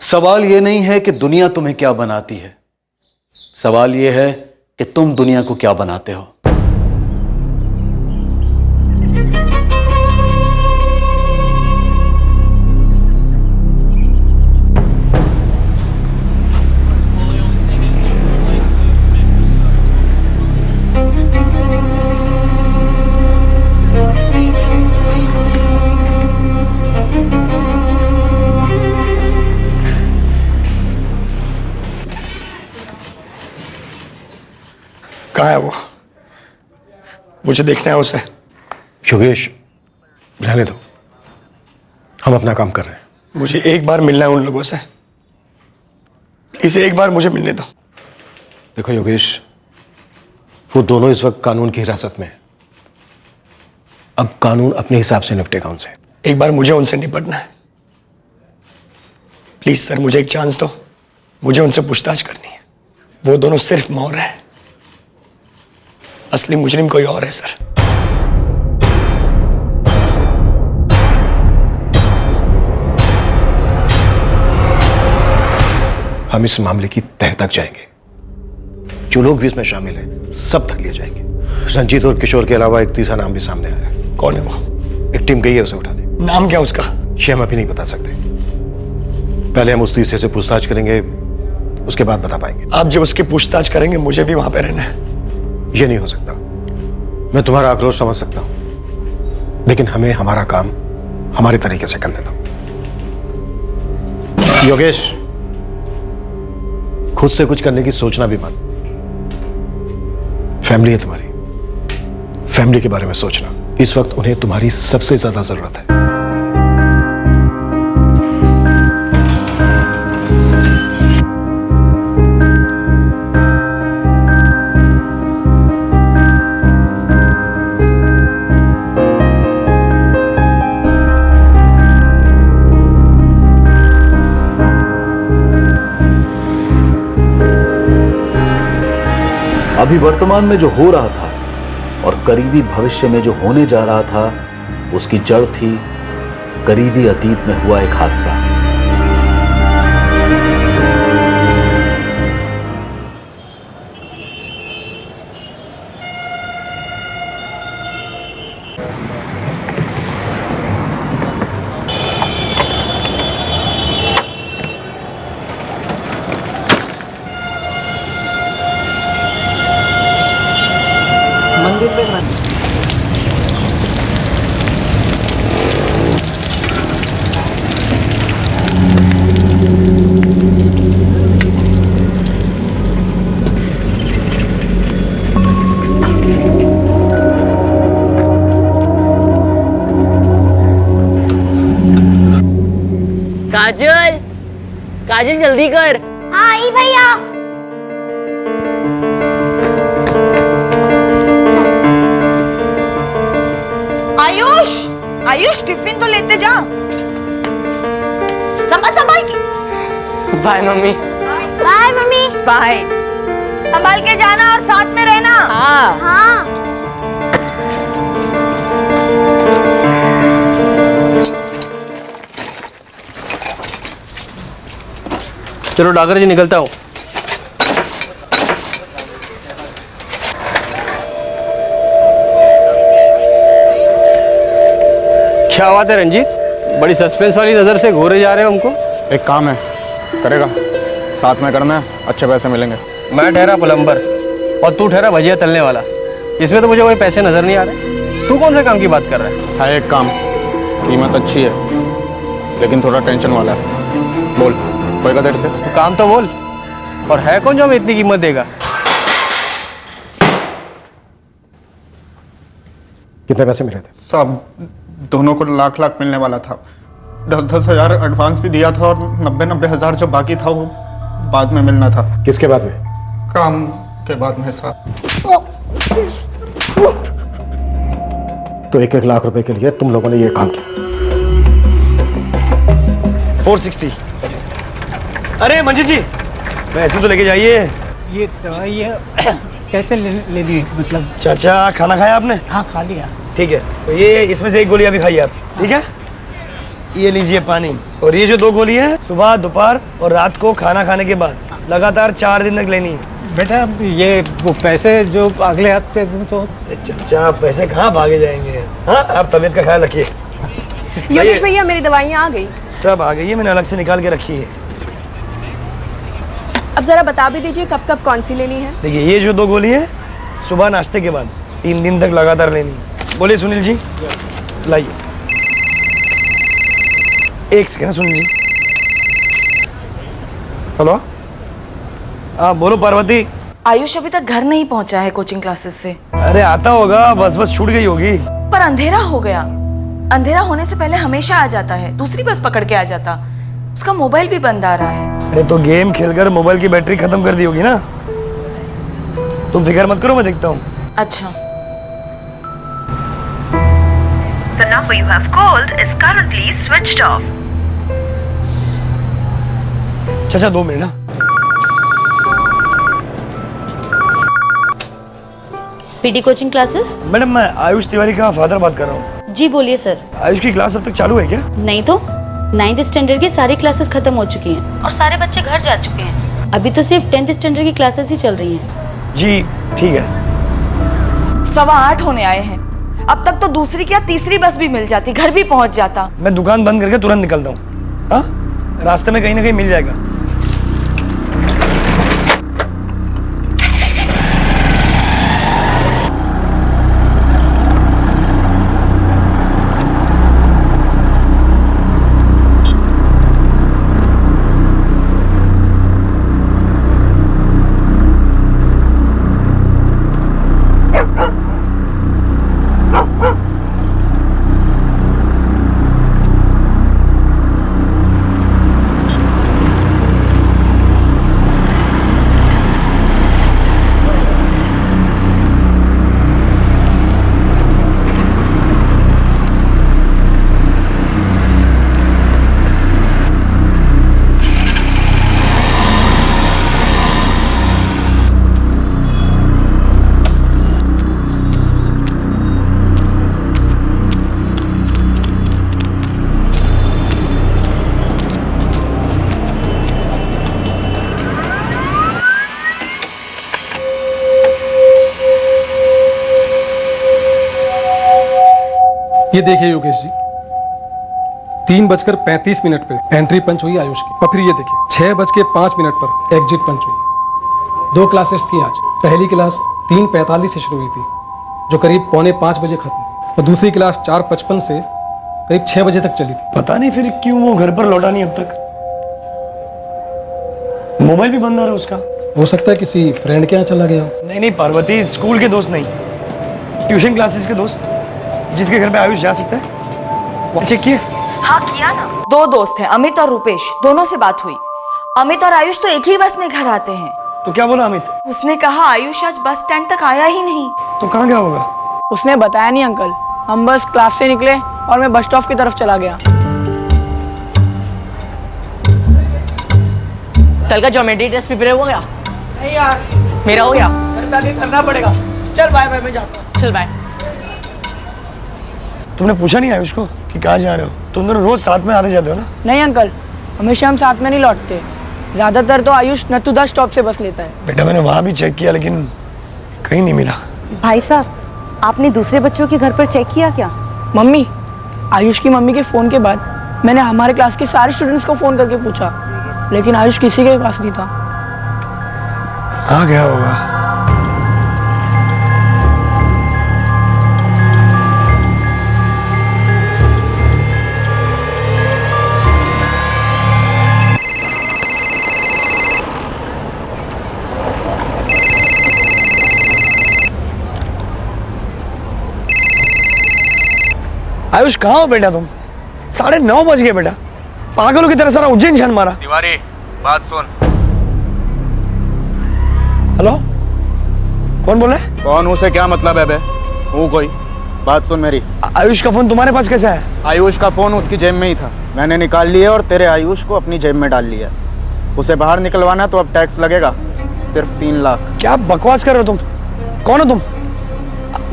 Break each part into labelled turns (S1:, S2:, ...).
S1: सवाल यह नहीं है कि दुनिया तुम्हें क्या बनाती है, सवाल यह है कि तुम दुनिया को क्या बनाते हो।
S2: कहाँ है वो? मुझे देखना है उसे।
S3: योगेश, रहने दो, हम अपना काम कर रहे हैं।
S2: मुझे एक बार मिलना है उन लोगों से, प्लीज एक बार मुझे मिलने दो।
S3: देखो योगेश, वो दोनों इस वक्त कानून की हिरासत में है। अब कानून अपने हिसाब से निपटेगा उनसे।
S2: एक बार मुझे उनसे निपटना है। प्लीज सर, मुझे एक चांस दो, मुझे उनसे पूछताछ करनी है। वो दोनों सिर्फ मौर है, असली मुजरिम कोई और है सर।
S3: हम इस मामले की तह तक जाएंगे। जो लोग भी इसमें शामिल हैं, सब तक लिए जाएंगे। रंजीत और किशोर के अलावा एक तीसरा नाम भी सामने आया है।
S2: कौन है वो?
S3: एक टीम गई है उसे उठाने।
S2: नाम क्या उसका?
S3: ये हम अभी नहीं बता सकते। पहले हम उस तीसरे से पूछताछ करेंगे, उसके बाद बता पाएंगे।
S2: आप जब उसकी पूछताछ करेंगे मुझे भी वहां पे रहना है।
S3: ये नहीं हो सकता। मैं तुम्हारा आक्रोश समझ सकता हूं, लेकिन हमें हमारा काम हमारे तरीके से करने दो। योगेश, खुद से कुछ करने की सोचना भी मत। फैमिली है तुम्हारी, फैमिली के बारे में सोचना। इस वक्त उन्हें तुम्हारी सबसे ज्यादा जरूरत है।
S1: अभी वर्तमान में जो हो रहा था और करीबी भविष्य में जो होने जा रहा था, उसकी जड़ थी करीबी अतीत में हुआ एक हादसा।
S4: मंदिर पे
S5: काजल, काजल जल्दी कर।
S6: हाँ आई भैया।
S7: आयुष, आयुष टिफिन तो लेते जा। संभाल संभाल के।
S5: Bye mummy.
S6: Bye mummy.
S7: Bye. संभाल के जाना और साथ में रहना।
S5: हाँ।
S6: हाँ।
S8: चलो डागर जी, निकलता हूँ। क्या बात है रंजीत, बड़ी सस्पेंस वाली नजर से घूरे जा रहे हो हमको।
S9: एक काम है, करेगा? साथ में करना है, अच्छे पैसे मिलेंगे।
S8: मैं ठहरा प्लम्बर और तू ठहरा भजिया तलने वाला। इसमें तो मुझे कोई पैसे नजर नहीं आ रहे। तू कौन से काम की बात कर रहा है?
S9: है एक काम, कीमत अच्छी है लेकिन थोड़ा टेंशन वाला है। बोल, होएगा तेरे से?
S8: तू काम तो बोल। और है कौन जो हमें इतनी कीमत देगा?
S3: कितने पैसे मिले थे?
S9: सब दोनों को लाख लाख मिलने वाला था। 10-10 हजार एडवांस भी दिया था और 90-90 हजार जो बाकी था वो बाद में मिलना था।
S3: किसके बाद में?
S9: काम के बाद में साहब।
S3: तो 1-1 लाख रुपए के लिए तुम लोगों ने ये काम किया।
S2: 460। अरे मंजिल जी, पैसे तो लेके जाइए।
S4: ये दवाई है कैसे लेनी है? मतलब
S2: चाचा, खाना खाया आपने?
S4: हाँ खा लिया।
S2: ठीक है, तो ये इसमें से एक गोली अभी खाइए आप, ठीक है? ये लीजिए पानी, और ये जो 2 गोली है सुबह, दोपहर और रात को खाना खाने के बाद लगातार 4 दिन तक लेनी है।
S4: बेटा ये वो पैसे जो अगले हफ्ते दूं तो।
S2: अरे चाचा पैसे कहाँ भागे जाएंगे। हाँ आप तबीयत का ख्याल रखिए।
S7: योगेश भैया मेरी दवाइयाँ आ गई।
S2: सब आ गई है, मैंने अलग से निकाल के रखी है।
S7: अब जरा बता भी दीजिए कब कब कौन सी लेनी है।
S2: देखिए ये जो 2 गोली है सुबह नाश्ते के बाद 3 दिन तक लगातार लेनी है। बोलिए सुनील जी, लाइए। 1 सेकेंड सुनील जी। हेलो, हाँ बोलो पार्वती।
S7: आयुष अभी तक घर नहीं पहुंचा है कोचिंग क्लासेस से।
S2: अरे आता होगा, बस छूट गई होगी।
S7: पर अंधेरा हो गया। अंधेरा होने से पहले हमेशा आ जाता है, दूसरी बस पकड़ के आ जाता। उसका मोबाइल भी बंद आ रहा है।
S2: अरे तो गेम खेलकर मोबाइल की बैटरी खत्म कर दी होगी ना। तुम फिक्र मत करो, मैं देखता हूँ।
S7: अच्छा।
S10: The number you have called is currently switched off.
S2: चाचा 2 मिनट ना।
S11: PT coaching classes?
S2: मैडम मैं आयुष तिवारी का फादर बात कर रहा हूँ।
S11: जी बोलिए सर।
S2: आयुष की क्लास अब तक चालू है क्या?
S11: नहीं तो 9th स्टैंडर्ड की सारी क्लासेस खत्म हो चुकी हैं और सारे बच्चे घर जा चुके हैं। अभी तो सिर्फ 10th स्टैंडर्ड की क्लासेस ही चल रही हैं।
S2: जी ठीक है।
S7: 8:15 होने आए हैं। अब तक तो दूसरी क्या तीसरी बस भी मिल जाती, घर भी पहुंच जाता।
S2: मैं दुकान बंद करके तुरंत निकलता हूँ। हाँ रास्ते में कहीं ना कहीं मिल जाएगा।
S12: ये देखिए योगेश जी, 3:35 पे एंट्री पंच हुई आयुष की। और फिर ये देखिए 6:05 पर एग्जिट पंच हुई। 2 क्लासेस थी आज। पहली क्लास 3:45 से शुरू हुई थी, जो करीब 4:45 बजे खत्म हुई, और दूसरी क्लास 4:55 से करीब 6 बजे तक चली थी।
S2: पता नहीं फिर क्यों वो घर पर लौटा नहीं अब तक। मोबाइल भी बंद आ रहा है उसका।
S12: हो सकता है किसी फ्रेंड के यहाँ चला गया हो।
S2: नहीं पार्वती, स्कूल के दोस्त नहीं, ट्यूशन क्लासेस के दोस्त, जिसके घर पे आयुष जा सकता है। वो चेक किए?
S7: हाँ किया ना। 2 दोस्त हैं, अमित और रूपेश, दोनों से बात हुई। अमित और आयुष तो एक ही बस में घर आते हैं।
S2: तो क्या बोला अमित?
S7: उसने कहा आयुष आज बस स्टैंड तक आया ही नहीं।
S2: तो कहाँ गया होगा?
S13: उसने बताया नहीं अंकल। हम बस क्लास से निकले और मैं बस स्टॉप की तरफ चला गया।
S5: कल का ज्योमेट्री टेस्ट प्रिपेयर हो गया?
S13: नहीं यार,
S5: मेरा हो गया।
S13: घर पे आके करना पड़ेगा। चल बाय बाय, मैं जाता हूँ।
S5: चल बाय।
S2: तुमने पूछा नहीं आयुष को कि कहाँ जा रहे हो? तुम दोनों रोज साथ में आते जाते हो ना?
S13: नहीं अंकल, हमेशा हम साथ में नहीं लौटते। ज्यादातर तो आयुष नथुदा स्टॉप से बस लेता है।
S2: बेटा मैंने वहाँ भी चेक किया लेकिन कहीं नहीं मिला।
S11: भाई साहब, आपने दूसरे बच्चों के घर पर चेक किया क्या?
S13: मम्मी, आयुष की मम्मी के फोन के बाद मैंने हमारे क्लास के सारे स्टूडेंट्स को फोन करके पूछा, लेकिन आयुष किसी के पास नहीं था।
S2: कहाँ गया होगा? आयुष कहाँ हो बेटा तुम? 9:30 बज गए बेटा। पागलों की तरह सारा उज्जैन छान मारा।
S3: तिवारी बात सुन।
S2: हेलो, कौन बोल रहा है?
S9: कौन हूँ से क्या मतलब है बे? हूँ कोई, बात सुन मेरी।
S2: आयुष का फोन तुम्हारे पास कैसा है?
S9: आयुष का फोन उसकी जेब में ही था, मैंने निकाल लिया और तेरे आयुष को अपनी जेब में डाल लिया। उसे बाहर निकलवाना तो अब टैक्स लगेगा, सिर्फ 3 लाख।
S2: क्या बकवास कर रहे हो तुम? कौन हो तुम?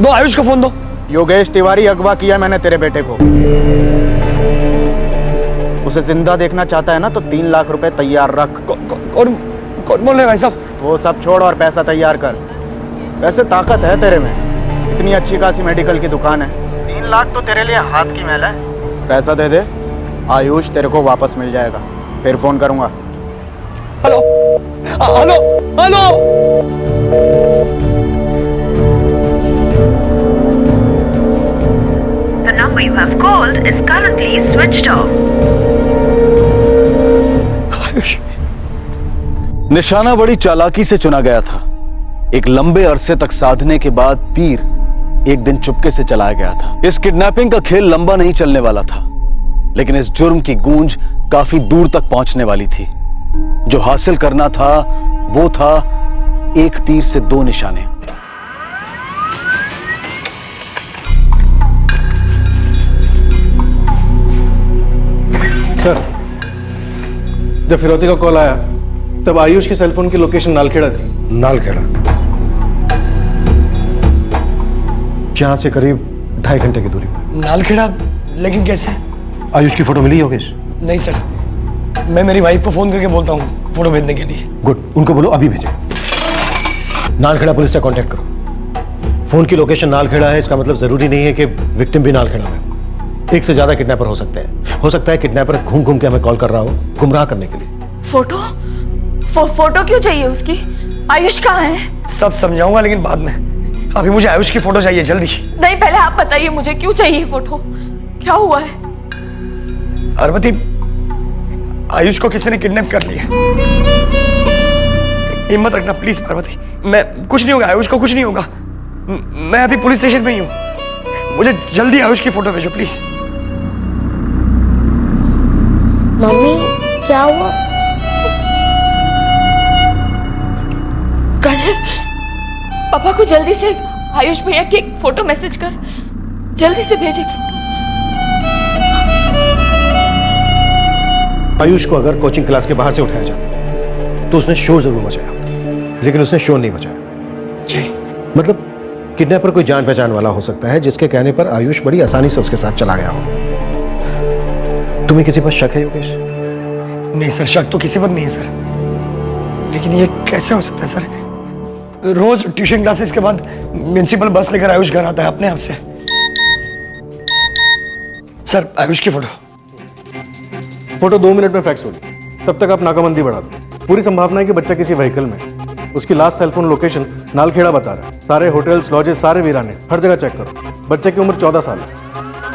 S2: दो आयुष का फोन दो।
S9: योगेश तिवारी, अगवा किया मैंने तेरे बेटे को। उसे जिंदा देखना चाहता है ना तो 3 लाख रुपए तैयार रख।
S2: कौन बोल रहे हैं भाई साहब?
S9: वो सब छोड़ और पैसा तैयार कर। वैसे ताकत है तेरे में, इतनी अच्छी खासी मेडिकल की दुकान है। 3 लाख तो तेरे लिए हाथ की मैल है। पैसा दे दे, आयुष तेरे को वापस मिल जाएगा। फिर फोन करूंगा।
S2: Hello hello hello.
S10: The number you have called is currently switched off.
S1: निशाना बड़ी चालाकी से चुना गया था। एक लंबे अरसे तक साधने के बाद तीर एक दिन चुपके से चलाया गया था। इस किडनैपिंग का खेल लंबा नहीं चलने वाला था, लेकिन इस जुर्म की गूंज काफी दूर तक पहुंचने वाली थी। जो हासिल करना था वो था एक तीर से 2 निशाने।
S3: सर, जब फिरौती का कॉल आया तब आयुष के सेलफोन की लोकेशन नालखेड़ा थी। नालखेड़ा? यहां से करीब 2.5 घंटे की दूरी पर।
S2: नालखेड़ा? लेकिन कैसे?
S3: आयुष की फोटो मिली योगेश?
S2: नहीं सर, मैं मेरी वाइफ को फोन करके बोलता हूँ फोटो भेजने के लिए।
S3: गुड, उनको बोलो अभी भेजें। नालखेड़ा पुलिस से कांटेक्ट करो। फोन की लोकेशन नालखेड़ा है, इसका मतलब जरूरी नहीं है कि विक्टिम भी नालखेड़ा में। एक से ज्यादा किडनैपर हो सकते हैं। हो सकता है किडनैपर घूम घूम के हमें कॉल कर रहा हो गुमराह करने के लिए।
S7: फोटो फोटो क्यों चाहिए उसकी? आयुष कहाँ है?
S2: सब समझाऊंगा लेकिन बाद में। अभी मुझे आयुष की फोटो चाहिए, जल्दी।
S7: नहीं, पहले आप बताइए मुझे क्यों चाहिए फोटो, क्या हुआ है?
S2: पार्वती, आयुष को किसी ने किडनैप कर लिया। हिम्मत रखना प्लीज पार्वती। मैं कुछ नहीं होगा, आयुष को कुछ नहीं होगा। मैं अभी पुलिस स्टेशन में ही हूँ। मुझे जल्दी आयुष की फोटो भेजो प्लीज।
S6: मम्मी क्या हुआ?
S7: काजल, पापा को जल्दी से आयुष भैया की एक फोटो मैसेज कर, जल्दी से भेज एक फोटो।
S3: आयुष को अगर कोचिंग क्लास के बाहर से उठाया जाता तो उसने शोर जरूर मचाया, लेकिन उसने शोर नहीं मचाया।
S2: जी
S3: मतलब किडनैपर कोई जान पहचान वाला हो सकता है जिसके कहने पर आयुष बड़ी आसानी से उसके साथ चला गया हो। तुम्हें किसी पर शक है योगेश?
S2: नहीं सर, शक तो किसी पर नहीं है सर, लेकिन ये कैसे हो सकता है सर? रोज ट्यूशन क्लासेस के बाद म्युनिसिपल बस लेकर आयुष घर आता है अपने आप से। सर, आयुष की फोटो
S3: 2 मिनट में फैक्स होगी, तब तक आप नाकाबंदी बढ़ा दो। पूरी संभावना है कि बच्चा किसी व्हीकल में। उसकी लास्ट सेलफोन लोकेशन नालखेड़ा बता रहा है। सारे होटल्स, लॉजेस, सारे वीराने, हर जगह चेक करो। बच्चे की उम्र 14 साल है।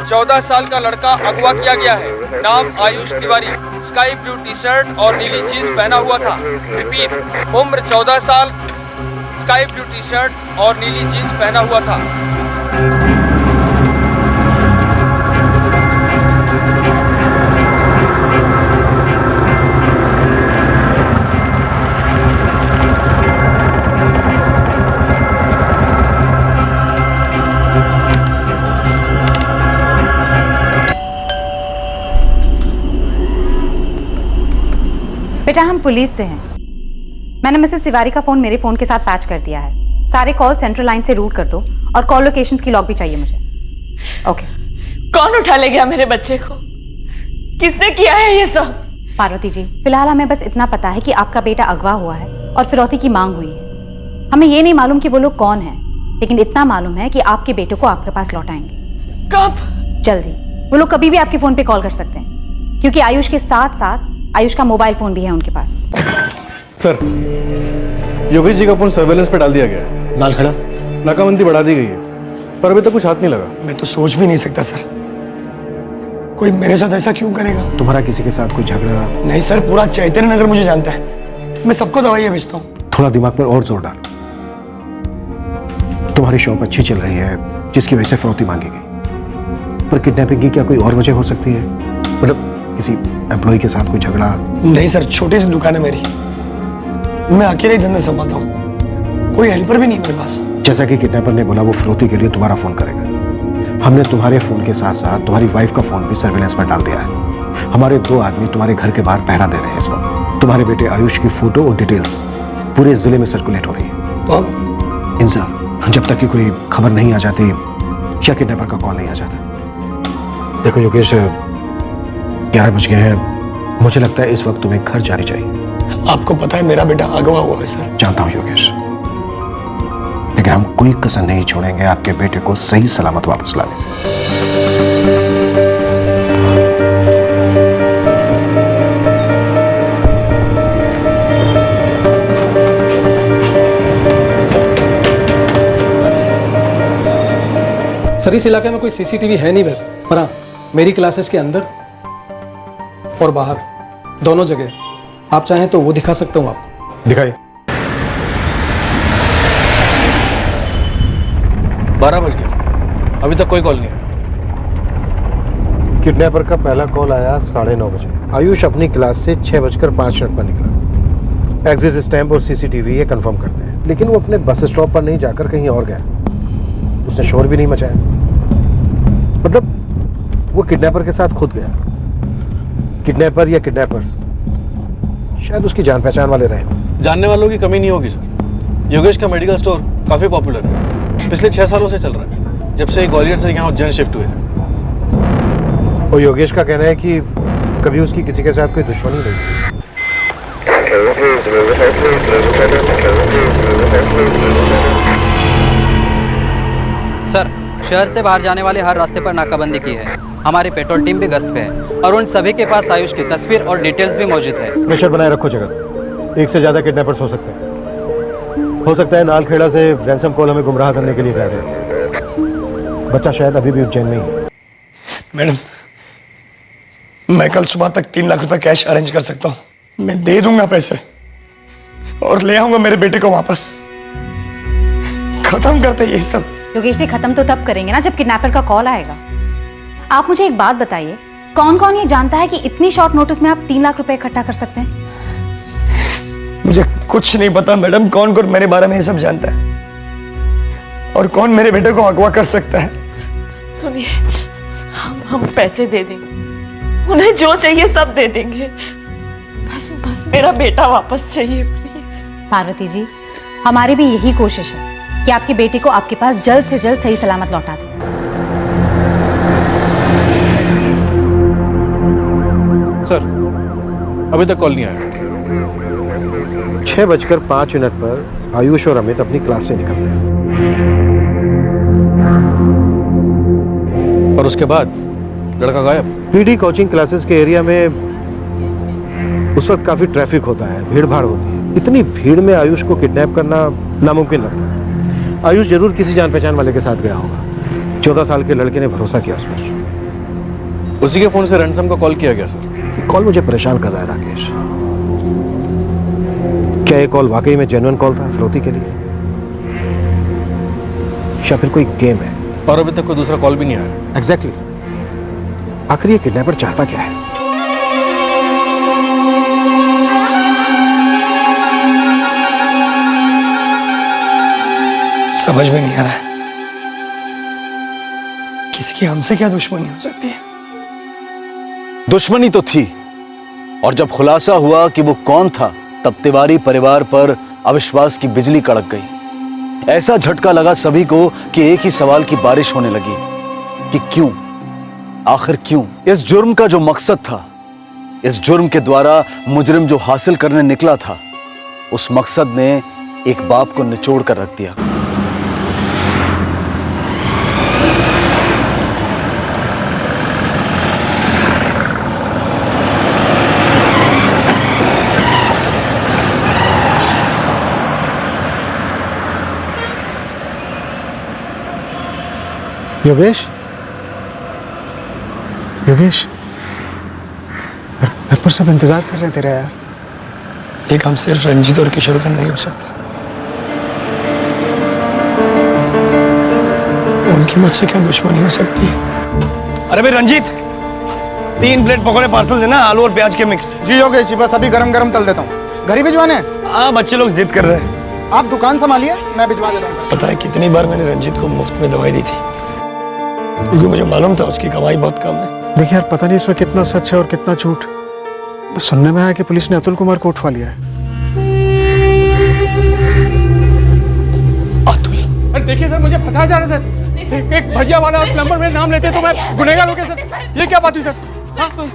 S8: 14 साल का लड़का अगवा किया गया है। नाम Ayush Tiwari, sky blue T shirt और नीली जीन्स पहना हुआ था। रिपीट, उम्र 14 साल, स्काई ब्लू टी शर्ट और नीली जीन्स पहना हुआ था।
S11: बेटा, हम पुलिस से हैं। मैंने मिसेस तिवारी का फोन मेरे फोन के साथ पैच कर दिया है। सारे कॉल सेंट्रल लाइन से रूट कर दो और कॉल लोकेशंस की लॉग भी चाहिए मुझे। ओके।
S7: कौन उठा ले गया मेरे बच्चे को? किसने किया है ये सब?
S11: पार्वती जी, फिलहाल हमें बस इतना पता है कि आपका बेटा अगवा हुआ है और फिरौती की मांग हुई है। हमें ये नहीं मालूम कि वो लोग कौन हैं, लेकिन इतना मालूम है कि आपके बेटे को आपके पास लौटाएंगे।
S7: कब?
S11: जल्दी। वो लोग कभी भी आपके फोन पे कॉल कर सकते हैं, क्योंकि आयुष के साथ साथ आयुष का मोबाइल फोन भी है उनके पास।
S3: सर, योगेश जी का फोन सर्वेलेंस पे डाल दिया गया है। नालखेड़ा नाकाबंदी बढ़ा दी गई है, पर अभी तक कुछ हाथ नहीं लगा।
S2: मैं तो सोच भी नहीं सकता सर, कोई मेरे साथ ऐसा क्यों करेगा?
S3: तुम्हारा किसी के साथ कोई झगड़ा?
S2: नहीं सर, पूरा चैतन्य नगर मुझे जानता है। मैं सबको दवाइयाँ भेजता हूँ।
S3: थोड़ा दिमाग पर और जोर डाल। तुम्हारी शॉप अच्छी चल रही है जिसकी वजह से फिरौती मांगी गई, पर किडनैपिंग की क्या कोई और वजह हो सकती है? मतलब किसी एम्प्लॉय के साथ कोई झगड़ा?
S2: नहीं सर, छोटी सी दुकान है मेरी, मैं अकेले ही धंधा संभालता हूँ, कोई हेल्पर भी नहीं मेरे पास।
S3: जैसा कि किडनैपर ने बोला वो फिरौती के लिए तुम्हारा फोन करेगा। हमने तुम्हारे फोन के साथ साथ तुम्हारी वाइफ का फोन भी सर्विलेंस पर डाल दिया है। हमारे 2 आदमी तुम्हारे घर के बाहर पहरा दे रहे हैं इस वक्त। तुम्हारे बेटे आयुष की फोटो और डिटेल्स पूरे जिले में सर्कुलेट हो रही है।
S2: तो अब
S3: इंसान, जब तक कि कोई खबर नहीं आ जाती या किडनैपर का कॉल नहीं आ जाता। देखो योगेश, 11 बज गए हैं। मुझे लगता है इस वक्त तुम्हें घर जानी चाहिए।
S2: आपको पता है मेरा बेटा अगवा हुआ है सर।
S3: जानता हूं योगेश, लेकिन हम कोई कसर नहीं छोड़ेंगे आपके बेटे को सही सलामत वापस लाने।
S12: सर इस इलाके में कोई सीसीटीवी है नहीं वैसे, पर हाँ मेरी क्लासेस के अंदर और बाहर दोनों जगह आप चाहें तो वो दिखा सकता हूँ आपको।
S3: दिखाइए।
S9: 12 बज गए सर, अभी तक कोई कॉल नहीं आया।
S3: किडनैपर का पहला कॉल आया 9:30 बजे। आयुष अपनी क्लास से 6:05 पर निकला। एग्जिट स्टैम्प और सीसीटीवी ये कंफर्म करते हैं, लेकिन वो अपने बस स्टॉप पर नहीं जाकर कहीं और गया। उसने शोर भी नहीं मचाया, मतलब वो किडनैपर के साथ खुद गया। किडनैपर या किडनैपर्स शायद उसकी जान पहचान वाले रहे।
S9: जानने वालों की कमी नहीं होगी सर। योगेश का मेडिकल स्टोर काफी पॉपुलर है, पिछले 6 सालों से चल रहा है, जब से ग्वालियर से यहाँ उज्जैन शिफ्ट हुए थे।
S3: और योगेश का कहना है कि कभी उसकी किसी के साथ कोई दुश्मनी नहीं थी।
S14: सर, शहर से बाहर जाने वाले हर रास्ते पर नाकाबंदी की है। हमारी पेट्रोल टीम भी गश्त पे है और उन सभी के पास आयुष की तस्वीर और डिटेल्स भी मौजूद है।
S3: प्रेशर बनाए रखो जगह। एक से ज्यादा किडनैपर्स हो सकते हैं। हो सकता है नालखेड़ा से रैंसम कॉल हमें गुमराह करने के लिए कह रहे हैं। बच्चा शायद अभी भी उज्जैन में ही है।
S2: मैडम, मैं कल सुबह तक 3 लाख रुपए कैश अरेंज कर सकता हूँ। मैं दे दूंगा पैसे और ले आऊंगा मेरे बेटे को वापस। खत्म करते ये सब।
S11: योगेश जी, खत्म तो तब करेंगे ना जब किडनैपर का कॉल आएगा। आप मुझे एक बात बताइए, कौन कौन ये जानता है कि इतनी शॉर्ट नोटिस में आप 3 लाख रुपए इकट्ठा कर सकते हैं?
S2: मुझे कुछ नहीं पता मैडम, कौन कौन मेरे बारे में ये सब जानता है और कौन मेरे बेटे को अगवा कर सकता है।
S15: सुनिए, हम पैसे दे देंगे, उन्हें जो चाहिए सब दे देंगे। बस मेरा बेटा वापस चाहिए प्लीज।
S11: पार्वती जी, हमारी भी यही कोशिश है कि आपके बेटे को आपके पास जल्द से जल्द सही सलामत लौटा दें।
S9: सर, अभी तक कॉल नहीं आया।
S3: 6:05 पर आयुष और अमित अपनी क्लास से निकलते हैं
S9: और उसके बाद लड़का गायब।
S3: पीडी कोचिंग क्लासेस के एरिया में उस वक्त काफी ट्रैफिक होता है, भीड़ भाड़ होती है। इतनी भीड़ में आयुष को किडनैप करना नामुमकिन लगता है। आयुष जरूर किसी जान पहचान वाले के साथ गया होगा। 14 साल के लड़के ने भरोसा किया उस पर।
S9: उसी के फोन से रैंसम का कॉल किया गया सर।
S3: ये कॉल मुझे परेशान कर रहा है राकेश। क्या ये कॉल वाकई में जेन्युइन कॉल था फिरौती के लिए, या फिर कोई गेम है?
S9: और अभी तक कोई दूसरा कॉल भी नहीं आया।
S3: एग्जैक्टली। आखिर ये किडनैपर चाहता क्या है?
S2: समझ में नहीं आ रहा है, किसी की हमसे क्या दुश्मनी हो सकती है?
S1: दुश्मनी तो थी, और जब खुलासा हुआ कि वो कौन था, तब तिवारी परिवार पर अविश्वास की बिजली कड़क गई। ऐसा झटका लगा सभी को कि एक ही सवाल की बारिश होने लगी कि क्यों, आखिर क्यों? इस जुर्म का जो मकसद था, इस जुर्म के द्वारा मुजरिम जो हासिल करने निकला था, उस मकसद ने एक बाप को निचोड़ कर रख दिया।
S3: योगेश, योगेश, घर पर सब इंतजार कर रहे हैं तेरा यार।
S2: ये काम सिर्फ रंजीत और किशोर का नहीं हो सकता। उनकी मुझसे क्या दुश्मनी हो सकती है? अरे भाई रंजीत, 3 प्लेट पकौड़े पार्सल देना, आलू और प्याज के मिक्स।
S9: जी योगेश जी, बस अभी गरम गरम तल देता हूँ। घर ही भिजवाने हैं?
S2: हाँ, बच्चे लोग जिद कर रहे हैं।
S9: आप दुकान संभालिए, मैं भिजवा दे रहा हूँ।
S2: पता है कितनी बार मैंने रंजीत को मुफ्त में दवाई दी थी, क्योंकि मुझे मालूम था उसकी कमाई बहुत कम है।
S3: देखिए यार, पता नहीं इसमें कितना सच है और कितना झूठ। बस सुनने में आया कि पुलिस ने अतुल कुमार को उठवा लिया है।
S12: अरे देखिए सर, मुझे फंसाया जा रहा है सर। एक भजिया वाला और प्लम्बर में नाम लेते तो मैं गुनहगार हो गया सर। ये क्या बात हुई सर?
S15: आपको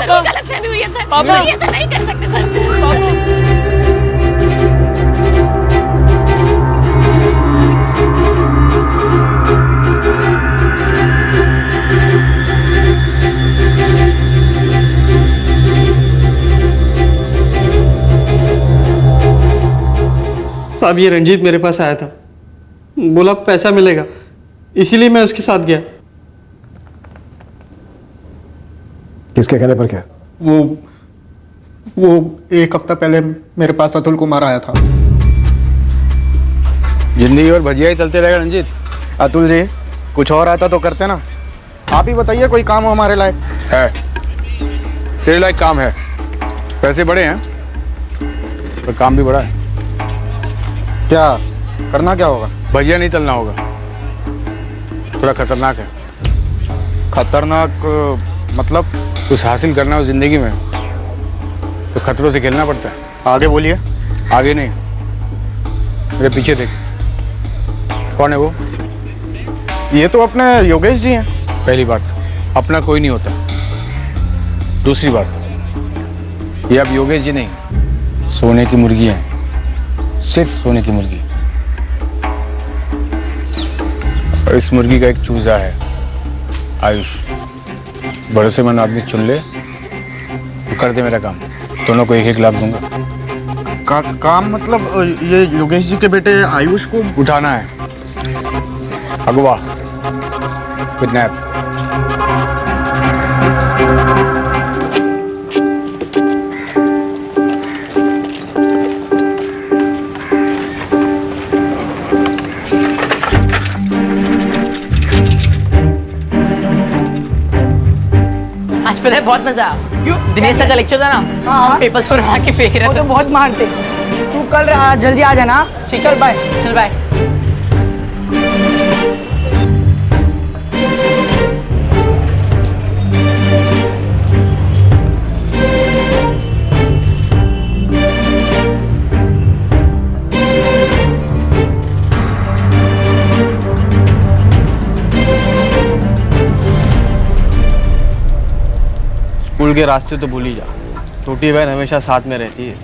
S15: जरूर गलतफहमी हुई है सर। सर ये ऐसा नहीं कर सकते सर।
S16: साहब ये रंजीत मेरे पास आया था, बोला पैसा मिलेगा, इसीलिए मैं उसके साथ गया।
S3: किसके कहने पर क्या?
S9: वो एक हफ्ता पहले मेरे पास अतुल कुमार आया था।
S17: जिंदगी और भजिया ही चलते रहेगा रंजीत।
S9: अतुल जी कुछ और आता तो करते ना। आप ही बताइए कोई काम हो हमारे लायक।
S17: है, तेरे लायक काम है। पैसे बड़े हैं पर काम भी बड़ा है।
S9: क्या करना क्या होगा?
S17: भजिया नहीं तलना होगा, थोड़ा खतरनाक है।
S9: खतरनाक मतलब?
S17: कुछ हासिल करना हो जिंदगी में तो खतरों से खेलना पड़ता है।
S9: आगे बोलिए।
S17: आगे नहीं, मेरे पीछे देख। कौन है वो?
S9: ये तो अपने योगेश जी हैं।
S17: पहली बात, अपना कोई नहीं होता। दूसरी बात, ये अब योगेश जी नहीं, सोने की मुर्गी हैं, सिर्फ सोने की मुर्गी। और इस मुर्गी का एक चूजा है, आयुष। भरोसेमंद आदमी चुन ले तो कर दे मेरा काम। दोनों को 1-1 लाख दूंगा।
S9: काम मतलब ये योगेश जी के बेटे आयुष को
S17: उठाना है, अगवा, किडनैप।
S5: आज पता है बहुत मजा आया। दिनेश सर का लेक्चर था ना, हम पेपर्स पर उठा के फेंक रहे थे।
S13: तो बहुत मारते। तू कल जल्दी आ जाना। चल बाय।
S5: चल बाय।
S18: स्कूल के रास्ते तो भूल ही जा, छोटी बहन हमेशा साथ में रहती है।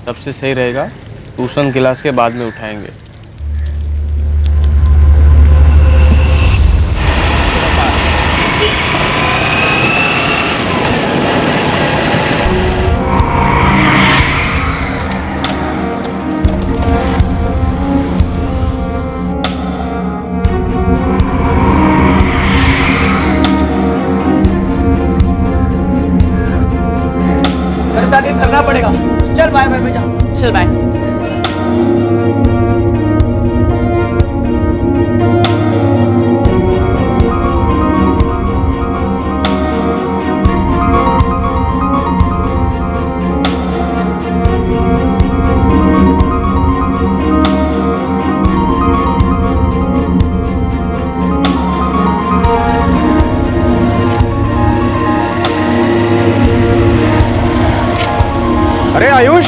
S18: सबसे सही रहेगा ट्यूशन क्लास के बाद में उठाएंगे।
S5: करना पड़ेगा। चल बाय बाय जा। चल बाय।
S9: अरे आयुष।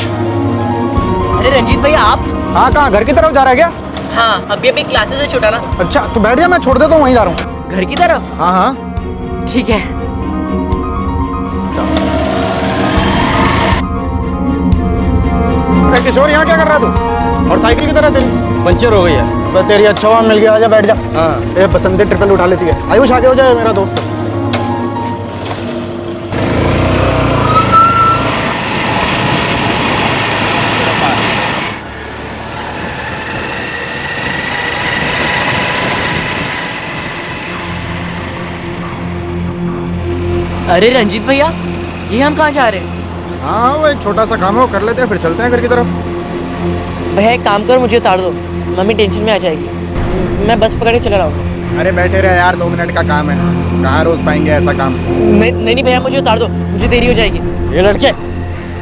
S5: अरे रंजीत भैया आप?
S9: हाँ, कहाँ? घर की तरफ जा रहा है क्या?
S5: हाँ, अभी अभी क्लासेस से छूटा ना।
S9: अच्छा तो बैठ जा, मैं छोड़ देता हूँ, वहीं जा रहा हूँ।
S5: घर की तरफ?
S9: हाँ हाँ
S5: ठीक है।
S9: अरे किशोर, यहाँ क्या कर रहा तू? और साइकिल की तरह तेरी
S18: पंचर हो गई है।
S9: तो तेरी अच्छा वहाँ मिल गया, आजा बैठ जा।
S18: हाँ।
S9: ये पसंदी ट्रिपल उठा लेती है। आयुष आगे हो जाए, मेरा दोस्त।
S5: अरे रंजीत भैया, ये हम कहाँ जा रहे हैं?
S9: हाँ, वो एक छोटा सा काम है, वो कर लेते हैं, फिर चलते हैं घर की तरफ।
S5: भैया एक काम कर, मुझे उतार दो, मम्मी टेंशन में आ जाएगी। मैं बस पकड़ के चला रहा हूँ।
S9: अरे बैठे रहे यार, 2 मिनट का काम है, कहाँ रोज पाएंगे ऐसा काम।
S5: नहीं भैया, मुझे उतार दो, मुझे देरी हो जाएगी।
S18: ये लड़के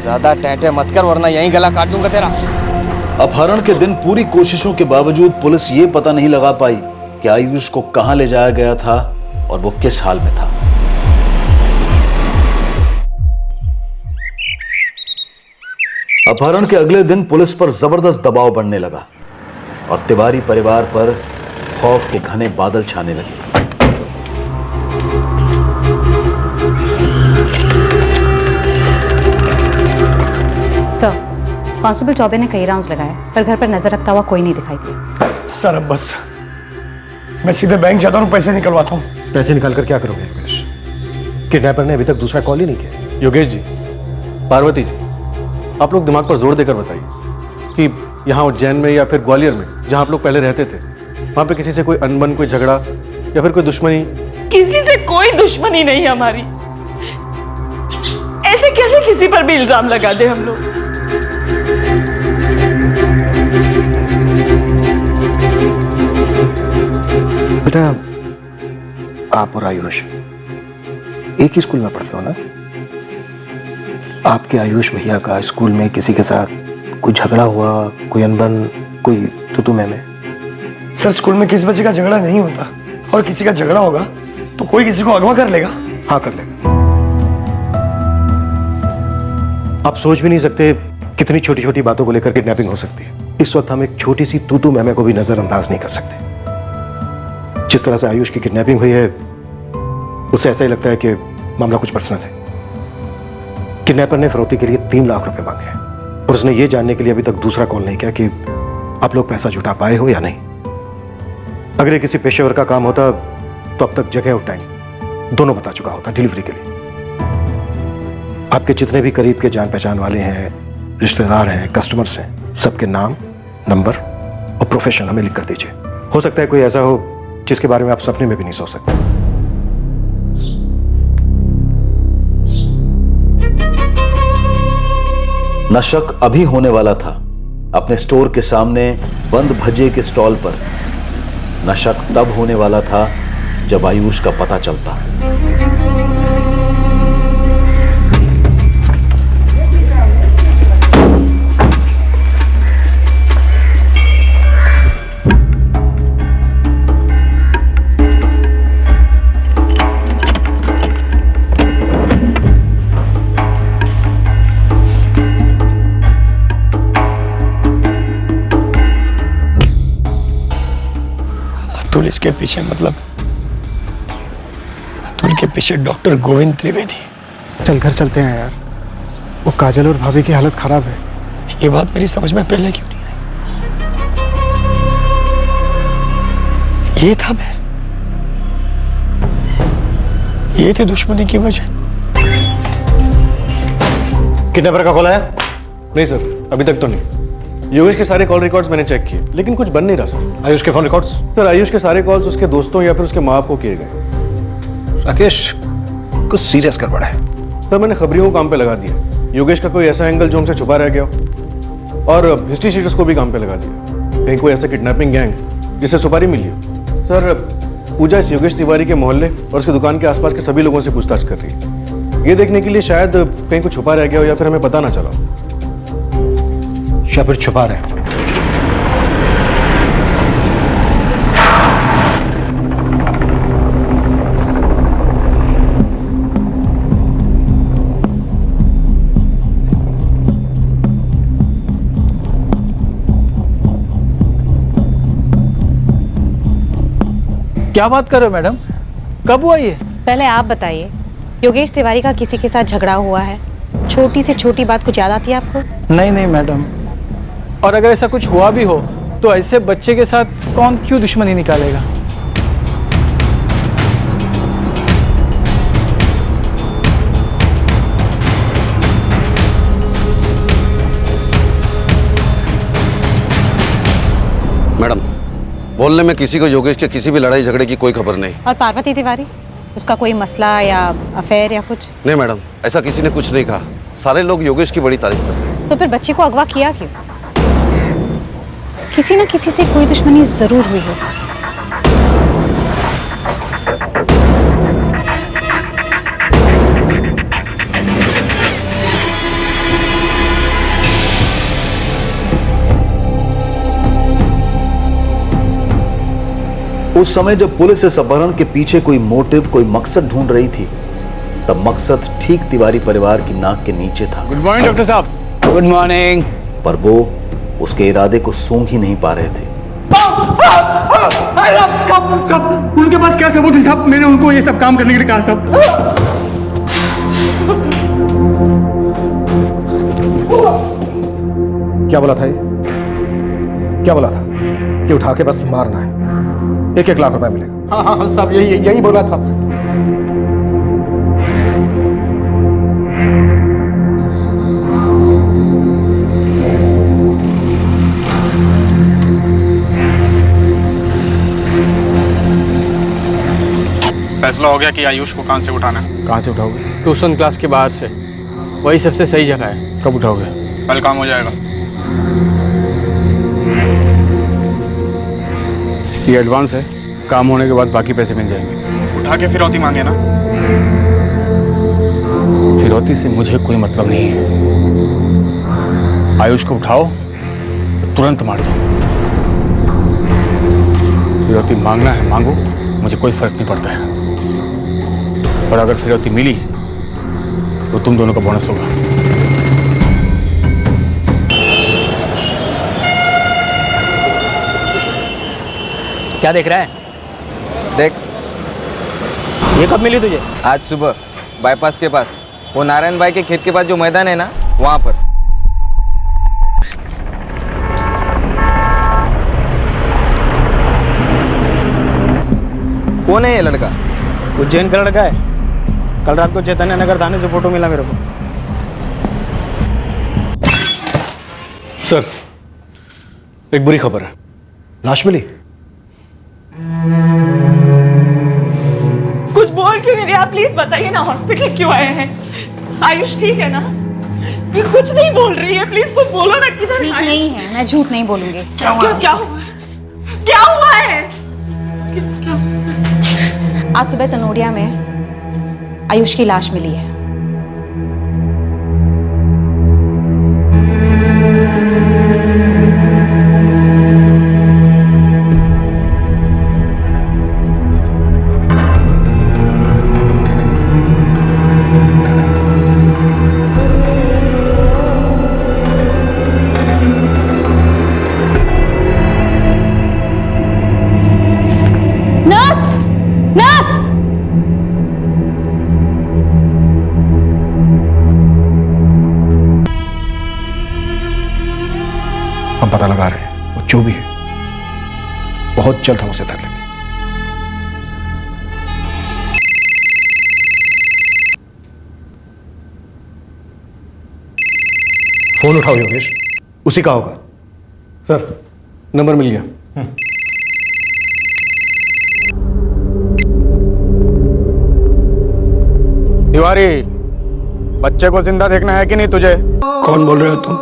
S18: ज्यादा टैटे मत कर, वरना यहीं गला काट दूंगा तेरा।
S1: अपहरण के दिन पूरी कोशिशों के बावजूद पुलिस ये पता नहीं लगा पाई कि आयुष को कहां ले जाया गया था और वो किस हाल में था। अपहरण के अगले दिन पुलिस पर जबरदस्त दबाव बढ़ने लगा और तिवारी परिवार पर खौफ के घने बादल छाने लगे।
S11: सर, कांस्टेबल चौबे ने कई राउंड्स लगाए पर घर पर नजर रखता हुआ कोई नहीं दिखाई दिया।
S2: सर अब बस मैं सीधे बैंक जाता हूँ, पैसे निकलवाता हूँ।
S3: पैसे निकाल कर क्या करोगे योगेश? किडनैपर ने अभी तक दूसरा कॉल ही नहीं किया।
S12: योगेश जी, पार्वती जी, आप लोग दिमाग पर जोर देकर बताइए कि यहाँ उज्जैन में या फिर ग्वालियर में जहाँ आप लोग पहले रहते थे, वहाँ पे किसी से कोई अनबन, कोई झगड़ा या फिर कोई दुश्मनी?
S15: किसी से कोई दुश्मनी नहीं हमारी। ऐसे कैसे किसी पर भी इल्जाम लगा दे हम लोग?
S3: बेटा, आप और आयुष एक ही स्कूल में पढ़ते हो ना? आपके आयुष भैया का स्कूल में किसी के साथ कोई झगड़ा हुआ, कोई अनबन, कोई तू में?
S2: सर स्कूल में किसी बच्चे का झगड़ा नहीं होता, और किसी का झगड़ा होगा तो कोई किसी को अगवा कर लेगा।
S3: हाँ कर लेगा। आप सोच भी नहीं सकते कितनी छोटी छोटी बातों को लेकर किडनैपिंग हो सकती है। इस वक्त हम एक छोटी सी तू मैमे को भी नजरअंदाज नहीं कर सकते। जिस तरह से आयुष की किडनैपिंग हुई है, उसे ऐसा ही लगता है कि मामला कुछ पर्सनल है। किडनैपर ने फिरौती के लिए 3 लाख रुपए मांगे हैं और उसने ये जानने के लिए अभी तक दूसरा कॉल नहीं किया कि आप लोग पैसा जुटा पाए हो या नहीं। अगर ये किसी पेशेवर का काम होता तो अब तक जगह और टाइम दोनों बता चुका होता डिलीवरी के लिए। आपके जितने भी करीब के जान पहचान वाले हैं, रिश्तेदार हैं, कस्टमर्स हैं, सबके नाम, नंबर और प्रोफेशन हमें लिख कर दीजिए। हो सकता है कोई ऐसा हो जिसके बारे में आप सपने में भी नहीं सोच सकते।
S1: नशक अभी होने वाला था अपने स्टोर के सामने बंद भजिए के स्टॉल पर। नशक तब होने वाला था जब आयुष का पता चलता।
S2: अतुल इसके पीछे, मतलब अतुल के पीछे डॉक्टर गोविंद त्रिवेदी।
S3: चल घर चलते हैं यार, वो काजल और भाभी की हालत खराब है।
S2: ये बात मेरी समझ में पहले क्यों नहीं आई? ये था बैर, ये थे दुश्मनी की वजह।
S12: किडनैपर का कॉल आया? नहीं सर, अभी तक तो नहीं। योगेश के सारे कॉल रिकॉर्ड्स मैंने चेक किए, लेकिन कुछ बन नहीं रहा सर।
S3: आयुष के फोन रिकॉर्ड्स?
S12: सर आयुष के सारे कॉल्स उसके दोस्तों या फिर उसके माँ बाप को किए गए।
S3: राकेश, कुछ सीरियस गड़बड़ है।
S12: सर मैंने खबरियों को काम पे लगा दिया। योगेश का कोई ऐसा एंगल जो हमसे छुपा रह गया हो, और हिस्ट्री शीटर्स को भी काम पे लगा दिया। कहीं कोई ऐसा किडनैपिंग गैंग जिससे सुपारी मिली हो। सर पूजा इस योगेश तिवारी के मोहल्ले और उसकी दुकान के आसपास के सभी लोगों से पूछताछ कर रही है, ये देखने के लिए शायद कहीं कुछ छुपा रह गया हो या फिर हमें पता ना चला।
S3: या फिर छुपा रहे हो।
S4: क्या बात कर रहे हो मैडम? कब हुआ ये?
S11: पहले आप बताइए, योगेश तिवारी का किसी के साथ झगड़ा हुआ है? छोटी से छोटी बात कुछ याद आती है आपको?
S4: नहीं नहीं मैडम, और अगर ऐसा कुछ हुआ भी हो तो ऐसे बच्चे के साथ कौन क्यों दुश्मनी निकालेगा?
S19: मैडम, बोलने में किसी को योगेश के किसी भी लड़ाई झगड़े की कोई खबर नहीं।
S11: और पार्वती तिवारी, उसका कोई मसला या अफेयर या कुछ?
S19: नहीं मैडम, ऐसा किसी ने कुछ नहीं कहा। सारे लोग योगेश की बड़ी तारीफ करते हैं।
S11: तो फिर बच्चे को अगवा किया क्यों? किसी न किसी से कोई दुश्मनी जरूर हुई हो।
S1: उस समय जब पुलिस इस अपहरण के पीछे कोई मोटिव, कोई मकसद ढूंढ रही थी, तब मकसद ठीक तिवारी परिवार की नाक के नीचे था।
S18: गुड मॉर्निंग डॉक्टर साहब। Good morning.
S1: पर वो उसके इरादे को सूंघ ही नहीं पा रहे थे।
S16: साहब, उनके पास क्या सबूत है साहब? मैंने उनको ये सब काम करने के लिए कहा साहब।
S3: क्या बोला था ये? क्या बोला था कि उठा के बस मारना है, 1-1 लाख रुपए मिलेगा? हाँ हाँ साहब, यही बोला था।
S9: फैसला हो गया कि आयुष को कहाँ से उठाना है।
S17: कहाँ से उठाओगे?
S18: ट्यूशन क्लास के बाहर से, वही सबसे सही जगह है।
S17: कब उठाओगे?
S9: कल काम हो जाएगा।
S17: ये एडवांस है, काम होने के बाद बाकी पैसे मिल जाएंगे।
S9: उठा के फिरौती मांगे ना।
S17: फिरौती से मुझे कोई मतलब नहीं है। आयुष को उठाओ, तुरंत मार दो। फिरौती मांगना है मांगो, मुझे कोई फर्क नहीं पड़ता है। और अगर फिरौती मिली तो तुम दोनों का बोनस होगा।
S18: क्या देख रहा है?
S20: देख,
S18: ये कब मिली तुझे?
S20: आज सुबह बाईपास के पास, वो नारायण भाई के खेत के पास जो मैदान है ना, वहां पर। कौन है ये लड़का?
S18: उज्जैन का लड़का है। कल रात को चैतन्य नगर थाने से फोटो मिला मेरे को।
S3: सर, एक बुरी खबर है। लाश मिली?
S15: कुछ बोल क्यों नहीं रहे आप? प्लीज बताइए ना, हॉस्पिटल क्यों आए हैं? आयुष ठीक है ना? ये कुछ नहीं बोल रही है, प्लीज कुछ बोलो ना। किधर
S11: ठीक नहीं है, मैं झूठ नहीं बोलूंगी।
S15: क्या हुआ है? क्या हुआ है?
S11: आज सुबह तनोड़िया में आयुष की लाश मिली है।
S3: हम पता लगा रहे हैं, वो जो भी है बहुत जल्द हम उसे धर लेंगे। फोन उठाओ योगेश, उसी का होगा। सर, नंबर मिल गया।
S9: तिवारी, बच्चे को जिंदा देखना है कि नहीं तुझे?
S2: कौन बोल रहे हो तुम?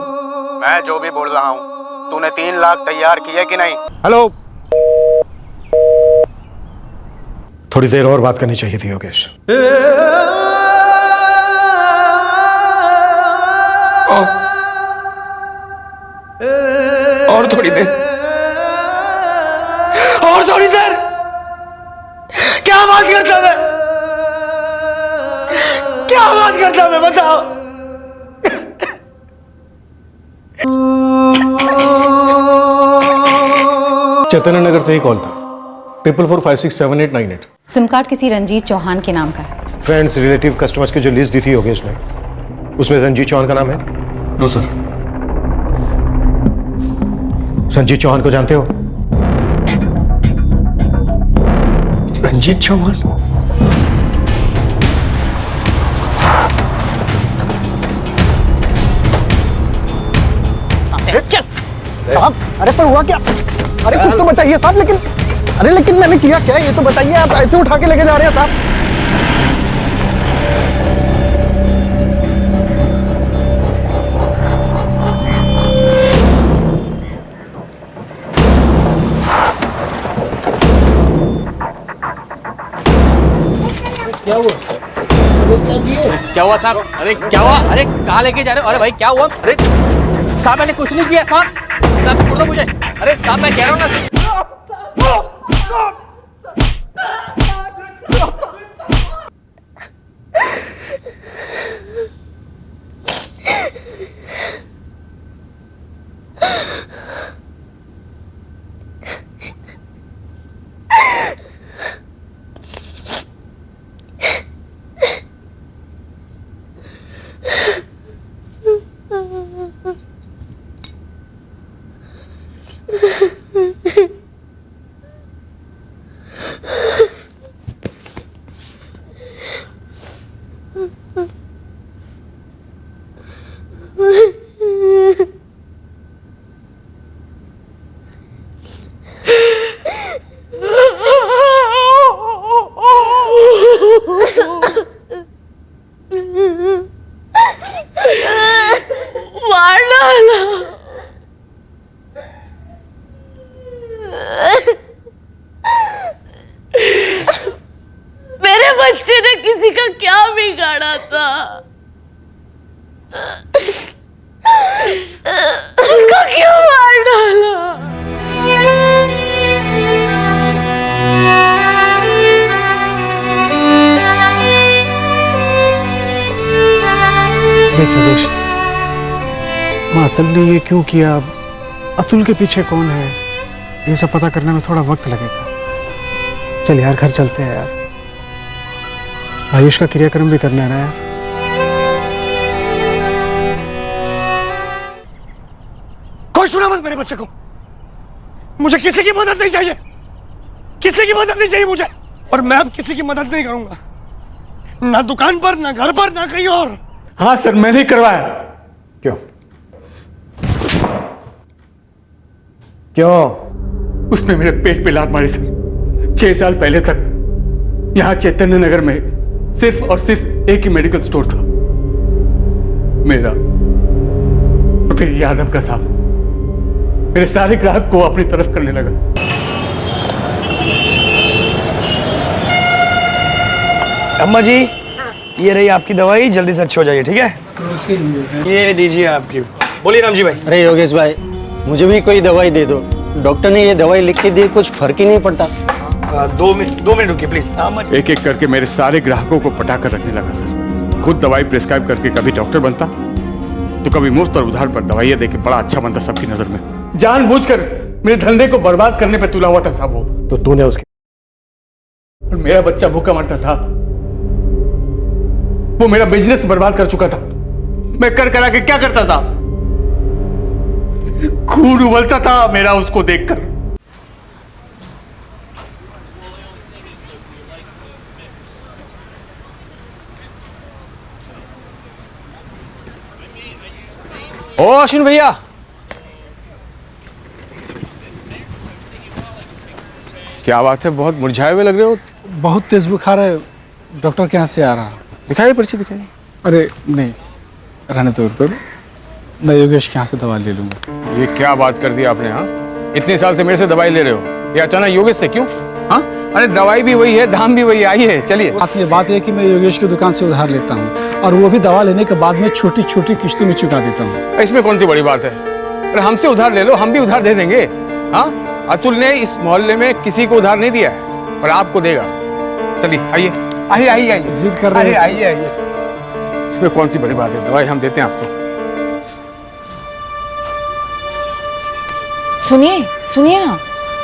S9: मैं जो भी बोल रहा हूँ, तूने 3 लाख तैयार किए कि नहीं? हेलो।
S3: थोड़ी देर और बात करनी चाहिए थी योगेश।
S2: और थोड़ी देर, और थोड़ी देर। क्या बात करता मैं? क्या बात करता मैं? बताओ।
S3: चैतन्य नगर से ही कॉल था, 44467898।
S11: सिम कार्ड किसी रंजीत चौहान के नाम का है।
S3: फ्रेंड्स, रिलेटिव, कस्टमर्स की जो लिस्ट दी थी योगेश ने, उसमें रंजीत चौहान का नाम है? No sir. रंजीत चौहान को जानते हो?
S2: रंजीत चौहान?
S3: साहब, अरे पर हुआ क्या? अरे कुछ तो बताइए साहब। लेकिन मैंने किया क्या? ये तो बताइए। आप ऐसे उठा के लेके जा रहे हैं साहब।
S18: क्या हुआ? क्या हुआ साहब? अरे क्या हुआ? अरे कहाँ लेके जा रहे हो? अरे भाई क्या हुआ? अरे साहब, मैंने कुछ नहीं किया साहब। साहब छोड़ दो मुझे। अरे साहब, मैं कह रहा हूँ ना।
S15: मार डाला। मेरे बच्चे ने किसी का क्या बिगाड़ा था? उसको क्यों मार डाला?
S3: देख योगेश, अतुल ने ये क्यों किया, अतुल के पीछे कौन है, ये सब पता करने में थोड़ा वक्त लगेगा। चल यार घर चलते हैं यार, आयुष का क्रियाक्रम भी करना है ना यार।
S2: कोई सुना मत मेरे बच्चे को, मुझे किसी की मदद नहीं चाहिए, किसी की मदद नहीं चाहिए मुझे, और मैं अब किसी की मदद नहीं करूंगा, ना दुकान पर, ना घर पर, ना कहीं और।
S3: हाँ सर, मैंने ही करवाया। क्यों क्यों?
S21: उसने मेरे पेट पे लात मारी सर। 6 साल पहले तक यहाँ चैतन्य नगर में सिर्फ और सिर्फ एक ही मेडिकल स्टोर था, मेरा। और फिर यादव का साहब मेरे सारे ग्राहक को अपनी तरफ करने लगा।
S2: अम्मा जी, ये रही आपकी दवाई, जल्दी से अच्छे हो जाइए, ठीक है? ये दीजिए आपकी। बोलिए राम जी भाई।
S9: अरे योगेश भाई, मुझे भी कोई दवाई दे दो। डॉक्टर ने ये दवाई लिख के दी, कुछ फर्क ही नहीं पड़ता।
S2: 2 मिनट रुकिए प्लीज।
S21: एक एक करके मेरे सारे ग्राहकों को पटा कर रखने लगा सर। खुद दवाई प्रिस्क्राइब करके कभी डॉक्टर बनता, तो कभी मुफ्त और उधार पर दवाइयाँ देके बड़ा अच्छा बनता सबकी नजर में। जानबूझकर मेरे धंधे को बर्बाद करने पे तुला हुआ था साहब वो।
S3: तो तूने उसके,
S21: और मेरा बच्चा भूखा मरता साहब। वो मेरा बिजनेस बर्बाद कर चुका था। मैं कर करा के क्या करता था, खून उबलता था मेरा उसको देखकर।
S17: ओ अश्विन भैया, क्या बात है, बहुत मुरझाए हुए लग रहे हो।
S12: बहुत तेज बुखार है, डॉक्टर के यहाँ से आ रहा।
S21: दिखाइए पर्ची दिखाइए।
S12: अरे नहीं, रहने तो मैं योगेश के यहाँ से दवा ले लूंगा।
S17: ये क्या बात कर दी आपने? हाँ, इतने साल से मेरे से दवाई ले रहे हो, ये अचानक योगेश से क्यों? हाँ, अरे दवाई भी वही है, दाम भी वही है। आइए चलिए।
S12: बात यह है कि मैं योगेश की दुकान से उधार लेता हूँ, और वो भी दवा लेने के बाद में छोटी छोटी किश्तों में चुका देता हूँ।
S17: इसमें कौन सी बड़ी बात है? अरे हमसे उधार ले लो, हम भी उधार दे देंगे। हाँ, अतुल ने इस मोहल्ले में किसी को उधार नहीं दिया है, और आपको देगा। चलिए आइए आइए आइए आइए,
S12: जिद कर रहे हैं।
S17: आइए आइए, इसमें कौन सी बड़ी बात है, दवाई हम देते हैं आपको।
S7: सुनिए सुनिए ना,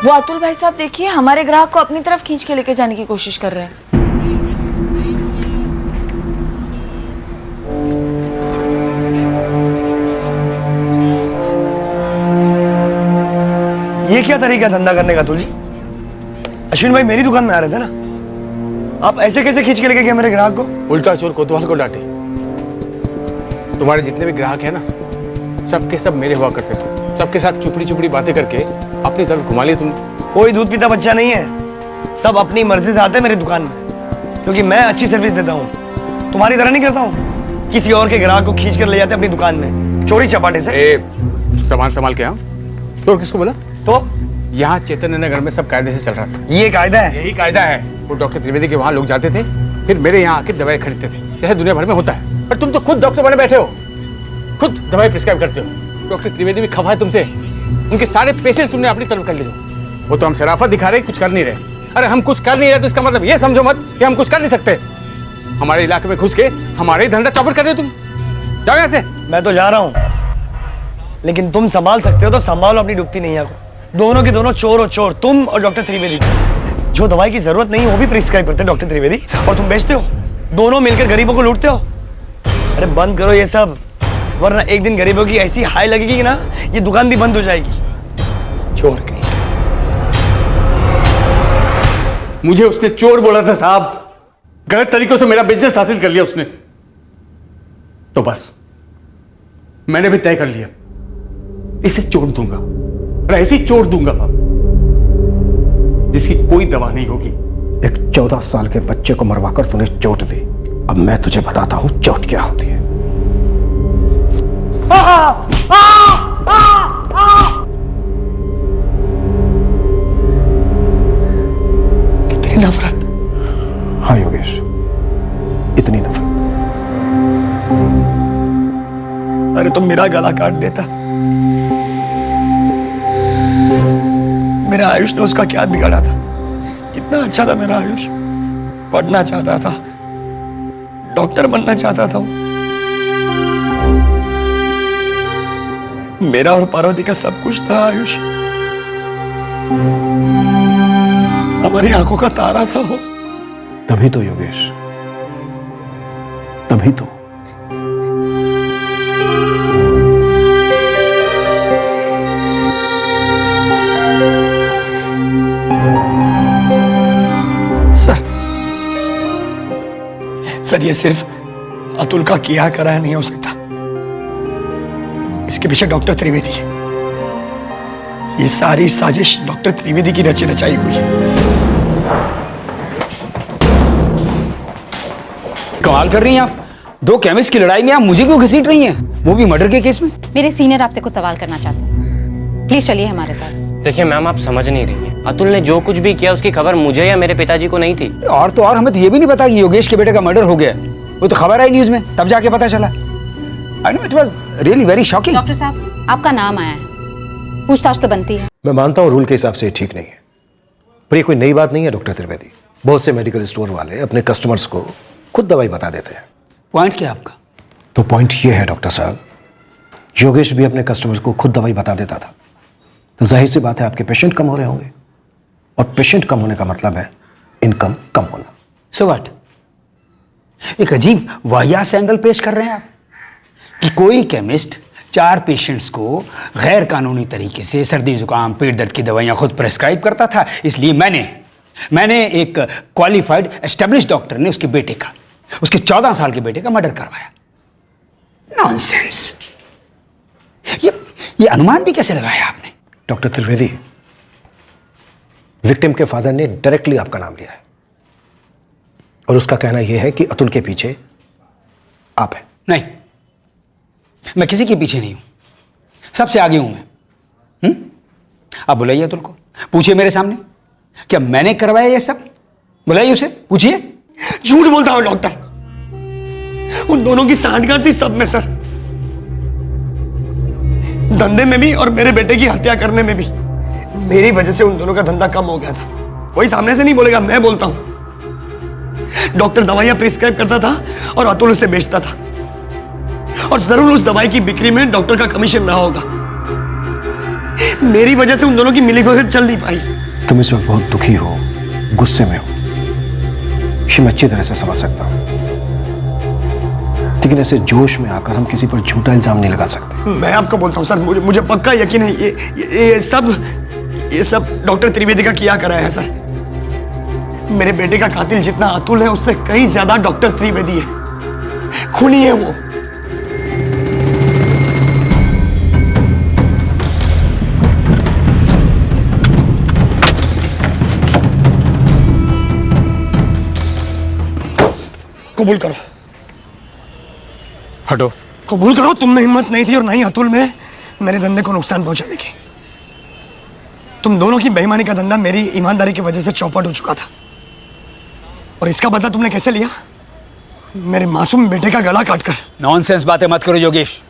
S7: वो अतुल भाई साहब देखिए हमारे ग्राहक को अपनी तरफ खींच के लेके जाने की कोशिश कर रहे हैं।
S2: ये क्या तरीका धंधा करने का अतुल जी? अश्विन भाई मेरी दुकान में आ रहे थे ना, आप ऐसे कैसे खींच के लेके गए मेरे ग्राहक को?
S17: उल्टा चोर कोतवाल को डांटे। तुम्हारे जितने भी ग्राहक हैं ना, सबके सब मेरे हुआ करते थे। सबके साथ चुपड़ी चुपड़ी बातें करके अपनी तरफ घुमा लिया तुमने।
S2: कोई दूध पीता बच्चा नहीं है, सब अपनी मर्जी से आते हैं मेरी दुकान में, क्योंकि मैं अच्छी सर्विस देता हूँ। तुम्हारी तरह नहीं करता हूँ, किसी और के ग्राहक को खींच कर ले जाते अपनी दुकान में चोरी चपाटे से।
S17: सामान संभाल के। हाँ, चोर किसको बोला?
S2: तो
S17: यहाँ चैतन्य नगर में सब कायदे से चल रहा था।
S2: ये कायदा है?
S17: यही कायदा है। वो डॉक्टर त्रिवेदी के वहाँ लोग जाते थे, फिर मेरे यहाँ आके दवाई खरीदते थे, जैसे दुनिया भर में होता है। पर तुम तो खुद डॉक्टर बने बैठे हो, खुद दवाई प्रिस्क्राइब करते हो। डॉक्टर त्रिवेदी भी खफा है तुमसे, उनके सारे पेशेंट तुमने अपनी तरफ कर लिए हो। वो तो हम शराफत दिखा रहे, कुछ कर नहीं रहे। अरे हम कुछ कर नहीं रहे तो इसका मतलब ये समझो मत कि हम कुछ कर नहीं सकते। हमारे इलाके में घुस के हमारे ही धंधा चौपट कर रहे हो तुम। जाओ यहाँ से।
S2: मैं तो जा रहा हूँ, लेकिन तुम संभाल सकते हो तो संभालो अपनी डुबती नैया को। दोनों के दोनों चोर हो चोर, तुम और डॉक्टर त्रिवेदी। जो दवाई की जरूरत नहीं है वो भी प्रिस्क्राइब करते हैं डॉक्टर त्रिवेदी, और तुम बेचते हो। दोनों मिलकर गरीबों को लूटते हो। अरे बंद करो ये सब, वरना एक दिन गरीबों की ऐसी हाई लगेगी कि ना ये दुकान भी बंद हो जाएगी। चोर कहीं।
S21: मुझे उसने चोर बोला था साहब, गलत तरीकों से मेरा बिजनेस हासिल कर लिया उसने, तो बस मैंने भी तय कर लिया, इसे चोट दूंगा और ऐसी चोट दूंगा जिसकी कोई दवा नहीं होगी।
S3: एक 14 साल के बच्चे को मरवाकर तूने चोट दी। अब मैं तुझे बताता हूं चोट क्या होती है।
S2: इतनी नफरत?
S3: हाँ योगेश, इतनी नफरत।
S2: अरे तुम मेरा गला काट देता। मेरा आयुष ने उसका क्या बिगाड़ा था? कितना अच्छा था मेरा आयुष, पढ़ना चाहता था, डॉक्टर बनना चाहता था। मेरा और पार्वती का सब कुछ था आयुष, हमारी आंखों का तारा था वो।
S3: तभी तो योगेश, तभी तो। सर ये सिर्फ अतुल का किया कराया नहीं हो सकता, इसके पीछे डॉक्टर त्रिवेदी है। ये सारी साजिश डॉक्टर त्रिवेदी की रची रचाई हुई है।
S10: कमाल कर रही हैं आप। दो केमिस्ट की लड़ाई में आप मुझे क्यों घसीट रही हैं, वो भी मर्डर के केस में?
S11: मेरे सीनियर आपसे कुछ सवाल करना चाहते हैं, प्लीज चलिए हमारे साथ।
S22: देखिए मैम, आप समझ नहीं रही हैं। अतुल ने जो कुछ भी किया उसकी खबर मुझे या मेरे पिताजी को नहीं थी।
S10: और तो और हमें तो ये भी नहीं पता कि योगेश के बेटे का मर्डर हो गया। वो तो खबर आई न्यूज में, तब जाके पता चला। I know it was really very shocking.
S11: Doctor साहब, आपका नाम आया है, पूछताछ तो बनती है।
S3: मैं मानता हूं रूल के हिसाब से ये ठीक नहीं है, पर ये कोई नई बात नहीं है डॉक्टर त्रिवेदी। बहुत से मेडिकल स्टोर वाले अपने कस्टमर्स को खुद दवाई बता देते हैं।
S10: पॉइंट क्या आपका?
S3: तो पॉइंट ये है डॉक्टर साहब, योगेश भी अपने कस्टमर्स को खुद दवाई बता देता था, तो जाहिर सी बात है आपके पेशेंट कम हो रहे होंगे, और पेशेंट कम होने का मतलब है इनकम कम होना।
S10: So what? एक अजीब वाहियात एंगल पेश कर रहे हैं आप कि कोई केमिस्ट 4 पेशेंट्स को गैर कानूनी तरीके से सर्दी जुकाम पेट दर्द की दवाइयां खुद प्रेस्क्राइब करता था, इसलिए मैंने एक क्वालिफाइड एस्टेब्लिश्ड डॉक्टर ने उसके बेटे का, उसके 14 साल के बेटे का मर्डर करवाया। नॉनसेंस। ये अनुमान भी कैसे लगाया आपने?
S3: डॉक्टर त्रिवेदी, विक्टिम के फादर ने डायरेक्टली आपका नाम लिया है, और उसका कहना यह है कि अतुल के पीछे आप हैं।
S10: नहीं, मैं किसी के पीछे नहीं हूं, सबसे आगे हूं मैं। आप बुलाइए अतुल को, पूछिए मेरे सामने क्या मैंने करवाया ये सब। बुलाइए उसे, पूछिए।
S2: झूठ बोलता हूं डॉक्टर, उन दोनों की सांठगांठ थी सब में सर, धंधे में भी और मेरे बेटे की हत्या करने में भी। मेरी वजह से उन दोनों का धंधा कम हो गया था। कोई सामने से नहीं बोलेगा, मैं बोलता हूं। डॉक्टर दवाइयां प्रिस्क्राइब करता था और अतुल उसे बेचता था, और जरूर उस दवाई की बिक्री में डॉक्टर का कमीशन रहा होगा। मेरी वजह से उन दोनों की मिलीभगत चल नहीं पाई।
S3: तुम इस वक्त बहुत दुखी हो, गुस्से में हो, ये मैं अच्छी तरह से समझ सकता हूं, लेकिन ऐसे जोश में आकर हम किसी पर झूठा इल्जाम नहीं लगा सकते।
S2: मैं आपको बोलता हूं सर, मुझे पक्का यकीन है ये सब डॉक्टर त्रिवेदी का किया कराया है सर। मेरे बेटे का कातिल जितना अतुल है, उससे कई ज्यादा डॉक्टर त्रिवेदी है, खूनी है वो। कबूल करो,
S21: हटो।
S2: कबूल करो, तुम में हिम्मत नहीं थी और नहीं अतुल में मेरे धंधे को नुकसान पहुंचाने की। तुम दोनों की बेईमानी का धंधा मेरी ईमानदारी की वजह से चौपट हो चुका था, और इसका बदला तुमने कैसे लिया? मेरे मासूम बेटे का गला काटकर।
S10: नॉनसेंस बातें मत करो योगेश,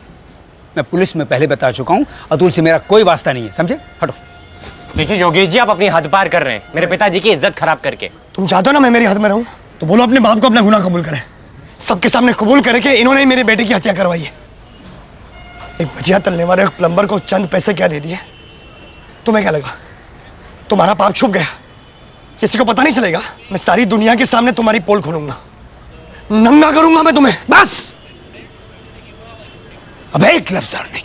S10: मैं पुलिस में पहले बता चुका हूं, अतुल से मेरा कोई वास्ता नहीं है, समझे? हटो।
S22: देखिए योगेश जी, आप अपनी हद पार कर रहे हैं, मेरे पिताजी की इज्जत खराब करके।
S2: तुम चाहते हो ना मैं मेरी हद में रहूं, तो बोलो अपने बाप को अपना गुनाह कबूल करे, सबके सामने कबूल करे कि इन्होंने ही मेरे बेटे की हत्या करवाई है। एक भजिया तलने वाले प्लम्बर को चंद पैसे क्या दे दिए? तुम्हें क्या लगा तुम्हारा पाप छुप गया? किसी को पता नहीं चलेगा? मैं सारी दुनिया के सामने तुम्हारी पोल खोलूंगा, नंगा करूंगा मैं तुम्हें।
S10: बस, अब एक लफ्ज और नहीं।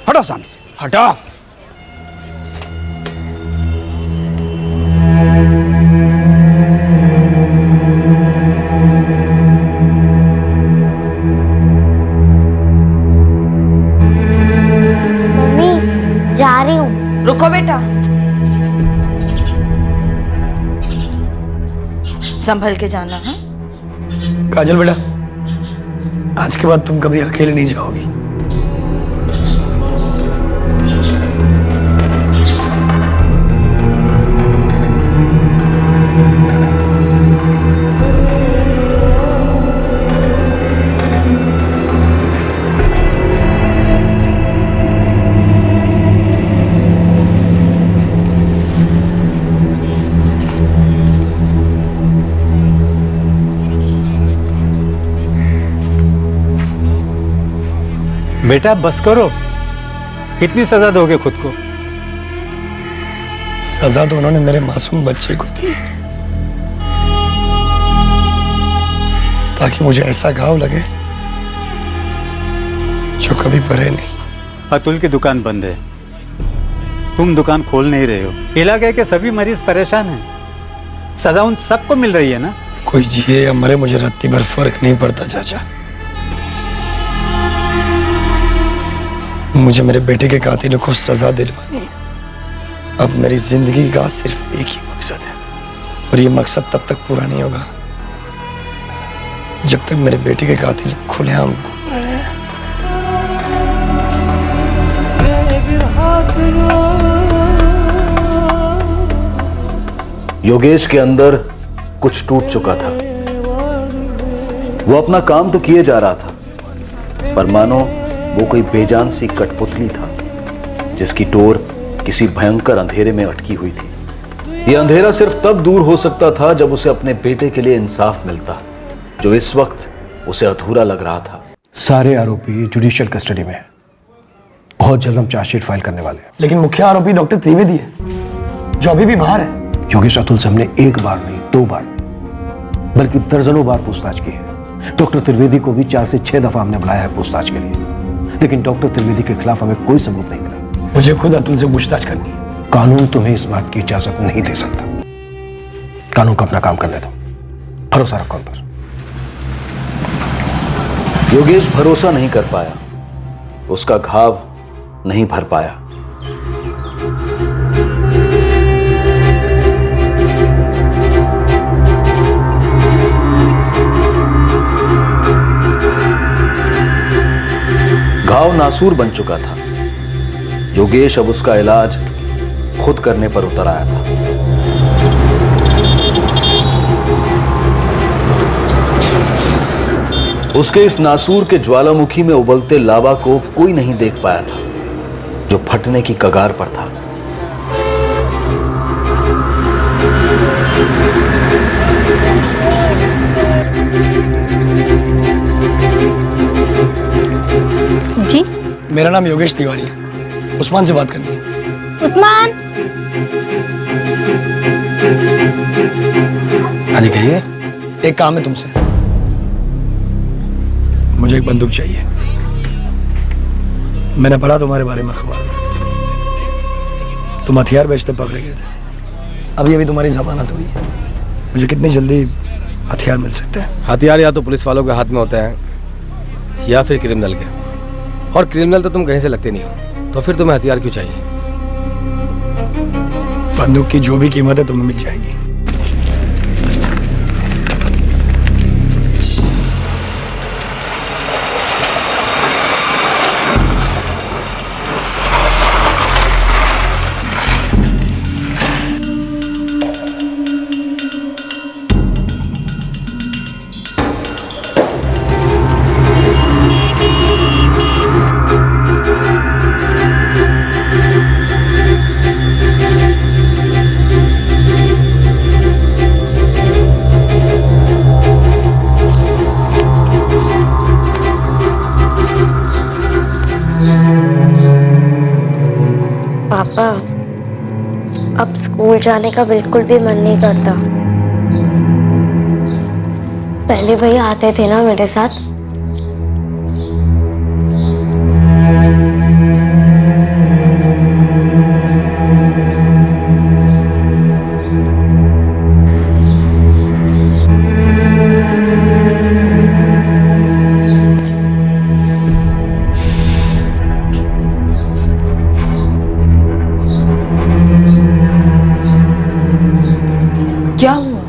S10: हटो सामने से, हटो।
S7: संभल के जाना। हाँ,
S2: काजल बेटा, आज के बाद तुम कभी अकेले नहीं जाओगी।
S21: बेटा बस करो, कितनी सजा दोगे खुद को?
S2: सजा तो उन्होंने मेरे मासूम बच्चे को दी, ताकि मुझे ऐसा घाव लगे जो कभी भरे नहीं।
S21: अतुल की दुकान बंद है, तुम दुकान खोल नहीं रहे हो। इलाके के सभी मरीज परेशान हैं, सजा उन सबको मिल रही है ना।
S2: कोई जिए या मरे मुझे रत्ती भर फर्क नहीं पड़ता चाचा। मुझे मेरे बेटे के कातिलों को सजा दिलवानी। अब मेरी जिंदगी का सिर्फ एक ही मकसद है, और ये मकसद तब तक पूरा नहीं होगा जब तक मेरे बेटे के कातिल खुलेआम घूम रहे हैं।
S1: योगेश के अंदर कुछ टूट चुका था। वो अपना काम तो किए जा रहा था, पर मानो वो कोई बेजान सी कठपुतली था जिसकी टोर किसी भयंकर अंधेरे में अटकी हुई थी। यह अंधेरा सिर्फ तब दूर हो सकता था जब उसे अपने बेटे के लिए इंसाफ मिलता, जो इस वक्त उसे अधूरा लग रहा था।
S3: सारे आरोपी जुडिशियल कस्टडी में हैं। बहुत जल्द हम चार्जशीट फाइल करने वाले हैं।
S2: लेकिन मुख्य आरोपी डॉक्टर त्रिवेदी है, जो अभी भी बाहर है।
S3: योगेश अतुल से हमने एक बार नहीं, 2 बार नहीं, बल्कि दर्जनों बार पूछताछ की है। डॉक्टर त्रिवेदी को भी 4 से 6 दफा हमने बुलाया है पूछताछ के लिए, लेकिन डॉक्टर त्रिवेदी के खिलाफ हमें कोई सबूत नहीं मिला।
S2: मुझे खुद अतुल से पूछताछ करनी है।
S3: कानून तुम्हें इस बात की इजाजत नहीं दे सकता। कानून को अपना काम करने दो, भरोसा रखो उन पर।
S1: योगेश भरोसा नहीं कर पाया, उसका घाव नहीं भर पाया। घाव नासूर बन चुका था। योगेश अब उसका इलाज खुद करने पर उतर आया था। उसके इस नासूर के ज्वालामुखी में उबलते लावा को कोई नहीं देख पाया था, जो फटने की कगार पर था।
S11: जी,
S2: मेरा नाम योगेश तिवारी है। उस्मान से बात करनी है।
S11: उस्मान,
S2: हाँ जी कहिए। एक काम है तुमसे, मुझे एक बंदूक चाहिए। मैंने पढ़ा तुम्हारे बारे में अखबार में, तुम हथियार बेचते पकड़े गए थे। अभी अभी तुम्हारी जमानत हुई है। मुझे कितनी जल्दी हथियार मिल सकते हैं?
S6: हथियार या तो पुलिस वालों के हाथ में होते हैं या फिर क्रिमिनल के, और क्रिमिनल तो तुम कहीं से लगते नहीं हो, तो फिर तुम्हें हथियार क्यों चाहिए?
S2: बंदूक की जो भी कीमत है तुम्हें मिल जाएगी।
S8: पापा, अब स्कूल जाने का बिल्कुल भी मन नहीं करता। पहले भैया आते थे ना मेरे साथ।
S7: क्या हुआ?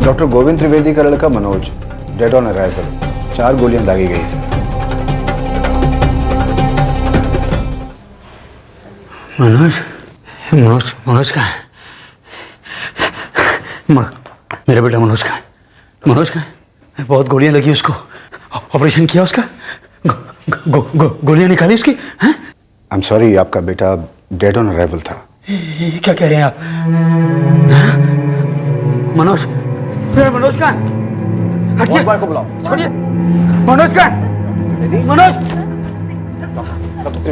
S3: डॉक्टर गोविंद त्रिवेदी का लड़का मनोज डेड ऑन अराइवल, 4 गोलियां दागी गई थी।
S10: मनोज मनोज मनोज कहाँ है? मेरा बेटा मनोज कहाँ है? मनोज कहाँ है? बहुत गोलियां लगी उसको, ऑपरेशन किया उसका, गोलियां निकाली उसकी? हैं?
S3: आई एम सॉरी, आपका बेटा डेड ऑन अराइवल था।
S10: क्या कह रहे हैं आप? हाँ? मनोज, मनोज कहाँ है? हटिए, को बुलाओ, छोड़िए। मनोज कहाँ है? मनोज,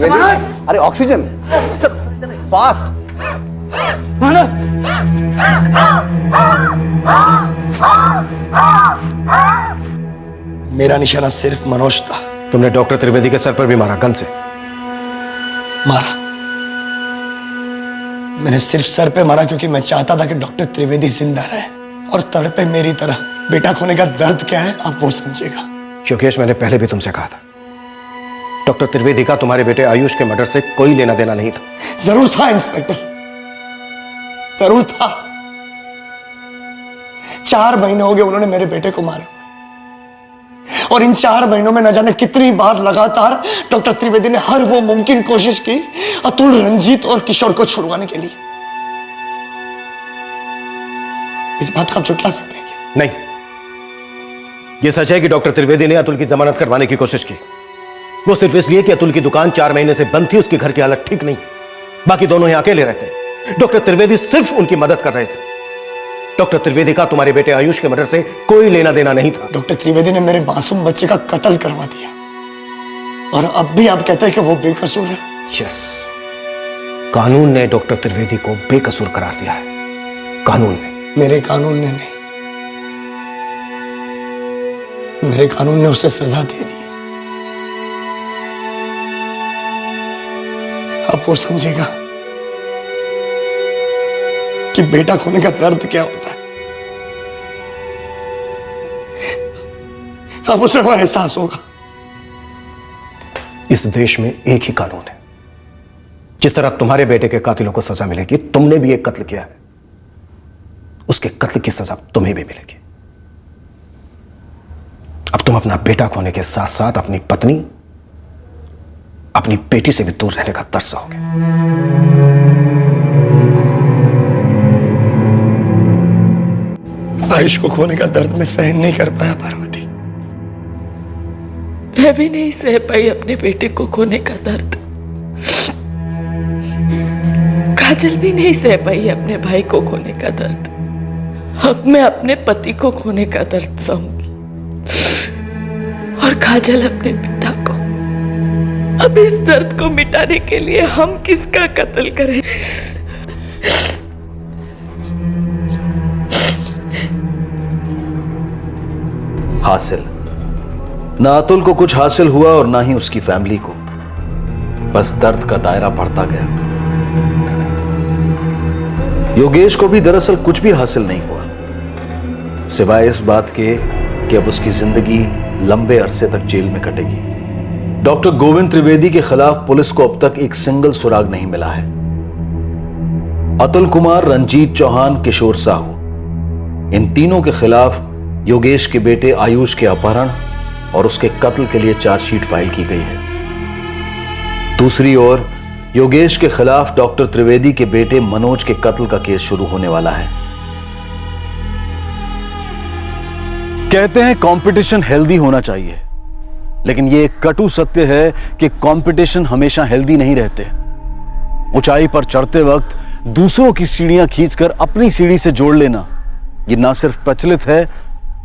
S3: मनोज, अरे ऑक्सीजन फास्ट।
S10: मनोज,
S2: मेरा निशाना सिर्फ मनोज था।
S3: तुमने डॉक्टर त्रिवेदी के सर पर भी मारा, गन से
S2: मारा। मैंने सिर्फ सर पे मारा क्योंकि मैं चाहता था कि डॉक्टर त्रिवेदी जिंदा रहे और तड़पे मेरी तरह। बेटा खोने का दर्द क्या है आप वो समझेगा।
S3: योगेश, मैंने पहले भी तुमसे कहा था, डॉक्टर त्रिवेदी का तुम्हारे बेटे आयुष के मर्डर से कोई लेना देना नहीं था।
S2: जरूर था इंस्पेक्टर, जरूर था। 4 महीने हो गए उन्होंने मेरे बेटे को मारे, और इन 4 महीनों में न जाने कितनी बार लगातार डॉक्टर त्रिवेदी ने हर वो मुमकिन कोशिश की अतुल, रंजीत और किशोर को छुड़वाने के लिए। इस बात को आप झुठला सकते हैं क्या?
S3: नहीं, यह सच है कि डॉक्टर त्रिवेदी ने अतुल की जमानत करवाने की कोशिश की। वो सिर्फ इसलिए कि अतुल की दुकान 4 महीने से बंद थी, उसके घर की हालत ठीक नहीं, बाकी दोनों यहां अकेले रहते। डॉक्टर त्रिवेदी सिर्फ उनकी मदद कर रहे थे। डॉक्टर त्रिवेदी का तुम्हारे बेटे आयुष के मर्डर से कोई लेना देना नहीं था।
S2: डॉक्टर त्रिवेदी ने मेरे मासूम बच्चे का कत्ल करवा दिया, और अब भी आप कहते हैं कि वो बेकसूर है।
S3: यस, कानून ने डॉक्टर त्रिवेदी को बेकसूर करार दिया है। कानून ने।
S2: मेरे कानून ने नहीं, मेरे कानून ने उसे सजा दे दी। अब वो समझेगा कि बेटा खोने का दर्द क्या होता है। अब उसे वो एहसास होगा।
S3: इस देश में एक ही कानून है। जिस तरह तुम्हारे बेटे के कातिलों को सजा मिलेगी, तुमने भी एक कत्ल किया है, उसके कत्ल की सजा तुम्हें भी मिलेगी। अब तुम अपना बेटा खोने के साथ साथ अपनी पत्नी, अपनी बेटी से भी दूर रहने का तरसाओगे।
S2: आयुष को खोने का दर्द मैं सहन नहीं कर पाया पार्वती।
S15: मैं भी नहीं सह पाई अपने बेटे को खोने का दर्द। काजल भी नहीं सह पाई अपने भाई को खोने का दर्द। अब मैं अपने पति को खोने का दर्द सहूंगी, और काजल अपने पिता को। अब इस दर्द को मिटाने के लिए हम किसका कत्ल करें?
S1: हासिल ना अतुल को कुछ हासिल हुआ और ना ही उसकी फैमिली को। बस दर्द का दायरा बढ़ता गया। योगेश को भी दरअसल कुछ भी हासिल नहीं हुआ, सिवाय इस बात के कि अब उसकी जिंदगी लंबे अरसे तक जेल में कटेगी। डॉक्टर गोविंद त्रिवेदी के खिलाफ पुलिस को अब तक एक सिंगल सुराग नहीं मिला है। अतुल कुमार, रंजीत चौहान, किशोर साहू, इन तीनों के खिलाफ योगेश के बेटे आयुष के अपहरण और उसके कत्ल के लिए चार्जशीट फाइल की गई है। दूसरी ओर योगेश के खिलाफ डॉक्टर त्रिवेदी के बेटे मनोज के कत्ल का केस शुरू होने वाला है। कहते हैं कंपटीशन हेल्दी होना चाहिए, लेकिन यह एक कटु सत्य है कि कंपटीशन हमेशा हेल्दी नहीं रहते। ऊंचाई पर चढ़ते वक्त दूसरों की सीढ़ियां खींचकर अपनी सीढ़ी से जोड़ लेना, यह ना सिर्फ प्रचलित है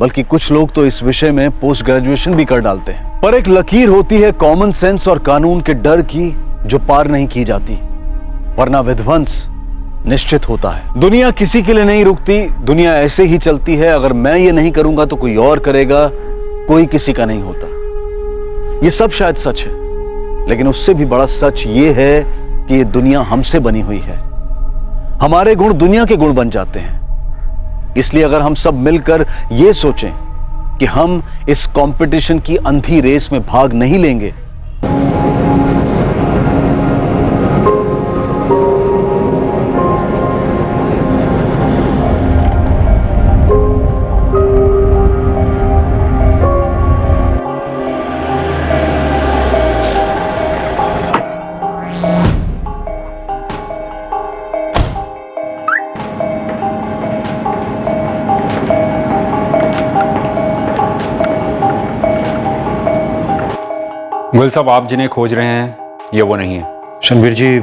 S1: बल्कि कुछ लोग तो इस विषय में पोस्ट ग्रेजुएशन भी कर डालते हैं। पर एक लकीर होती है कॉमन सेंस और कानून के डर की, जो पार नहीं की जाती, वरना विध्वंस निश्चित होता है। दुनिया किसी के लिए नहीं रुकती, दुनिया ऐसे ही चलती है। अगर मैं ये नहीं करूंगा तो कोई और करेगा, कोई किसी का नहीं होता। ये सब शायद सच है, लेकिन उससे भी बड़ा सच ये है कि ये दुनिया हमसे बनी हुई है। हमारे गुण दुनिया के गुण बन जाते हैं। इसलिए अगर हम सब मिलकर ये सोचें कि हम इस कंपटीशन की अंधी रेस में भाग नहीं लेंगे,
S13: गुल साहब, आप जिन्हें खोज रहे हैं ये वो नहीं है।
S3: शनवीर जी,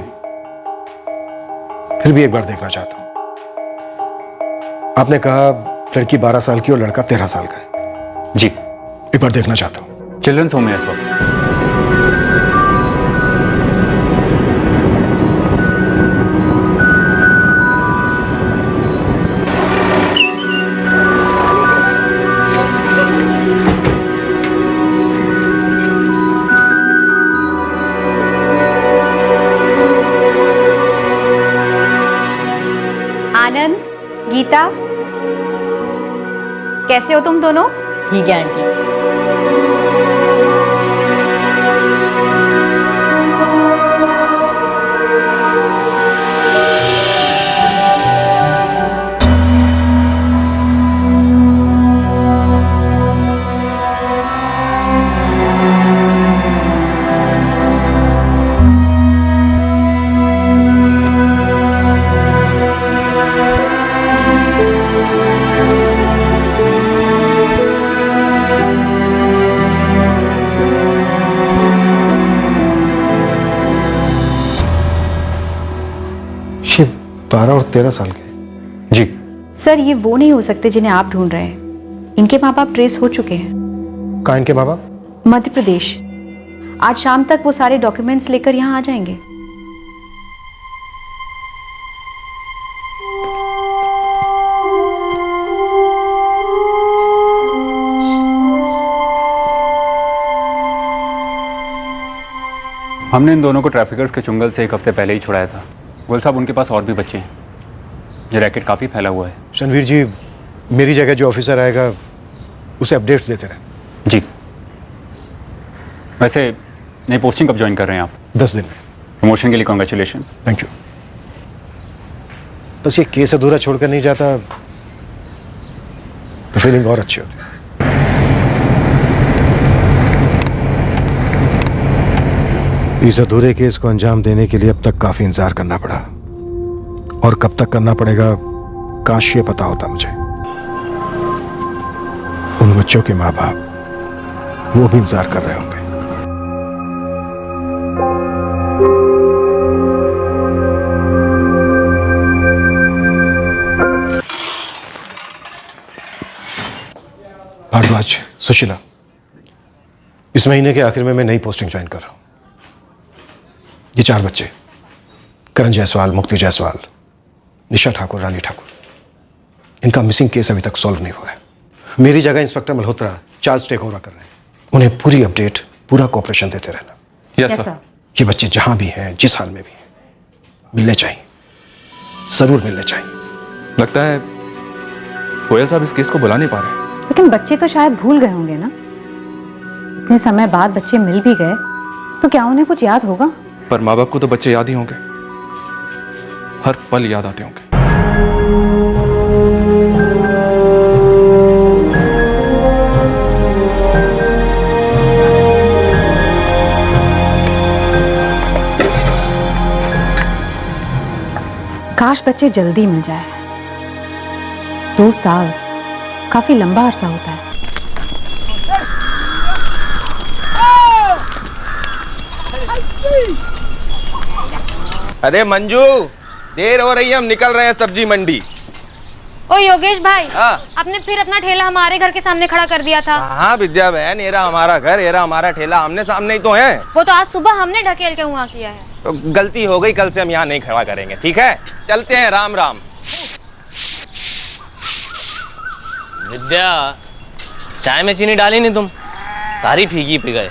S3: फिर भी एक बार देखना चाहता हूं। आपने कहा लड़की 12 साल की और लड़का 13 साल का है।
S13: जी।
S3: एक बार देखना चाहता हूं।
S13: चिल्ड्रंस होम में इस वक्त।
S11: आनंद, गीता, कैसे हो तुम दोनों?
S5: ठीक है आंटी।
S3: ये 12 और 13 साल के।
S13: जी
S11: सर, ये वो नहीं हो सकते जिन्हें आप ढूंढ रहे हैं। इनके माँ बाप ट्रेस हो चुके हैं।
S3: कहाँ इनके माँ बाप?
S11: मध्य प्रदेश। आज शाम तक वो सारे डॉक्यूमेंट्स लेकर यहाँ आ जाएंगे।
S13: हमने इन दोनों को ट्रैफिकर्स के चुंगल से 1 हफ्ते पहले ही छुड़ाया था। गुल साहब, उनके पास और भी बच्चे हैं। ये रैकेट काफ़ी फैला हुआ है।
S3: शनवीर जी, मेरी जगह जो ऑफिसर आएगा उसे अपडेट्स देते रहे।
S13: जी। वैसे नई पोस्टिंग कब ज्वाइन कर रहे हैं आप?
S3: 10 दिन में।
S13: प्रमोशन के लिए कॉन्ग्रेचुलेशंस।
S3: Thank you. बस ये केस अधूरा छोड़कर नहीं जाता तो फीलिंग और अच्छी होती। इस अधूरे केस को अंजाम देने के लिए अब तक काफी इंतजार करना पड़ा, और कब तक करना पड़ेगा काश ये पता होता मुझे। उन बच्चों के माँ बाप वो भी इंतजार कर रहे होंगे। भारद्वाज, सुशीला, इस महीने के आखिर में मैं नई पोस्टिंग ज्वाइन कर रहा हूं। ये 4 बच्चे, करण जायसवाल, मुक्ति जायसवाल, निशा ठाकुर, रानी ठाकुर, इनका मिसिंग केस अभी तक सॉल्व नहीं हुआ है। मेरी जगह inspector Malhotra charge take over कर रहे हैं। उन्हें पूरी अपडेट, पूरा कोऑपरेशन देते रहना।
S13: Yes sir.
S3: ये बच्चे जहां भी हैं, जिस हाल में भी हैं, मिलने चाहिए, जरूर मिलने चाहिए।
S14: लगता है गोयल साहब इस केस को बुला नहीं पा रहे।
S11: लेकिन बच्चे तो शायद भूल गए होंगे ना। इतने समय बाद बच्चे मिल भी गए तो क्या उन्हें कुछ याद होगा?
S14: पर माँ बाप को तो बच्चे याद ही होंगे, हर पल याद आते होंगे।
S11: काश बच्चे जल्दी मिल जाए। 2 साल काफी लंबा अरसा होता है।
S20: अरे मंजू, देर हो रही है, हम निकल रहे हैं सब्जी मंडी।
S23: ओ योगेश भाई,
S20: हाँ।
S23: आपने फिर अपना ठेला हमारे घर के सामने खड़ा कर दिया था।
S20: हाँ विद्या बहन, येरा हमारा घर, येरा हमारा ठेला, आमने सामने ही तो है।
S23: वो तो आज सुबह हमने ढकेल के वहाँ किया है।
S20: तो गलती हो गई, कल से हम यहाँ नहीं खड़ा करेंगे, ठीक है? चलते हैं, राम राम।
S18: विद्या, चाय में चीनी डाली नहीं तुम, सारी फीकी पी गए।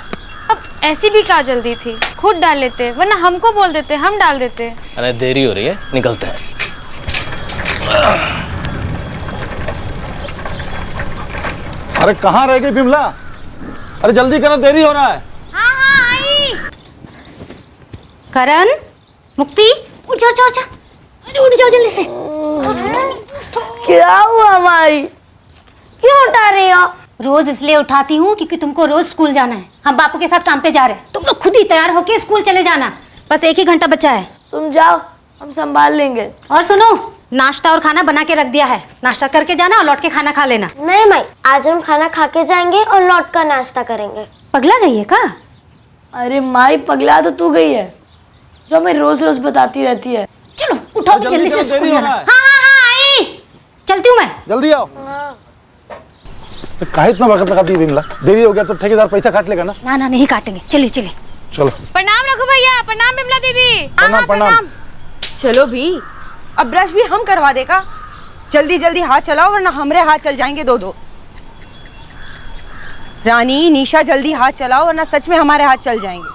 S23: अब ऐसी भी क्या जल्दी थी, खुद डाल लेते, वरना हमको बोल देते, हम डाल देते।
S18: अरे देरी हो रही है, निकलते हैं।
S1: अरे कहाँ रह गई बिमला? अरे जल्दी करो, देरी हो रहा है।
S11: करण, मुक्ति, उठ जाओ, जाओ, जाओ। अरे उठ जाओ जल्दी से।
S8: क्या हुआ भाई? क्यों उठा रही हो? रोज इसलिए उठाती हूँ क्योंकि तुमको रोज स्कूल जाना है। हम बापू के साथ काम पे जा रहे हैं, तुम लोग खुद ही तैयार होके स्कूल चले जाना। बस 1 ही घंटा बचा है।
S24: तुम जाओ, हम संभाल लेंगे।
S8: और सुनो, नाश्ता और खाना बना के रख दिया है, नाश्ता करके जाना और लौट के खाना खा लेना।
S24: नहीं माई, आज हम खाना खा के जाएंगे और लौट कर नाश्ता करेंगे।
S8: पगला गई है का?
S24: अरे माई पगला तो तू गई है जो हमें रोज रोज बताती रहती है।
S8: चलो उठो जल्दी से स्कूल जाना। हाँ हाँ हाँ आई चलती हूँ मैं।
S17: जल्दी आओ। काहे इतना वक्त लगाती है विमला? देरी हो गया तो ठेकेदार पैसा काट लेगा ना।
S8: ना ना नहीं काटेंगे, चलिए चलिए।
S17: चलो।
S23: प्रणाम रघु भैया। प्रणाम बिमला दीदी।
S17: प्रणाम प्रणाम।
S4: चलो भी, अब ब्रश भी हम करवा देगा। जल्दी जल्दी हाथ चलाओ वरना हमरे हाथ चल जाएंगे दो दो। रानी निशा जल्दी हाथ चलाओ वरना सच में हमारे हाथ चल जाएंगे।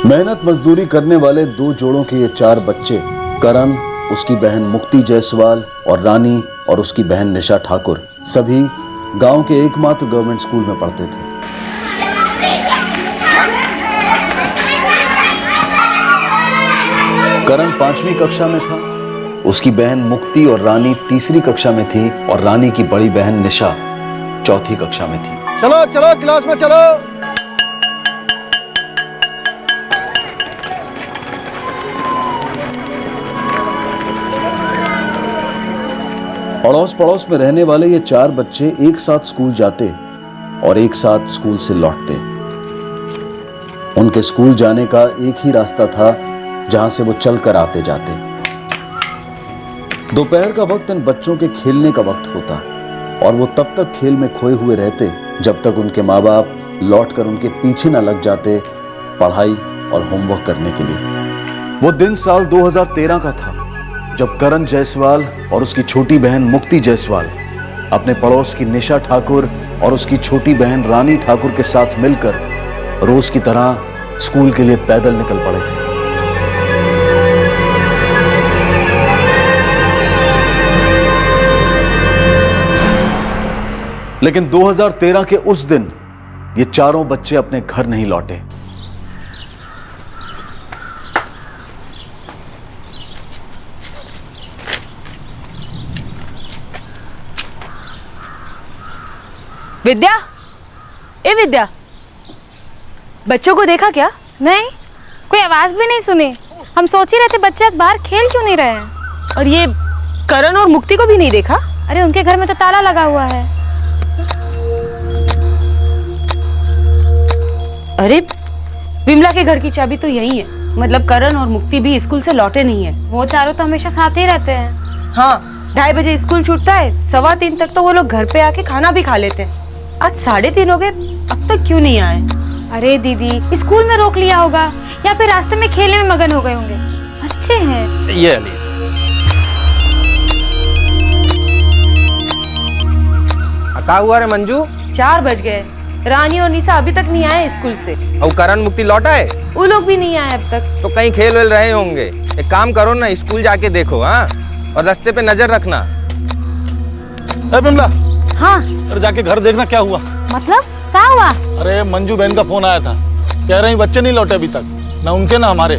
S1: मेहनत मजदूरी करने वाले 2 जोड़ों के ये 4 बच्चे, करण, उसकी बहन मुक्ति जायसवाल और रानी और उसकी बहन निशा ठाकुर, सभी गांव के एकमात्र गवर्नमेंट स्कूल में पढ़ते थे। करण 5वीं कक्षा में था, उसकी बहन मुक्ति और रानी 3री कक्षा में थी और रानी की बड़ी बहन निशा 4थी कक्षा में थी।
S17: चलो चलो क्लास में चलो।
S1: अड़ोस पड़ोस में रहने वाले ये 4 बच्चे एक साथ स्कूल जाते और एक साथ स्कूल से लौटते। उनके स्कूल जाने का एक ही रास्ता था जहां से वो चलकर आते जाते। दोपहर का वक्त इन बच्चों के खेलने का वक्त होता और वो तब तक खेल में खोए हुए रहते जब तक उनके माँ बाप लौटकर उनके पीछे न लग जाते पढ़ाई और होमवर्क करने के लिए। वो दिन साल 2013 का था जब करण जायसवाल और उसकी छोटी बहन मुक्ति जायसवाल अपने पड़ोस की निशा ठाकुर और उसकी छोटी बहन रानी ठाकुर के साथ मिलकर रोज की तरह स्कूल के लिए पैदल निकल पड़े थे। लेकिन 2013 के उस दिन ये चारों बच्चे अपने घर नहीं लौटे।
S4: विद्या, ए विद्या, बच्चों को देखा क्या?
S23: नहीं, कोई आवाज भी नहीं सुनी। हम सोच ही रहे थे बच्चे आज बाहर खेल क्यों नहीं रहे हैं।
S4: और ये करण और मुक्ति को भी नहीं देखा?
S23: अरे उनके घर में तो ताला लगा हुआ है।
S4: अरे विमला के घर की चाबी तो यही है, मतलब करण और मुक्ति भी स्कूल से लौटे नहीं है।
S23: वो चारों तो हमेशा साथ ही रहते हैं।
S4: हाँ, 2:30 बजे स्कूल छूटता है, 3:15 तक तो वो लोग घर पे आके खाना भी खा लेते हैं। आज 3:30 हो गए, अब तक क्यों नहीं आए?
S23: अरे दीदी, स्कूल में रोक लिया होगा या फिर रास्ते में खेलने में मगन हो गए होंगे। अच्छे हैं।
S17: ये ली।
S20: क्या हुआ रे मंजू?
S4: 4 बज गए, रानी और निशा अभी तक नहीं आए स्कूल से।
S20: और करण मुक्ति लौटा है?
S4: वो लोग भी नहीं आए अब तक।
S20: तो कहीं खेल वेल रहे होंगे। एक काम करो ना, स्कूल जाके देखो। हाँ, और रास्ते पे नजर रखना।
S17: बिमला,
S23: हाँ
S17: अरे जाके घर देखना क्या हुआ।
S23: मतलब क्या हुआ?
S17: अरे मंजू बहन का फोन आया था, कह रही बच्चे नहीं लौटे अभी तक, ना उनके ना हमारे।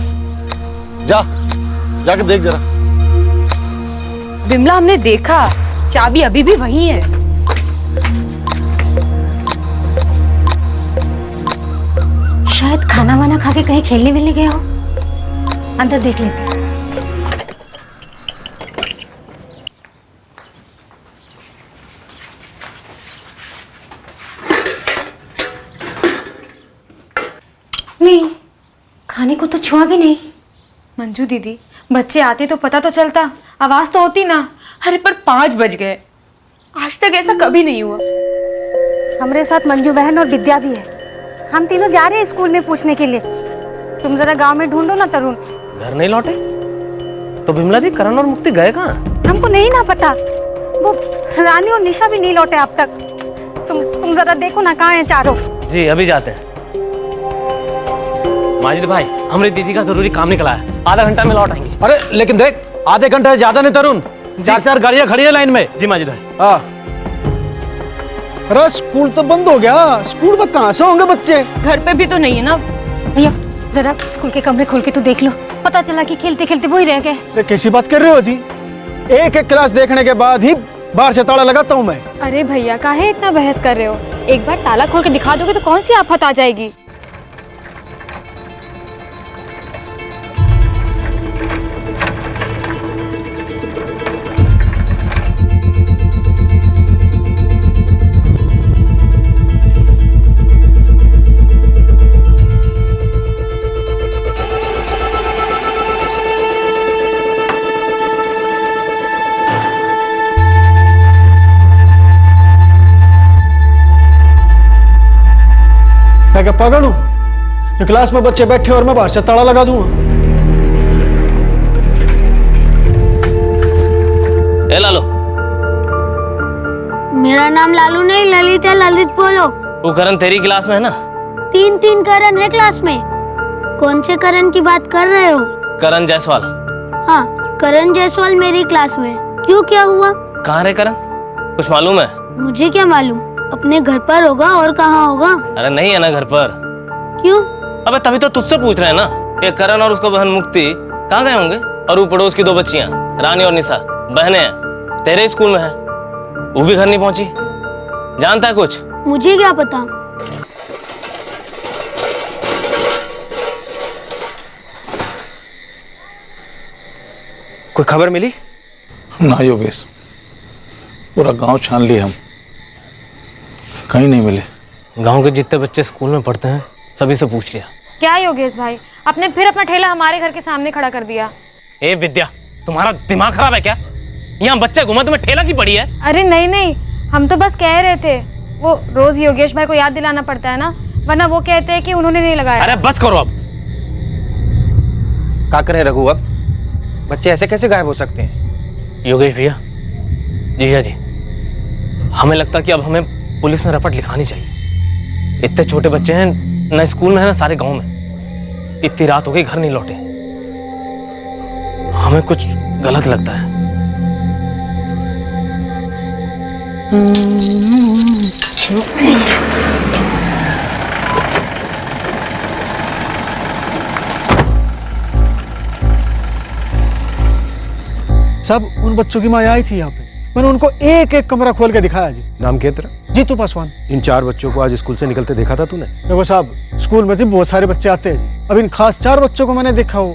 S17: जाके देख जरा।
S4: बिमला, हमने देखा, चाबी अभी भी वही है।
S8: शायद खाना वाना खा के कहीं खेलने मिलने गए हो। अंदर देख लेते हैं। नहीं, खाने को तो छुआ भी नहीं।
S23: मंजू दीदी, बच्चे आते तो पता तो चलता, आवाज तो होती ना।
S4: अरे पर 5 बज गए, आज तक ऐसा कभी नहीं हुआ।
S8: हमारे साथ मंजू बहन और विद्या भी है। हम तीनों जा रहे हैं स्कूल में पूछने के लिए। तुम जरा गांव में ढूंढो ना तरुण।
S18: घर नहीं लौटे तो बिमला दी, करण और मुक्ति गए कहाँ?
S8: हमको नहीं ना पता, वो रानी और निशा भी नहीं लौटे अब तक। तुम जरा देखो ना कहाँ हैं चारों।
S18: जी अभी जाते हैं। माजिद भाई, हमारी दीदी का जरूरी काम निकला है, आधा घंटा में लौट आएंगे।
S6: अरे लेकिन देख, आधे घंटे से ज्यादा नहीं तरुण, 4 गाड़ियां खड़ी है लाइन में।
S18: जी माजिद भाई।
S6: हाँ,
S17: अरे स्कूल तो बंद हो गया, स्कूल में कहाँ से होंगे बच्चे?
S4: घर पे भी तो नहीं है ना।
S8: भैया जरा स्कूल के कमरे खोल के तो देख लो, पता चला कि खेलते खेलते वो ही रह गए।
S17: अरे कैसी बात कर रहे हो जी? एक क्लास देखने के बाद ही बाहर से ताला लगाता हूँ मैं।
S23: अरे भैया, काहे इतना बहस कर रहे हो? एक बार ताला खोल के दिखा दोगे तो कौन सी आफत आ जाएगी।
S3: मैं क्या पागल हूं? ये क्लास में बच्चे बैठे और मैं बाहर से ताला लगा दूंगा।
S18: ए लालो,
S23: मेरा नाम लालू नहीं ललित है, ललित बोलो।
S18: वो करण तेरी क्लास में है ना?
S23: 3 करण है क्लास में। कौन से करण की बात कर रहे हो?
S18: करण जायसवाल।
S23: हाँ, करण जायसवाल मेरी क्लास में। क्यों, क्या हुआ?
S18: कहाँ रे करण? कुछ मालूम है?
S23: मुझे क्या मालूम, अपने घर पर होगा और कहाँ होगा।
S18: अरे नहीं है ना घर पर।
S23: क्यों?
S18: अबे तभी तो तुझसे पूछ रहे हैं ना। ये करण और उसका बहन मुक्ति कहाँ गए होंगे? और वो पड़ोस की 2 बच्चियां रानी और निशा बहनें हैं, तेरे स्कूल में है, वो भी घर नहीं पहुंची। जानता है कुछ?
S23: मुझे क्या पता।
S20: कोई खबर मिली?
S9: ना योगेश, पूरा गांव छान लिए हम, कहीं नहीं मिले।
S18: गांव के जितने बच्चे स्कूल में पढ़ते हैं सभी से पूछ लिया।
S23: क्या योगेश भाई, आपने फिर अपना ठेला हमारे घर के सामने खड़ा कर दिया।
S18: ए विद्या, तुम्हारा दिमाग खराब है क्या? यहाँ बच्चे घूमे, तुम्हें ठेला की पड़ी है?
S23: अरे नहीं नहीं, हम तो बस कह रहे थे, वो रोज योगेश भाई को याद दिलाना पड़ता है ना, वरना वो कहते हैं कि उन्होंने नहीं लगाया।
S18: अरे बस करो अब।
S20: क्या करें रघु, अब बच्चे ऐसे कैसे गायब हो सकते हैं?
S18: योगेश भैया, जीजा जी, हमें लगता कि अब हमें पुलिस में रिपोर्ट लिखानी चाहिए। इतने छोटे बच्चे हैं, ना स्कूल में है ना सारे गांव में। इतनी रात हो गई, घर नहीं लौटे, हमें कुछ गलत लगता है।
S3: सब उन बच्चों की माँ आई थी यहाँ पे, मैंने उनको एक एक कमरा खोल के दिखाया जी।
S1: नाम क्या तेरा?
S3: जीतू पासवान।
S1: इन 4 बच्चों को आज स्कूल से निकलते देखा था तूने?
S3: देखो साहब, स्कूल में जी बहुत सारे बच्चे आते हैं जी, अब इन खास 4 बच्चों को मैंने देखा हो,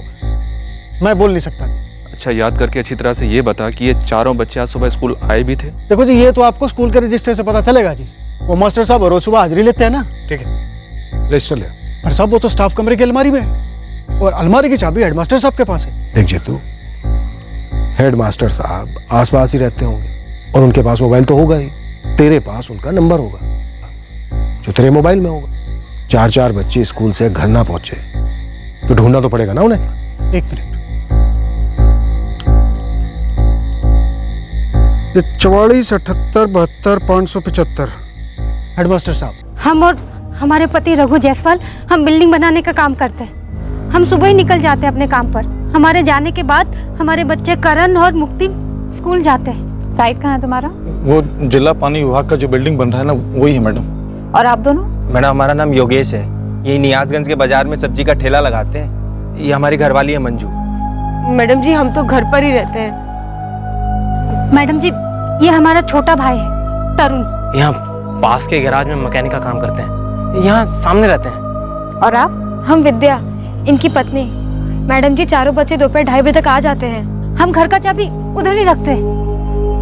S3: मैं बोल नहीं सकता जी।
S14: अच्छा, याद करके अच्छी तरह से ये बता कि ये चारों बच्चे आज सुबह स्कूल आए भी थे?
S3: देखो जी, ये तो आपको स्कूल के रजिस्टर से पता चलेगा जी, वो मास्टर साहब रोज सुबह हाजिरी लेते हैं ना।
S1: ठीक है, रजिस्टर ले।
S3: पर साहब वो तो स्टाफ कमरे की अलमारी में है, और अलमारी की चाबी हेडमास्टर साहब के पास है।
S1: देख जीतू, हेडमास्टर साहब आसपास ही रहते होंगे और उनके पास मोबाइल तो होगा ही, तेरे पास उनका नंबर होगा जो तेरे मोबाइल में होगा। 4 बच्चे स्कूल से घर ना पहुंचे तो ढूंढना तो पड़ेगा ना उन्हें।
S3: 1 मिनट, 44 78 72 575। हेडमास्टर साहब,
S23: हम और हमारे पति रघु जायसवाल, हम बिल्डिंग बनाने का काम करते हैं। हम सुबह ही निकल जाते हैं अपने काम पर। हमारे जाने के बाद हमारे बच्चे करण और मुक्ति स्कूल जाते हैं।
S11: साइट कहाँ है तुम्हारा?
S9: वो जिला पानी विभाग का जो बिल्डिंग बन रहा है ना, वही है मैडम।
S11: और आप दोनों?
S20: मैडम, हमारा नाम योगेश है, यही नियाजगंज के बाजार में सब्जी का ठेला लगाते हैं। ये हमारी घरवाली है मंजू।
S4: मैडम जी, हम तो घर पर ही रहते हैं।
S23: मैडम जी, ये हमारा छोटा भाई है तरुण।
S18: यहाँ पास के गैराज में मैकेनिक का काम करते हैं, यहाँ सामने रहते हैं।
S23: और आप? हम विद्या, इनकी पत्नी। मैडम जी, चारों बच्चे दोपहर 2:30 बजे तक आ जाते हैं। हम घर का चाबी उधर ही रखते हैं।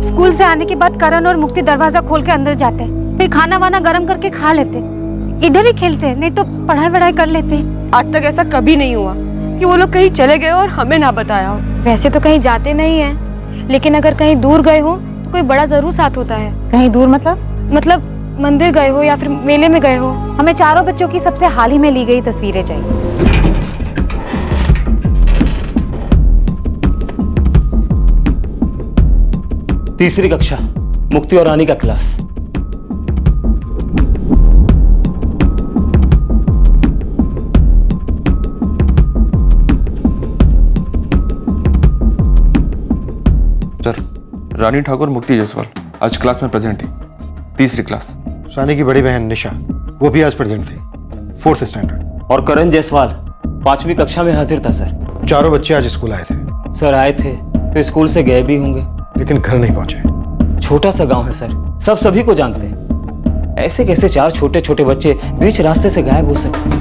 S23: स्कूल से आने के बाद करण और मुक्ति दरवाजा खोल के अंदर जाते हैं, फिर खाना वाना गर्म करके खा लेते, इधर ही खेलते, नहीं तो पढ़ाई वढ़ाई कर लेते।
S4: आज तक ऐसा कभी नहीं हुआ कि वो लोग कहीं चले गए और हमें ना बताया हो।
S23: वैसे तो कहीं जाते नहीं है, लेकिन अगर कहीं दूर गए हो तो कोई बड़ा जरूर साथ होता है।
S11: कहीं दूर मतलब?
S23: मतलब मंदिर गए हो या फिर मेले में गए हो।
S11: हमें चारों बच्चों की सबसे हाल ही में ली गई तस्वीरें चाहिए।
S10: तीसरी कक्षा, मुक्ति और रानी का क्लास।
S14: सर, रानी ठाकुर मुक्ति जायसवाल आज क्लास में प्रेजेंट थी, तीसरी क्लास।
S3: रानी की बड़ी बहन निशा, वो भी आज प्रेजेंट थी, 4th स्टैंडर्ड।
S10: और करण जायसवाल 5वीं कक्षा में हाजिर था सर।
S3: चारों बच्चे आज स्कूल आए थे।
S10: सर आए थे तो स्कूल से गए भी होंगे,
S3: लेकिन घर नहीं पहुंचे।
S10: छोटा सा गांव है सर, सब सभी को जानते हैं। ऐसे कैसे 4 छोटे छोटे बच्चे बीच रास्ते से गायब हो सकते हैं?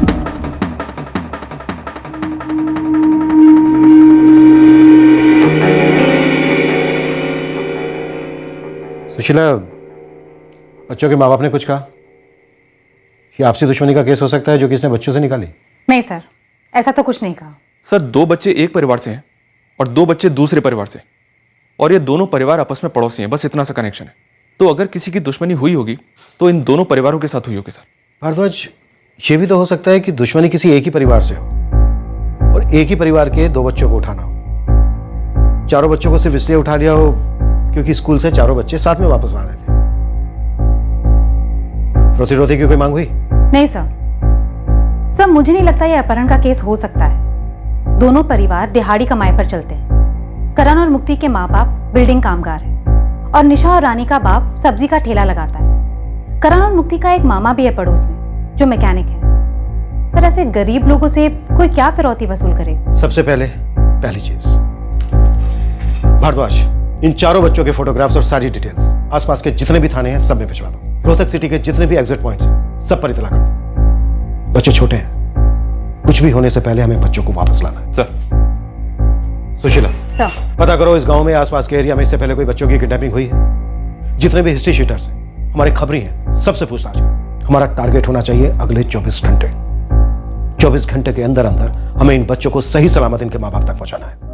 S3: सुशीला, बच्चों के माँ बाप ने कुछ कहा कि आपसी दुश्मनी का केस हो सकता है जो किसने बच्चों से निकाली?
S11: नहीं सर, ऐसा तो कुछ नहीं कहा।
S14: सर, 2 बच्चे एक परिवार से हैं और 2 बच्चे दूसरे परिवार से, और ये दोनों परिवार आपस में पड़ोसी हैं, बस इतना सा कनेक्शन है। तो अगर किसी की दुश्मनी हुई होगी तो इन दोनों परिवारों के साथ हुई होगी सर।
S3: भारद्वाज, ये भी तो हो सकता है कि दुश्मनी किसी एक ही परिवार से हो और एक ही परिवार के 2 बच्चों को उठाना हो। चारों बच्चों को सिर्फ इसलिए उठा लिया हो क्योंकि स्कूल से चारों बच्चे साथ में वापस आ रहे थे। रोती रोती की कोई मांग हुई?
S11: नहीं सर, मुझे नहीं लगता ये अपहरण का केस हो सकता है। दोनों परिवार दिहाड़ी कमाई पर चलते हैं। करण और मुक्ति के माँ बाप बिल्डिंग कामगार हैं और निशा और रानी का बाप सब्जी का ठेला लगाता है। करण और मुक्ति का एक मामा भी है पड़ोस में जो मैकेनिक है। सर, ऐसे गरीब लोगों से कोई क्या फिरौती वसूल करे?
S3: सबसे पहली चीज, भारद्वाज, इन चारों बच्चों के फोटोग्राफ्स और सारी डिटेल्स आसपास के जितने भी थाने हैं सब में भिजवा दो। रोहतक सिटी के जितने भी एग्जिट पॉइंट्स हैं सब पर इतला कर दो। बच्चे छोटे हैं, कुछ भी होने से पहले हमें बच्चों को वापस लाना है।
S14: सर।
S3: सुशीला,
S11: सर,
S3: पता करो इस गांव में आसपास के एरिया में इससे पहले कोई बच्चों की किडनैपिंग हुई है? जितने भी हिस्ट्री शीटर्स हैं, हमारे खबरी हैं, सबसे पूछताछ करो। हमारा टारगेट होना चाहिए अगले 24 घंटे। 24 घंटे के अंदर अंदर हमें इन बच्चों को सही सलामत इनके माँ बाप तक पहुंचाना है।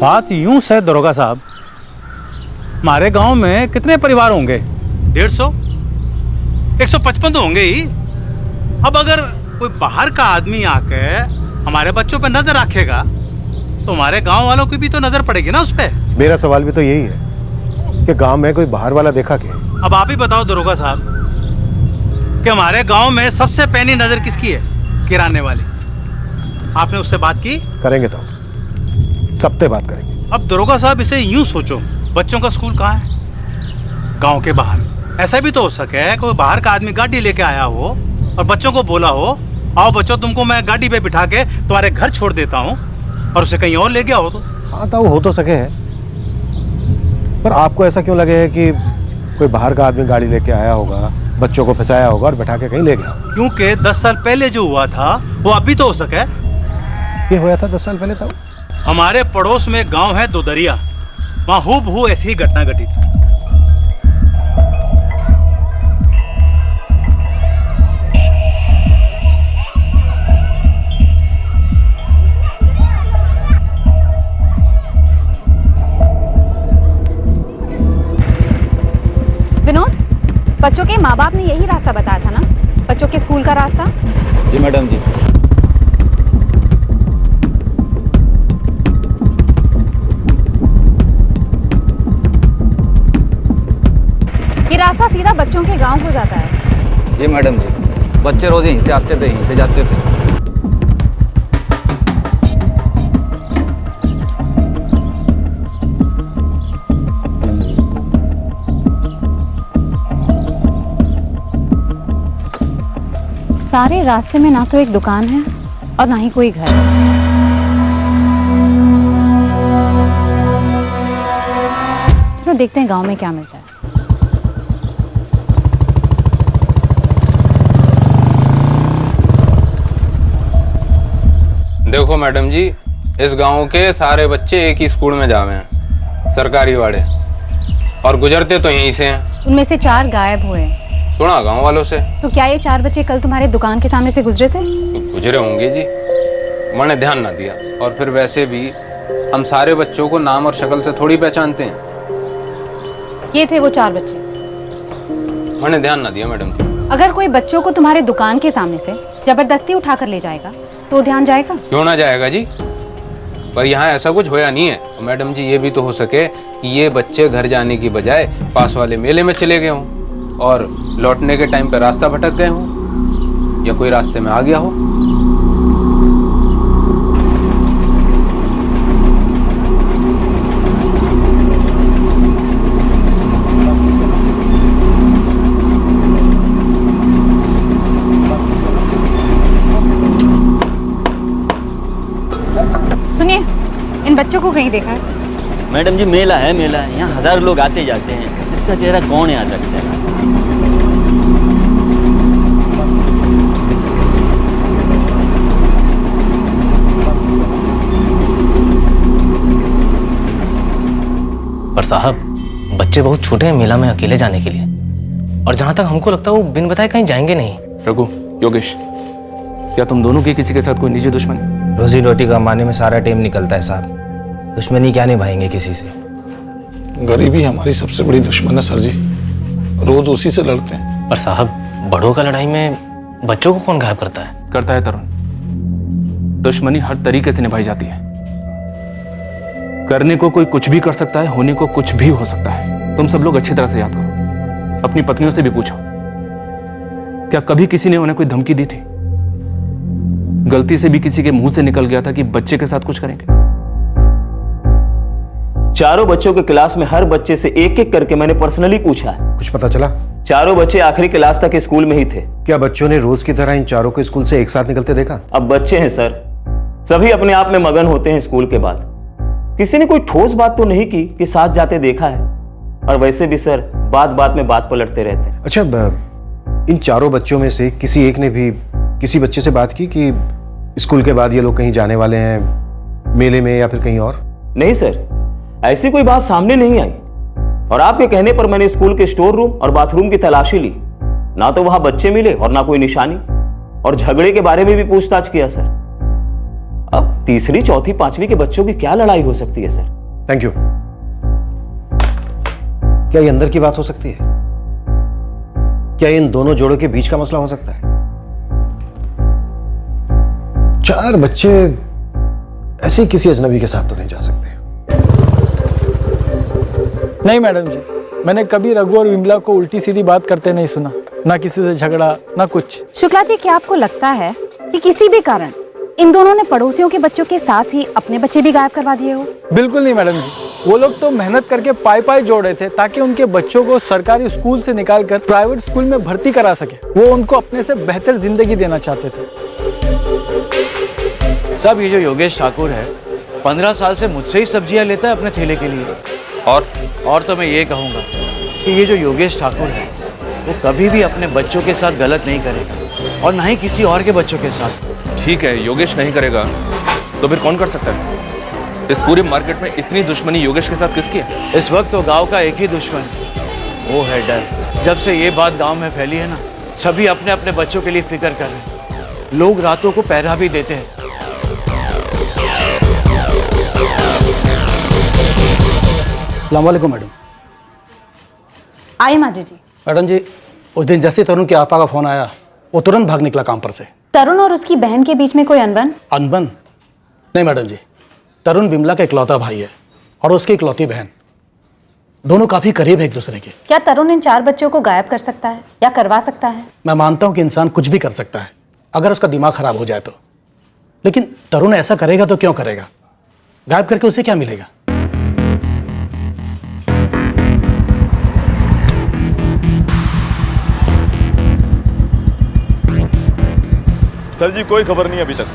S21: बात यूं है दरोगा साहब, हमारे गांव में कितने परिवार होंगे? 150, 155 तो होंगे ही। अब अगर कोई बाहर का आदमी आके हमारे बच्चों पे नजर रखेगा तो हमारे गांव वालों की भी तो नजर पड़ेगी ना उस पे।
S3: मेरा सवाल भी तो यही है कि गांव में कोई बाहर वाला देखा क्या?
S21: अब आप ही बताओ दरोगा साहब कि हमारे गांव में सबसे पैनी नजर किसकी है? किराने वाली। आपने उससे बात की?
S3: करेंगे तो सबसे बात करेंगे।
S21: अब दरोगा साहब इसे यूं सोचो, बच्चों का स्कूल कहाँ है? गांव के बाहर। ऐसा भी तो हो सके कोई बाहर का आदमी गाड़ी लेके आया हो और बच्चों को बोला हो, आओ बच्चों तुमको मैं गाड़ी पे बिठा के तुम्हारे घर छोड़ देता हूँ, और उसे कहीं और ले गया हो तो।
S3: हाँ तो हो तो सके है, पर आपको ऐसा क्यों लगे है कि कोई बाहर का आदमी गाड़ी लेके आया होगा, बच्चों को फंसाया होगा और बिठा के कहीं ले गया?
S21: क्योंकि 10 साल पहले जो हुआ था वो अभी तो हो सके।
S3: ये हुआ था 10 साल पहले तब?
S21: हमारे पड़ोस में गांव है दोदरिया, वहां हूबहू ऐसी ही घटना घटी थी।
S11: विनोद, बच्चों के माँ बाप ने यही रास्ता बताया था ना, बच्चों के स्कूल का रास्ता?
S13: जी मैडम जी।
S11: ये रास्ता सीधा बच्चों के गांव को जाता है।
S13: जी मैडम जी, बच्चे रोज यहीं से आते थे, यहीं से जाते थे।
S11: सारे रास्ते में ना तो एक दुकान है और ना ही कोई घर। चलो देखते हैं गांव में क्या मिलता है।
S12: देखो मैडम जी, इस गांव के सारे बच्चे एक ही स्कूल में जावे हैं, सरकारी वाले, और गुजरते तो यहीं से हैं।
S11: उनमें से 4 गायब हुए हैं।
S12: सुना गांव वालों से।
S11: तो क्या ये 4 बच्चे कल तुम्हारे दुकान के सामने से गुजरे थे?
S12: गुजरे होंगे जी, मैंने ध्यान ना दिया। और फिर वैसे भी हम सारे बच्चों को नाम और शक्ल से थोड़ी पहचानते हैं।
S11: ये थे वो 4 बच्चे।
S12: मैंने ध्यान ना दिया मैडम जी।
S11: अगर कोई बच्चों को तुम्हारे दुकान के सामने से जबरदस्ती उठा कर ले जाएगा तो ध्यान जाएगा?
S12: क्यों ना जाएगा जी, पर यहाँ ऐसा कुछ होया नहीं है। तो मैडम जी ये भी तो हो सके कि ये बच्चे घर जाने की बजाय पास वाले मेले में चले गए हों और लौटने के टाइम पर रास्ता भटक गए हों, या कोई रास्ते में आ गया हो।
S11: सुनिए, इन बच्चों को कहीं देखा है?
S16: मैडम जी मेला है, मेला है, यहाँ हजारों लोग आते जाते हैं। इसका चेहरा कौन याद रखता है?
S18: पर साहब, बच्चे बहुत छोटे हैं मेला में अकेले जाने के लिए, और जहां तक हमको लगता है वो बिन बताए कहीं जाएंगे नहीं।
S14: रघु, योगेश, क्या तुम दोनों की किसी के साथ कोई निजी दुश्मनी?
S20: रोजी रोटी कमाने में सारा टाइम निकलता है साहब, दुश्मनी क्या निभाएंगे किसी से।
S9: गरीबी हमारी सबसे बड़ी दुश्मन है सर जी, रोज उसी से लड़ते हैं।
S18: पर साहब, बड़ों का लड़ाई में बच्चों को कौन गायब करता है?
S14: करता है तरुण, दुश्मनी हर तरीके से निभाई जाती है। करने को कोई कुछ भी कर सकता है, होने को कुछ भी हो सकता है। तुम सब लोग अच्छी तरह से याद करो, अपनी पत्नियों से भी पूछो, क्या कभी किसी ने उन्हें कोई धमकी दी थी? गलती से भी किसी के मुंह से निकल गया था कि बच्चे के साथ कुछ करेंगे?
S16: चारों बच्चों के क्लास में हर बच्चे से एक एक करके मैंने पर्सनली पूछा है।
S3: कुछ पता चला?
S16: चारों बच्चे आखिरी क्लास तक स्कूल में ही थे।
S3: क्या बच्चों ने रोज की तरह इन चारों को स्कूल से एक साथ निकलते देखा?
S16: अब बच्चे हैं सर, सभी अपने आप में मगन होते हैं स्कूल के बाद। किसी ने कोई ठोस बात तो नहीं की कि साथ जाते देखा है, और वैसे भी सर बात बात में बात पलटते रहते हैं।
S3: अच्छा, इन चारों बच्चों में से किसी एक ने भी किसी बच्चे से बात की कि स्कूल के बाद ये लोग कहीं जाने वाले हैं, मेले में या फिर कहीं और?
S16: नहीं सर, ऐसी कोई बात सामने नहीं आई, और आपके कहने पर मैंने स्कूल के स्टोर रूम और बाथरूम की तलाशी ली, ना तो वहां बच्चे मिले और ना कोई निशानी, और झगड़े के बारे में भी पूछताछ किया सर। अब तीसरी, चौथी, पांचवी के बच्चों की क्या लड़ाई हो सकती है सर?
S3: Thank you. क्या ये अंदर की बात हो सकती है? क्या इन दोनों जोड़ों के बीच का मसला हो सकता है? चार बच्चे ऐसे किसी अजनबी के साथ तो नहीं जा सकते।
S2: नहीं मैडम जी, मैंने कभी रघु और विमला को उल्टी सीधी बात करते नहीं सुना, ना किसी से झगड़ा ना कुछ।
S11: शुक्ला जी, क्या आपको लगता है कि किसी भी कारण इन दोनों ने पड़ोसियों के बच्चों के साथ ही अपने बच्चे भी गायब करवा दिए हो?
S2: बिल्कुल नहीं मैडम जी, वो लोग तो मेहनत करके पाई जोड़ रहे थे ताकि उनके बच्चों को सरकारी स्कूल से निकालकर प्राइवेट स्कूल में भर्ती करा सके। वो उनको अपने से बेहतर जिंदगी देना चाहते थे।
S7: साहब, ये जो योगेश ठाकुर है 15 साल से मुझसे ही सब्जियां लेता है अपने ठेले के लिए। और तो मैं ये कहूँगा कि ये जो योगेश ठाकुर है वो कभी भी अपने बच्चों के साथ गलत नहीं करेगा, और ना ही किसी और के बच्चों के साथ।
S14: ठीक है, योगेश नहीं करेगा तो फिर कौन कर सकता है? इस पूरे मार्केट में इतनी दुश्मनी योगेश के साथ किसकी है?
S7: इस वक्त तो गांव का एक ही दुश्मन, वो है डर। जब से ये बात गांव में फैली है ना, सभी अपने अपने बच्चों के लिए फिक्र कर रहे हैं। लोग रातों को पहरा भी देते हैं।
S19: अस्सलाम वालेकुम मैडम।
S11: आइए माजी जी।
S19: मैडम जी, उस दिन जैसे तरुण के आपा का फोन आया, वो तुरंत भाग निकला काम पर से।
S11: तरुण और उसकी बहन के बीच में कोई अनबन?
S19: अनबन? नहीं मैडम जी, तरुण विमला का इकलौता भाई है और उसकी इकलौती बहन। दोनों काफी करीब है एक दूसरे के।
S11: क्या तरुण इन 4 बच्चों को गायब कर सकता है या करवा सकता है?
S19: मैं मानता हूं कि इंसान कुछ भी कर सकता है अगर उसका दिमाग खराब हो जाए तो, लेकिन तरुण ऐसा करेगा तो क्यों करेगा? गायब करके उसे क्या मिलेगा?
S22: सर जी, कोई खबर नहीं अभी तक।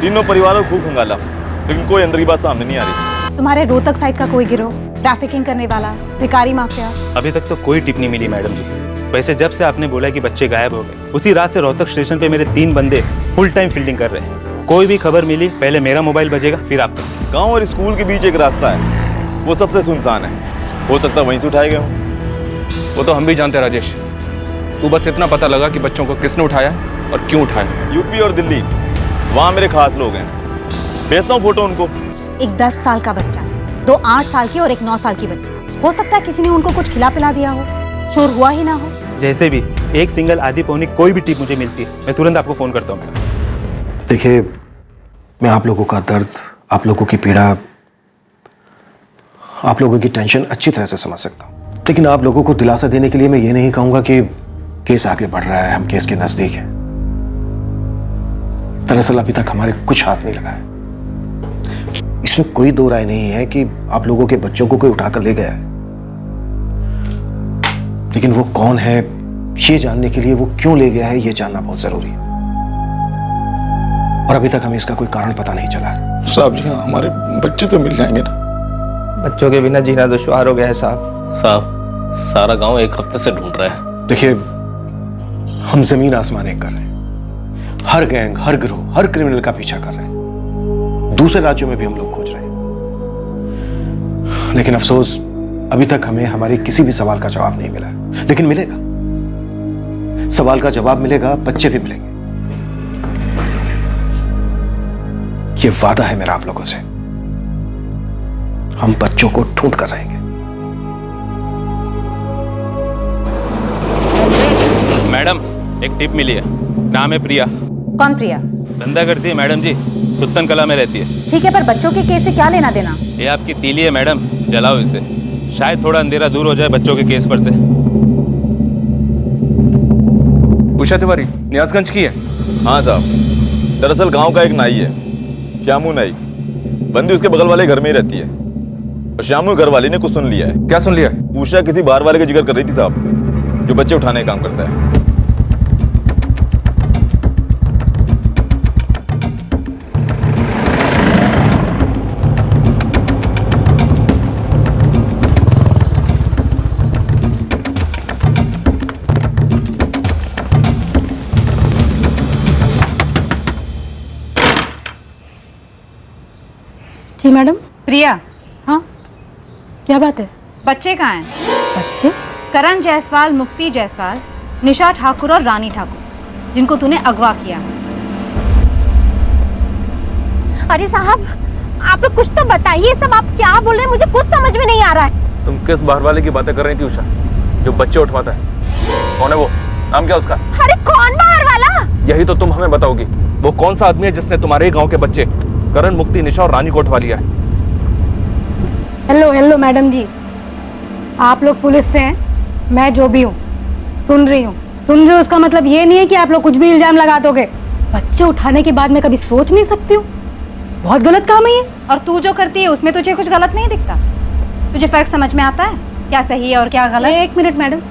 S22: तीनों परिवारों को खूब खंगाला, लेकिन कोई अंदर की बात सामने नहीं आ रही।
S11: तुम्हारे रोहतक साइड का कोई गिरोह, ट्रैफिकिंग करने वाला, भिखारी माफिया?
S25: अभी तक तो कोई टिप नहीं मिली मैडम जी। वैसे जब से आपने बोला कि बच्चे गायब हो गए, उसी रात से रोहतक स्टेशन पे मेरे 3 बंदे फुल टाइम फील्डिंग कर रहे हैं। कोई भी खबर मिली पहले मेरा मोबाइल बजेगा, फिर आपका।
S22: गांव और स्कूल के बीच एक रास्ता है, वो सबसे सुनसान है। हो सकता है वहीं से उठाए गए हों।
S14: वो तो हम भी जानते हैं राजेश, तू बस इतना पता लगा कि बच्चों को किसने उठाया और क्यों उठाया।
S22: यूपी और दिल्ली, वहाँ मेरे खास लोग हैं, भेजता हूँ फोटो उनको।
S11: एक 10 साल का बच्चा, 2 8 साल की और एक 9 साल की बच्ची। हो सकता है किसी ने उनको कुछ खिला पिला दिया हो, शोर हुआ ही ना हो।
S25: जैसे भी एक सिंगल आधी पौनी कोई भी टिप मुझे मिलती है, मैं तुरंत आपको फोन करता हूँ।
S3: देखिए, मैं आप लोगों का दर्द, आप लोगों की पीड़ा, आप लोगों की टेंशन अच्छी तरह से समझ सकता हूँ, लेकिन आप लोगों को दिलासा देने के लिए मैं ये नहीं कहूंगा कि केस आगे बढ़ रहा है, हम केस के नजदीक हैं। दरअसल अभी तक हमारे कुछ हाथ नहीं लगा है। इसमें कोई दो राय नहीं है कि आप लोगों के बच्चों को कोई उठाकर ले गया है, लेकिन वो कौन है ये जानने के लिए वो क्यों ले गया है ये जानना बहुत जरूरी है, और अभी तक हमें इसका कोई कारण पता नहीं चला है।
S9: साहब जी, हमारे बच्चे तो मिल जाएंगे ना?
S20: बच्चों के बिना जीना दुश्वार हो गया है साहब।
S18: साहब, सारा गांव एक हफ्ते से ढूंढ रहा है।
S3: देखिए, हम जमीन आसमान एक कर रहे हैं। हर गैंग, हर गिरोह, हर क्रिमिनल का पीछा कर रहे हैं। दूसरे राज्यों में भी हम लोग खोज रहे हैं, लेकिन अफसोस अभी तक हमें हमारे किसी भी सवाल का जवाब नहीं मिला है। लेकिन मिलेगा। सवाल का जवाब मिलेगा, बच्चे भी मिलेंगे। ये वादा है मेरा आप लोगों से, हम बच्चों को ढूंढ कर रहेंगे।
S25: मैडम, एक टिप मिली है, नाम है प्रिया।
S11: कौन प्रिया?
S25: धंधा करती है मैडम जी, सुल्तान कला में रहती है।
S11: ठीक है, पर बच्चों के केस से क्या लेना देना?
S25: ये आपकी तीली है मैडम, जलाओ इसे, शायद थोड़ा अंधेरा दूर हो जाए बच्चों के केस पर से।
S14: उषा तिवारी न्यासगंज की है?
S22: हाँ साहब, दरअसल गांव का एक नाई है, श्यामू नाई। बंदी उसके बगल वाले घर में ही रहती है, और श्यामू घर वाली ने कुछ सुन लिया है।
S14: क्या सुन लिया?
S22: उषा किसी बाहर वाले का जिक्र कर रही थी साहब, जो बच्चे उठाने का काम करता है।
S11: जी मैडम।
S4: प्रिया,
S11: हाँ क्या बात है?
S4: बच्चे कहाँ हैं?
S11: बच्चे?
S4: करण जायसवाल, मुक्ति जायसवाल, निशा ठाकुर और रानी ठाकुर, जिनको तूने अगवा किया।
S23: अरे साहब, आप लोग कुछ तो बताइए, सब आप क्या बोल रहे हैं, मुझे कुछ समझ में नहीं आ रहा है।
S14: तुम किस बाहर वाले की बातें कर रही थी उषा, जो बच्चे उठवाता है? कौन है वो? नाम क्या उसका?
S23: अरे कौन बाहर वाला?
S14: यही तो तुम हमें बताओगी। वो कौन सा आदमी है जिसने तुम्हारे ही गांव के बच्चे करण, मुक्ति, निशा और रानी को उठवा लिया है?
S11: हेलो हेलो मैडम जी, आप लोग पुलिस से हैं, मैं जो भी हूँ सुन रही हूँ। उसका मतलब ये नहीं है कि आप लोग कुछ भी इल्जाम लगा दोगे। बच्चे उठाने के बाद मैं कभी सोच नहीं सकती हूँ, बहुत गलत काम है ये।
S4: और तू जो करती है उसमें तुझे कुछ गलत नहीं दिखता? तुझे फर्क समझ में आता है क्या सही है और क्या गलत?
S11: एक मिनट मैडम,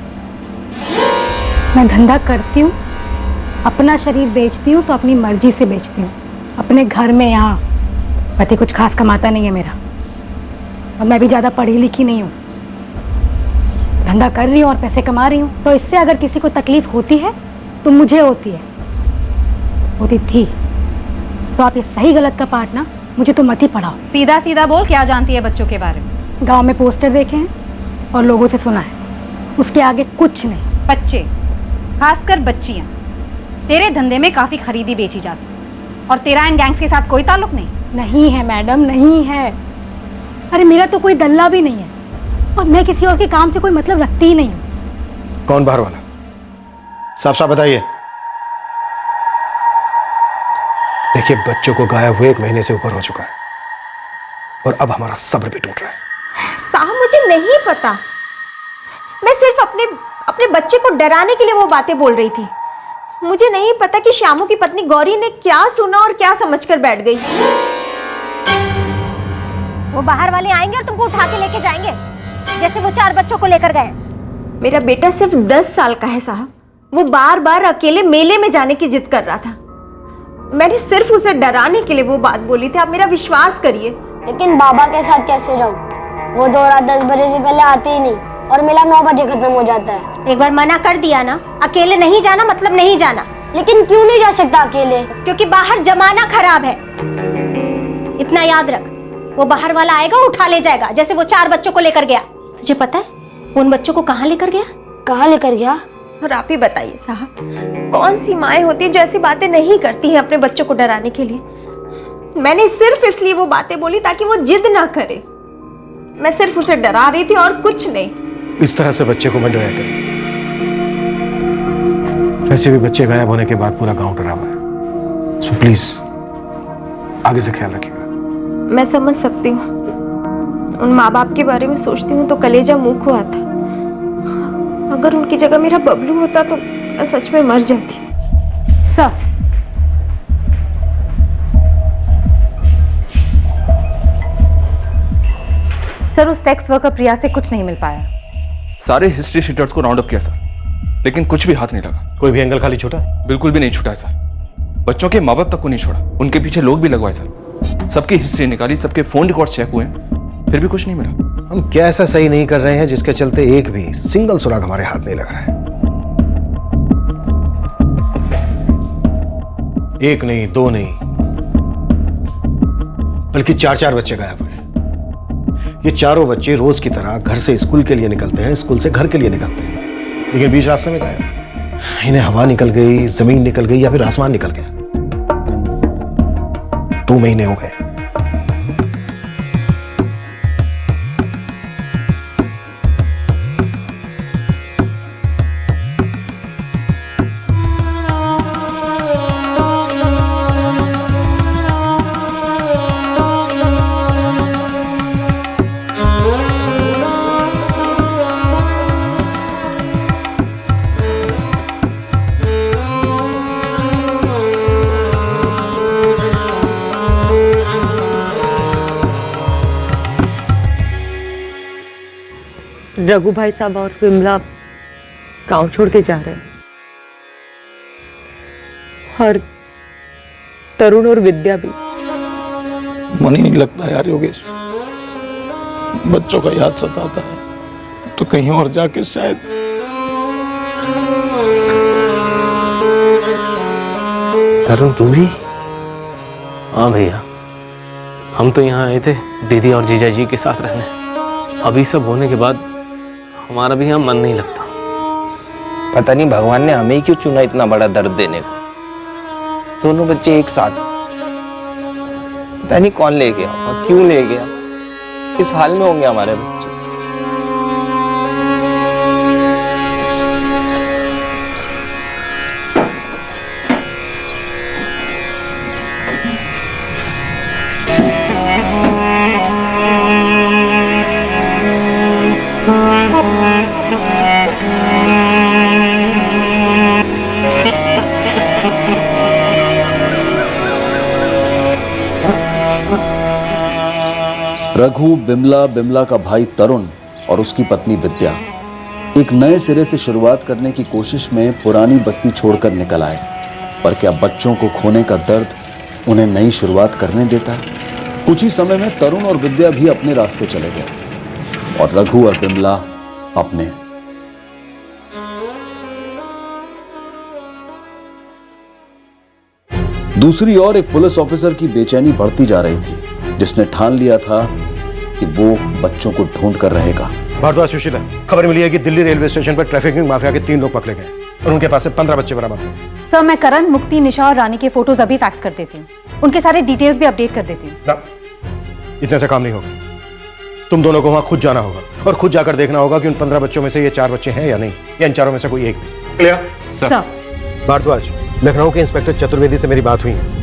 S11: मैं धंधा करती हूँ, अपना शरीर बेचती हूँ तो अपनी मर्जी से बेचती हूँ। अपने घर में यहाँ पति कुछ खास कमाता नहीं है मेरा, और मैं भी ज़्यादा पढ़ी लिखी नहीं हूँ। धंधा कर रही हूँ और पैसे कमा रही हूँ, तो इससे अगर किसी को तकलीफ होती है तो मुझे होती है, होती थी। तो आप ये सही गलत का पार्ट ना मुझे तो मत ही पढ़ाओ।
S4: सीधा सीधा बोल, क्या जानती है बच्चों के बारे में?
S11: गांव में पोस्टर देखे हैं और लोगों से सुना है, उसके आगे कुछ नहीं।
S4: बच्चे, खासकर बच्चियाँ, तेरे धंधे में काफ़ी खरीदी बेची जाती, और तेरा इन गैंग्स के साथ कोई ताल्लुक नहीं?
S11: नहीं है मैडम, नहीं है। अरे मेरा तो कोई दल्ला भी नहीं है, और मैं किसी और के काम से कोई मतलब रखती ही नहीं हूँ।
S3: कौन बाहर वाला? साफ साफ बताइए। देखिए, बच्चों को गायब हुए 1 महीने से ऊपर हो चुका है, और अब हमारा सब्र भी टूट रहा है।
S23: साहब मुझे नहीं पता, मैं सिर्फ अपने बच्चे को डराने के लिए वो बातें बोल रही थी। मुझे नहीं पता कि श्यामू की पत्नी गौरी ने क्या सुना और क्या समझकर बैठ गई। वो बाहर वाले आएंगे और तुमको उठा के लेके जाएंगे, जैसे वो 4 बच्चों को लेकर गए। मेरा बेटा सिर्फ 10 साल का है साहब, वो बार बार अकेले मेले में जाने की जिद कर रहा था। मैंने सिर्फ उसे डराने के लिए वो बात बोली थी, आप मेरा विश्वास करिए।
S5: लेकिन बाबा के साथ कैसे जाऊं? वो 2 रात 10 बजे से पहले आते ही नहीं, और मेला 9 बजे खत्म हो जाता है।
S23: एक बार मना कर दिया ना, अकेले नहीं जाना मतलब नहीं जाना।
S5: लेकिन क्यों नहीं जा सकता अकेले?
S23: क्योंकि बाहर जमाना खराब है, इतना याद रख। वो बाहर वाला आएगा, उठा ले जाएगा, जैसे वो 4 बच्चों को लेकर गया। तुझे पता है उन बच्चों को कहाँ लेकर गया?
S5: कहाँ लेकर गया?
S23: और आप ही बताइए साहब, कौन सी माएँ होती है जो ऐसी बातें नहीं करती हैं अपने बच्चों को डराने के लिए। मैंने सिर्फ इसलिए वो बातें बोली ताकि वो जिद ना करे। मैं सिर्फ उसे डरा रही थी और कुछ नहीं।
S3: इस तरह से बच्चे को मत डराया करें। वैसे भी बच्चे गायब होने के बाद पूरा गांव डरा हुआ है, सो प्लीज आगे से ख्याल रखिएगा।
S23: मैं समझ सकती हूँ, उन माँ बाप के बारे में सोचती हूँ तो कलेजा मुंह को आता। अगर उनकी जगह मेरा बबलू होता तो मैं सच में मर जाती।
S11: सर, सर उस सेक्स वर्कर प्रिया से कुछ नहीं मिल पाया।
S14: सारे हिस्ट्री शीटर्स को राउंड अप किया सर, लेकिन कुछ भी हाथ नहीं लगा।
S3: कोई भी एंगल खाली छूटा?
S14: बिल्कुल भी नहीं छूटा है सर। बच्चों के माँ बाप तक को नहीं छोड़ा, उनके पीछे लोग भी लगवाए सर। सबकी हिस्ट्री निकाली, सबके फोन रिकॉर्ड्स चेक हुए, फिर भी कुछ नहीं मिला।
S3: हम क्या ऐसा सही नहीं कर रहे हैं जिसके चलते एक भी सिंगल सुराग हमारे हाथ नहीं लग रहा है? 1 नहीं, 2 नहीं, बल्कि 4-4 बच्चे गायब हुए। ये चारों बच्चे रोज की तरह घर से स्कूल के लिए निकलते हैं, स्कूल से घर के लिए निकलते हैं, लेकिन बीच रास्ते में गायब। इन्हें हवा निकल गई, जमीन निकल गई या फिर आसमान निकल गया। 2 महीने हो गए।
S6: रघु भाई साहब और विमला गांव छोड़ के जा रहे हैं और तरुण और विद्या भी।
S9: मन ही नहीं लगता यार योगेश, बच्चों का याद सताता है तो कहीं और जाके शायद।
S14: तरुण तू भी? हाँ भैया, हम तो यहाँ आए थे दीदी और जीजा जी के साथ रहने। अभी सब होने के बाद हमारा भी यहाँ मन नहीं लगता।
S20: पता नहीं भगवान ने हमें ही क्यों चुना इतना बड़ा दर्द देने को। दोनों बच्चे एक साथ, पता नहीं कौन ले गया और क्यों ले गया। किस हाल में होंगे हमारे बच्चे।
S1: रघु, बिमला, बिमला का भाई तरुण और उसकी पत्नी विद्या एक नए सिरे से शुरुआत करने की कोशिश में पुरानी बस्ती छोड़कर निकल आए। पर क्या बच्चों को खोने का दर्द उन्हें नई शुरुआत करने देता है? कुछ ही समय में तरुण और विद्या भी अपने रास्ते चले गए और रघु और बिमला अपने। दूसरी ओर एक पुलिस ऑफिसर की बेचैनी बढ़ती जा रही थी, जिसने ठान लिया था कि वो बच्चों को ढूंढ कर रहेगा।
S3: भारद्वाज सुशीला, खबर मिली है कि दिल्ली रेलवे स्टेशन पर ट्रैफिकिंग माफिया के 3 लोग पकड़े गए और उनके पास से 15 बच्चे बरामद हुए।
S11: सर, मैं करण, मुक्ति, निशा और रानी के फोटोज अभी फैक्स कर देती हूँ। उनके सारे डिटेल्स भी अपडेट कर देती हूँ।
S3: ना, इतने से काम नहीं होगा। तुम दोनों को वहां खुद जाना होगा और खुद जाकर देखना होगा कि उन 15 बच्चों में से ये 4 बच्चे हैं या नहीं, या इन चारों में से कोई एक भी। Clear
S11: sir.
S3: भारद्वाज, लखनऊ के इंस्पेक्टर चतुर्वेदी से मेरी बात हुई है।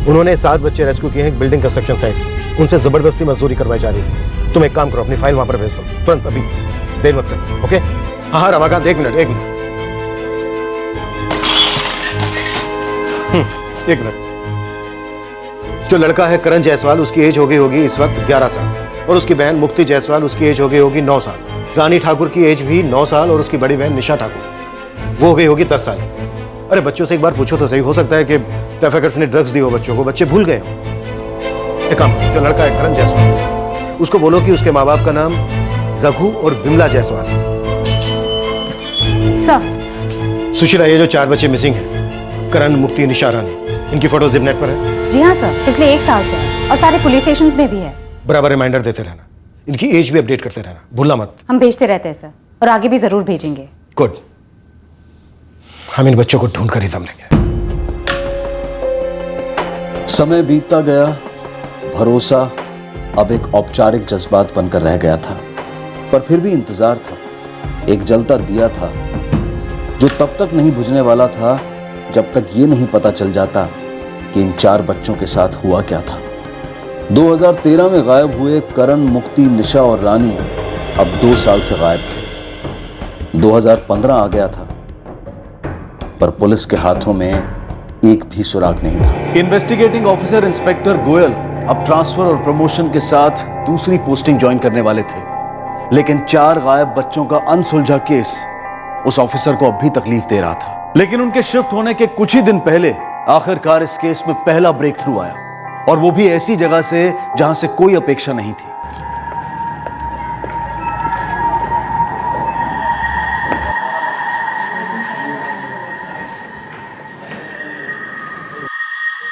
S3: उन्होंने 7 बच्चे रेस्क्यू किए हैं बिल्डिंग कंस्ट्रक्शन साइट से। उनसे जबरदस्ती मजदूरी करवाई जा रही थी। तुम एक काम करो, अपनी फाइल वहां पर भेज दो तुरंत, अभी देर मत करो। ओके? हाँ रमाकांत, एक मिनट। एक मिनट। जो लड़का है करण जायसवाल, उसकी एज हो गई होगी इस वक्त 11 साल और उसकी बहन मुक्ति जायसवाल, उसकी एज हो गई होगी 9 साल। रानी ठाकुर की एज भी 9 साल और उसकी बड़ी बहन निशा ठाकुर, वो हो गई होगी 10 साल। अरे बच्चों से एक बार पूछो तो सही, हो सकता है कि ट्रैफिकर्स ने ड्रग्स दी हो बच्चों को, बच्चे भूल गए हो। एक काम करो, जो लड़का है करण जायसवाल, उसको बोलो कि उसके माँ बाप का नाम रघु और बिमला जायसवाल।
S11: सर।
S3: सुशीला, ये जो 4 बच्चे मिसिंग हैं, करण, मुक्ति, निशा, रानी, इनकी फोटो जिपनेट पर है?
S11: जी हाँ सर, पिछले 1 साल से है और सारे पुलिस स्टेशंस में भी है।
S3: बराबर रिमाइंडर देते रहना, इनकी एज भी अपडेट करते रहना, भूलना मत।
S11: हम भेजते रहते हैं सर, और आगे भी जरूर भेजेंगे।
S3: गुड। हम इन बच्चों को ढूंढ कर ही दम लेंगे।
S1: समय बीतता गया, भरोसा अब एक औपचारिक जज्बात बनकर रह गया था, पर फिर भी इंतजार था। एक जलता दिया था जो तब तक नहीं बुझने वाला था जब तक ये नहीं पता चल जाता कि इन 4 बच्चों के साथ हुआ क्या था। 2013 में गायब हुए करण, मुक्ति, निशा और रानी अब 2 साल से गायब थे। 2015 आ गया था, पर पुलिस के हाथों में एक भी सुराग नहीं था। इन्वेस्टिगेटिंग ऑफिसर इंस्पेक्टर गोयल अब ट्रांसफर और प्रमोशन के साथ दूसरी पोस्टिंग ज्वाइन करने वाले थे, लेकिन 4 गायब बच्चों का अनसुलझा केस उस ऑफिसर को अब भी तकलीफ दे रहा था। लेकिन उनके शिफ्ट होने के कुछ ही दिन पहले आखिरकार इस केस में पहला ब्रेक थ्रू आया, और वो भी ऐसी जगह से जहां से कोई अपेक्षा नहीं थी।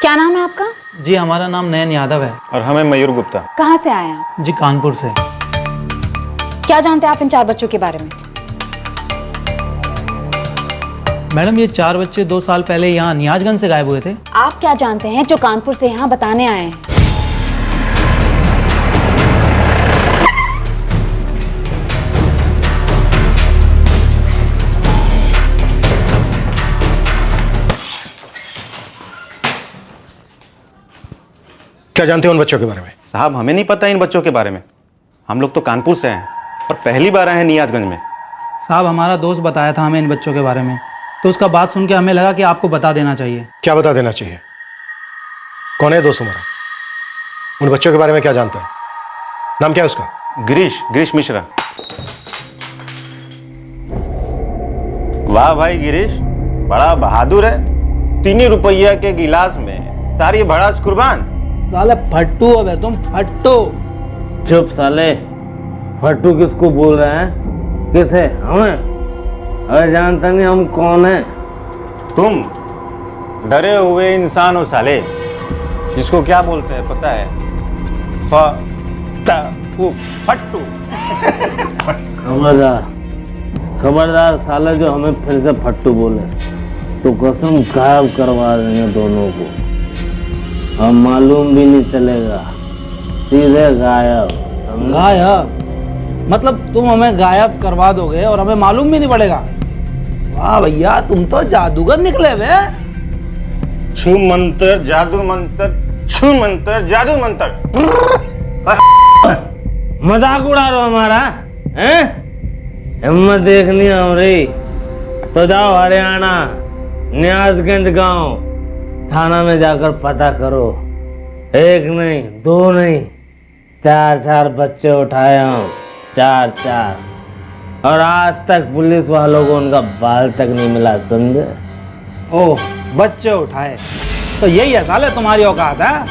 S11: क्या नाम है आपका?
S8: जी हमारा नाम नयन यादव है।
S25: और हमें मयूर गुप्ता।
S11: कहाँ से आए आप?
S8: जी कानपुर से।
S11: क्या जानते हैं आप इन 4 बच्चों के बारे में?
S8: मैडम ये 4 बच्चे 2 साल पहले यहाँ नियाजगंज से गायब हुए थे।
S11: आप क्या जानते हैं जो कानपुर से यहाँ बताने आए हैं?
S3: क्या जानते हो उन बच्चों के बारे में?
S25: साहब हमें नहीं पता इन बच्चों के बारे में। हम लोग तो कानपुर से हैं और पहली बार आए हैं नियाजगंज में।
S8: साहब हमारा दोस्त बताया था हमें इन बच्चों के बारे में, तो उसका बात सुन के हमें लगा कि आपको बता देना चाहिए।
S3: क्या बता देना चाहिए? कौन है दोस्त तुम्हारा? उन बच्चों के बारे में क्या जानता है? नाम क्या है उसका?
S25: गिरीश मिश्रा। वाह भाई गिरीश, बड़ा बहादुर है। 3 रुपया के गिलास में सारी भड़ास कुर्बान।
S8: साले फट्टू अब है तुम, फट्टू।
S10: चुप साले, फट्टू किसको बोल रहे हैं? किस है? हमें? अरे जानता नहीं हम कौन है?
S25: तुम डरे हुए इंसान हो साले, जिसको क्या बोलते हैं पता है? फट्टू।
S10: खबरदार साले, जो हमें फिर से फट्टू बोले तो कसम गायब करवा देंगे दोनों को। हम मालूम भी नहीं चलेगा, सीधे गायब।
S8: गायब? मतलब तुम हमें गायब करवा दोगे और हमें मालूम भी नहीं पड़ेगा? वाह भैया, तुम तो जादूगर निकले बे।
S25: छू मंत्र जादू मंत्र, छू मंत्र जादू मंत्र।
S10: मजाक उड़ा रहे हो हमारा? हैं? हिम्मत देखनी हमारी तो जाओ हरियाणा, नियाजगंज गांव थाना में जाकर पता करो। 1 नहीं 2 नहीं 4 बच्चे उठाए हम, 4। और आज तक पुलिस वालों को उनका बाल तक नहीं मिला, समझे?
S8: ओह, बच्चे उठाए तो यही है साले तुम्हारी औकात है?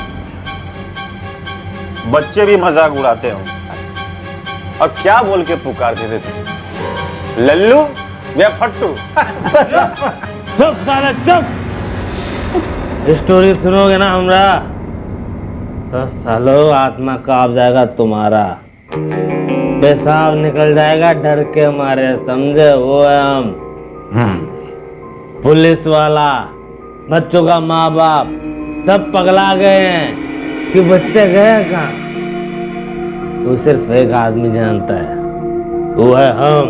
S25: बच्चे भी मजाक उड़ाते हो। और क्या बोल के पुकारते थे तुम? लल्लू या फट्टू?
S10: चुप साले चुप। स्टोरी सुनोगे ना हमरा तो सालो आत्मा कांप जाएगा तुम्हारा, पेशाब निकल जाएगा डर के मारे, समझे? वो है हम, पुलिस वाला, बच्चों का माँ बाप सब पगला गए हैं कि बच्चे गए कहाँ। वो सिर्फ एक आदमी जानता है, वो है हम।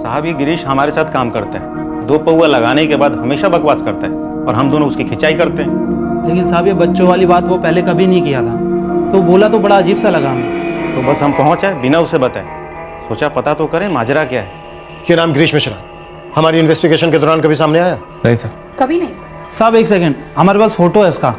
S25: साहब ये गिरीश हमारे साथ काम करता है। 2 पौवा लगाने के बाद हमेशा बकवास करता है और हम दोनों उसकी खिंचाई करते हैं।
S8: लेकिन साहब ये बच्चों वाली बात वो पहले कभी नहीं किया था, तो बोला तो बड़ा अजीब सा लगा हमें।
S25: तो बस हम पहुंच आए बिना उसे बताए, सोचा पता तो करें माजरा क्या है।
S3: क्या नाम गिरीश मिश्रा हमारी इन्वेस्टिगेशन के दौरान कभी सामने आया?
S14: नहीं सर।
S11: कभी नहीं सर।
S8: साहब 1 सेकंड, हमारे पास फोटो है इसका।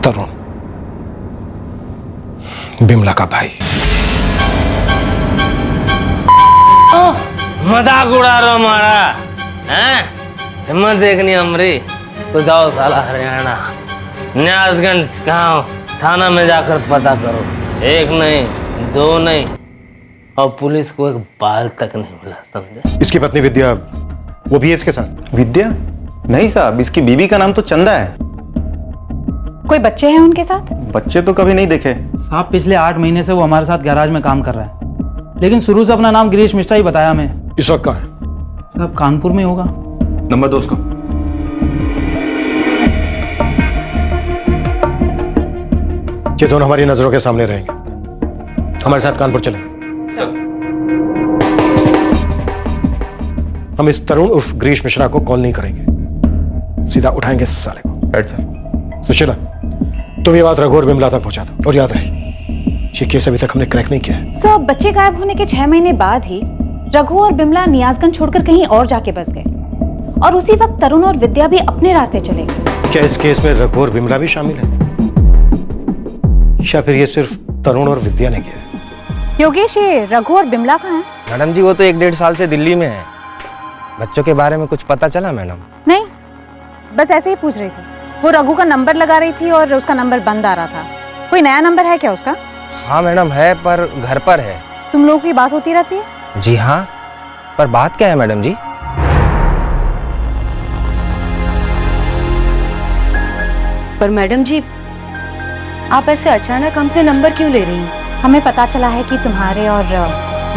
S3: तरुण, बिमला का भाई।
S10: मजाक उड़ा रहा हमारा हैं? हिम्मत देखनी हमरी तो जाओ साला हरियाणा, नियाजगंज गांव थाना में जाकर पता करो। 1 नहीं 2 नहीं, और पुलिस को एक बाल तक नहीं मिला, समझे?
S3: इसकी पत्नी विद्या, वो भी है इसके साथ?
S25: विद्या? नहीं साहब, इसकी बीवी का नाम तो चंदा है।
S11: कोई बच्चे हैं उनके साथ?
S25: बच्चे तो कभी नहीं देखे
S8: साहब। पिछले 8 महीने से वो हमारे साथ गैराज में काम कर रहा है, लेकिन शुरू से अपना नाम गिरीश मिश्रा ही बताया हमें।
S3: इस वक्त कहाँ है?
S8: साहब कानपुर में होगा।
S3: नंबर 2 उसको। ये दोनों हमारी नजरों के सामने रहेंगे, हमारे साथ कानपुर चलेंगे। हम इस तरुण उर्फ गिरीश मिश्रा को कॉल नहीं करेंगे, सीधा उठाएंगे इस साले को।
S13: Right sir.
S3: सुशीला, तुम ये बात रघु और बिमला तक पहुंचा दो, और याद रहे ये केस अभी तक हमने क्रैक नहीं किया है।
S11: सर, बच्चे गायब होने के 6 महीने बाद ही रघु और बिमला नियाजगंज छोड़कर कहीं और जाके बस गए, और उसी वक्त तरुण और विद्या भी अपने रास्ते चले गए।
S3: क्या इस केस में रघु और बिमला भी शामिल है, या फिर ये सिर्फ तरुण और विद्या ने किया है?
S11: योगेश, ये रघु और बिमला कहाँ हैं?
S20: मैडम जी वो तो 1-1.5 साल से दिल्ली में है। बच्चों के बारे में कुछ पता चला मैडम?
S11: नहीं, बस ऐसे ही पूछ रही थी। वो रघु का नंबर लगा रही थी और उसका नंबर बंद आ रहा था। कोई नया नंबर है क्या उसका?
S20: हाँ मैडम है, पर घर पर है।
S11: तुम लोगों की बात होती रहती है?
S20: जी हाँ, पर बात क्या है मैडम जी?
S4: पर मैडम जी, आप ऐसे अचानक हमसे नंबर क्यों ले रही हैं?
S11: हमें पता चला है कि तुम्हारे और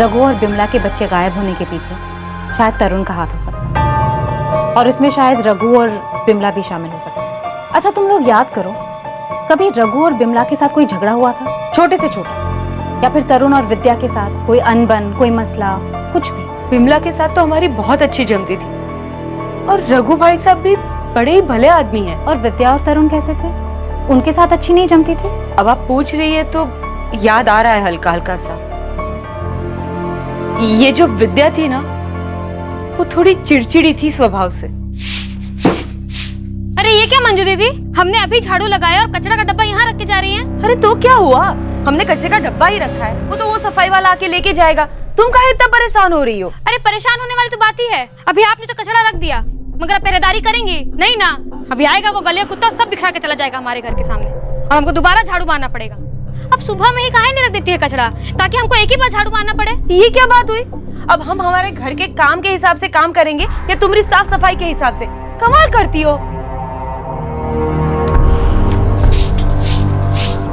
S11: रघु और बिमला के बच्चे गायब होने के पीछे शायद तरुण का हाथ हो सकता है, और इसमें शायद रघु और बिमला भी शामिल हो सकते हैं। अच्छा, तुम लोग याद करो, कभी रघु और बिमला के साथ कोई झगड़ा हुआ था, छोटे से छोटा, या फिर तरुण और विद्या के साथ कोई अनबन, कोई मसला, कुछ भी?
S4: बिमला के साथ तो हमारी बहुत अच्छी जमती थी, और रघु भाई साहब भी बड़े ही भले आदमी हैं।
S11: और विद्या और तरुण कैसे थे? उनके साथ अच्छी नहीं जमती थी?
S4: अब आप पूछ रही है तो याद आ रहा है हल्का हल्का सा। ये जो विद्या थी ना, वो थोड़ी चिड़चिड़ी थी स्वभाव से।
S23: अरे ये क्या मंजू दीदी, हमने अभी झाड़ू लगाया और कचरा का डब्बा यहाँ रख के जा रही हैं।
S4: अरे तो क्या हुआ, हमने कचरे का डब्बा ही रखा है, वो तो वो सफाई वाला आके लेके जाएगा। तुम काहे इतना परेशान हो रही हो?
S23: अरे परेशान होने वाली तो बात ही है, अभी आपने तो कचरा रख दिया, मगर आप पहरेदारी करेंगी नहीं ना? अभी आएगा वो गले कुत्ता, सब बिखरा के चला जाएगा हमारे घर के सामने, और हमको दोबारा झाड़ू मारना पड़ेगा। अब सुबह में ही काहे नहीं रख देती है कचरा, ताकि हमको एक ही बार झाड़ू मारना पड़े?
S4: ये क्या बात हुई? अब हम हमारे घर के काम के हिसाब से काम करेंगे या तुम्हारी साफ सफाई के हिसाब से? कमाल करती हो।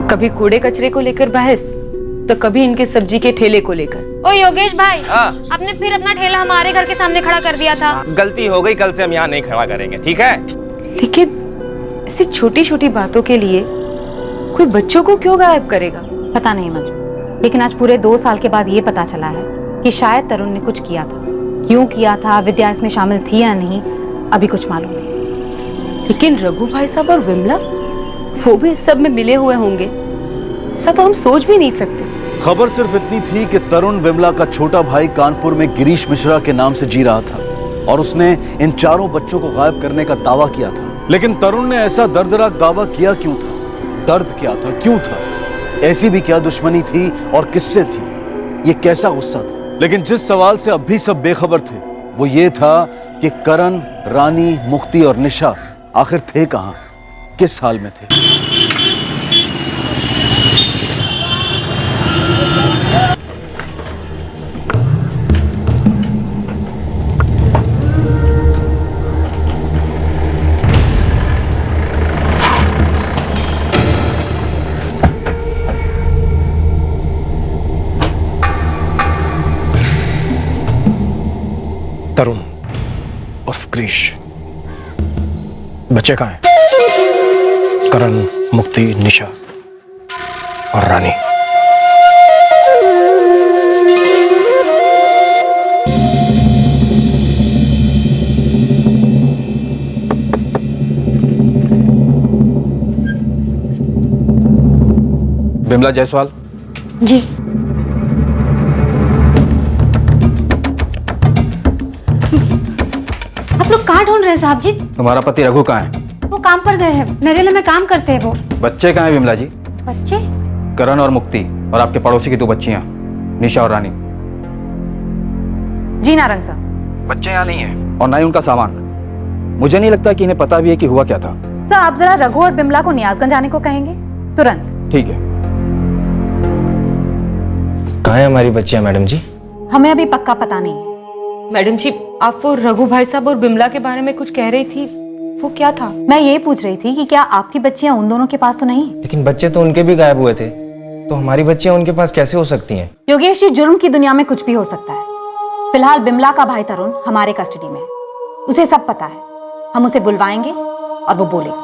S4: कभी कूड़े कचरे को लेकर बहस, तो कभी इनके सब्जी के ठेले को लेकर।
S23: ओ योगेश भाई, आपने फिर अपना ठेला हमारे घर के सामने खड़ा कर दिया था।
S20: गलती हो गई, कल से हम यहाँ नहीं खड़ा करेंगे, ठीक है?
S4: लेकिन ऐसी छोटी छोटी बातों के लिए कोई बच्चों को क्यों गायब करेगा?
S11: पता नहीं मंजू, लेकिन आज पूरे 2 साल के बाद ये पता चला है कि शायद तरुण ने कुछ किया था। क्यों किया था, विद्या इसमें शामिल थी या नहीं, अभी कुछ मालूम नहीं।
S4: लेकिन रघु भाई साहब और विमला, वो भी इस सब में मिले हुए होंगे, ऐसा तो हम सोच भी नहीं सकते।
S1: खबर सिर्फ इतनी थी कि तरुण विमला का छोटा भाई कानपुर में गिरीश मिश्रा के नाम से जी रहा था, और उसने इन चारों बच्चों को गायब करने का दावा किया था। लेकिन तरुण ने ऐसा दर्दनाक दावा किया क्यों था? दर्द क्या था, क्यों था? ऐसी भी क्या दुश्मनी थी और किससे थी? ये कैसा गुस्सा था? लेकिन जिस सवाल से अब भी सब बेखबर थे, वो ये था कि करण, रानी, मुक्ति और निशा आखिर थे कहां, किस हाल में थे?
S3: तरुण उर्फ क्रिश, बच्चे कहाँ हैं? करण, मुक्ति, निशा और रानी।
S14: बिमला जायसवाल।
S23: जी। आप लोग कहाँ ढूंढ रहे हैं साहब जी?
S14: तुम्हारा पति रघु कहाँ है?
S23: वो काम पर गए हैं, नरेला में काम करते हैं वो।
S14: बच्चे कहाँ हैं बिमला जी?
S23: बच्चे?
S14: करण और मुक्ति, और आपके पड़ोसी की 2 बच्चियां, निशा और रानी।
S11: जी नारंग साहब।
S14: बच्चे यहाँ नहीं है, और ना ही उनका सामान। मुझे नहीं लगता कि इन्हें पता भी है कि हुआ क्या था।
S11: सर, आप जरा रघु और बिमला को नियाजगंज आने को कहेंगे तुरंत।
S14: ठीक है।
S20: कहाँ है हमारी बच्चियां मैडम जी?
S11: हमें अभी पक्का पता नहीं है।
S4: मैडम जी, आप वो रघु भाई साहब और बिमला के बारे में कुछ कह रही थी, वो क्या था?
S11: मैं ये पूछ रही थी कि क्या आपकी बच्चियां उन दोनों के पास तो नहीं?
S20: लेकिन बच्चे तो उनके भी गायब हुए थे, तो हमारी बच्चियां उनके पास कैसे हो सकती हैं?
S11: योगेश जी, जुर्म की दुनिया में कुछ भी हो सकता है। फिलहाल बिमला का भाई तरुण हमारे कस्टडी में है, उसे सब पता है। हम उसे बुलवाएंगे और वो बोलेगा।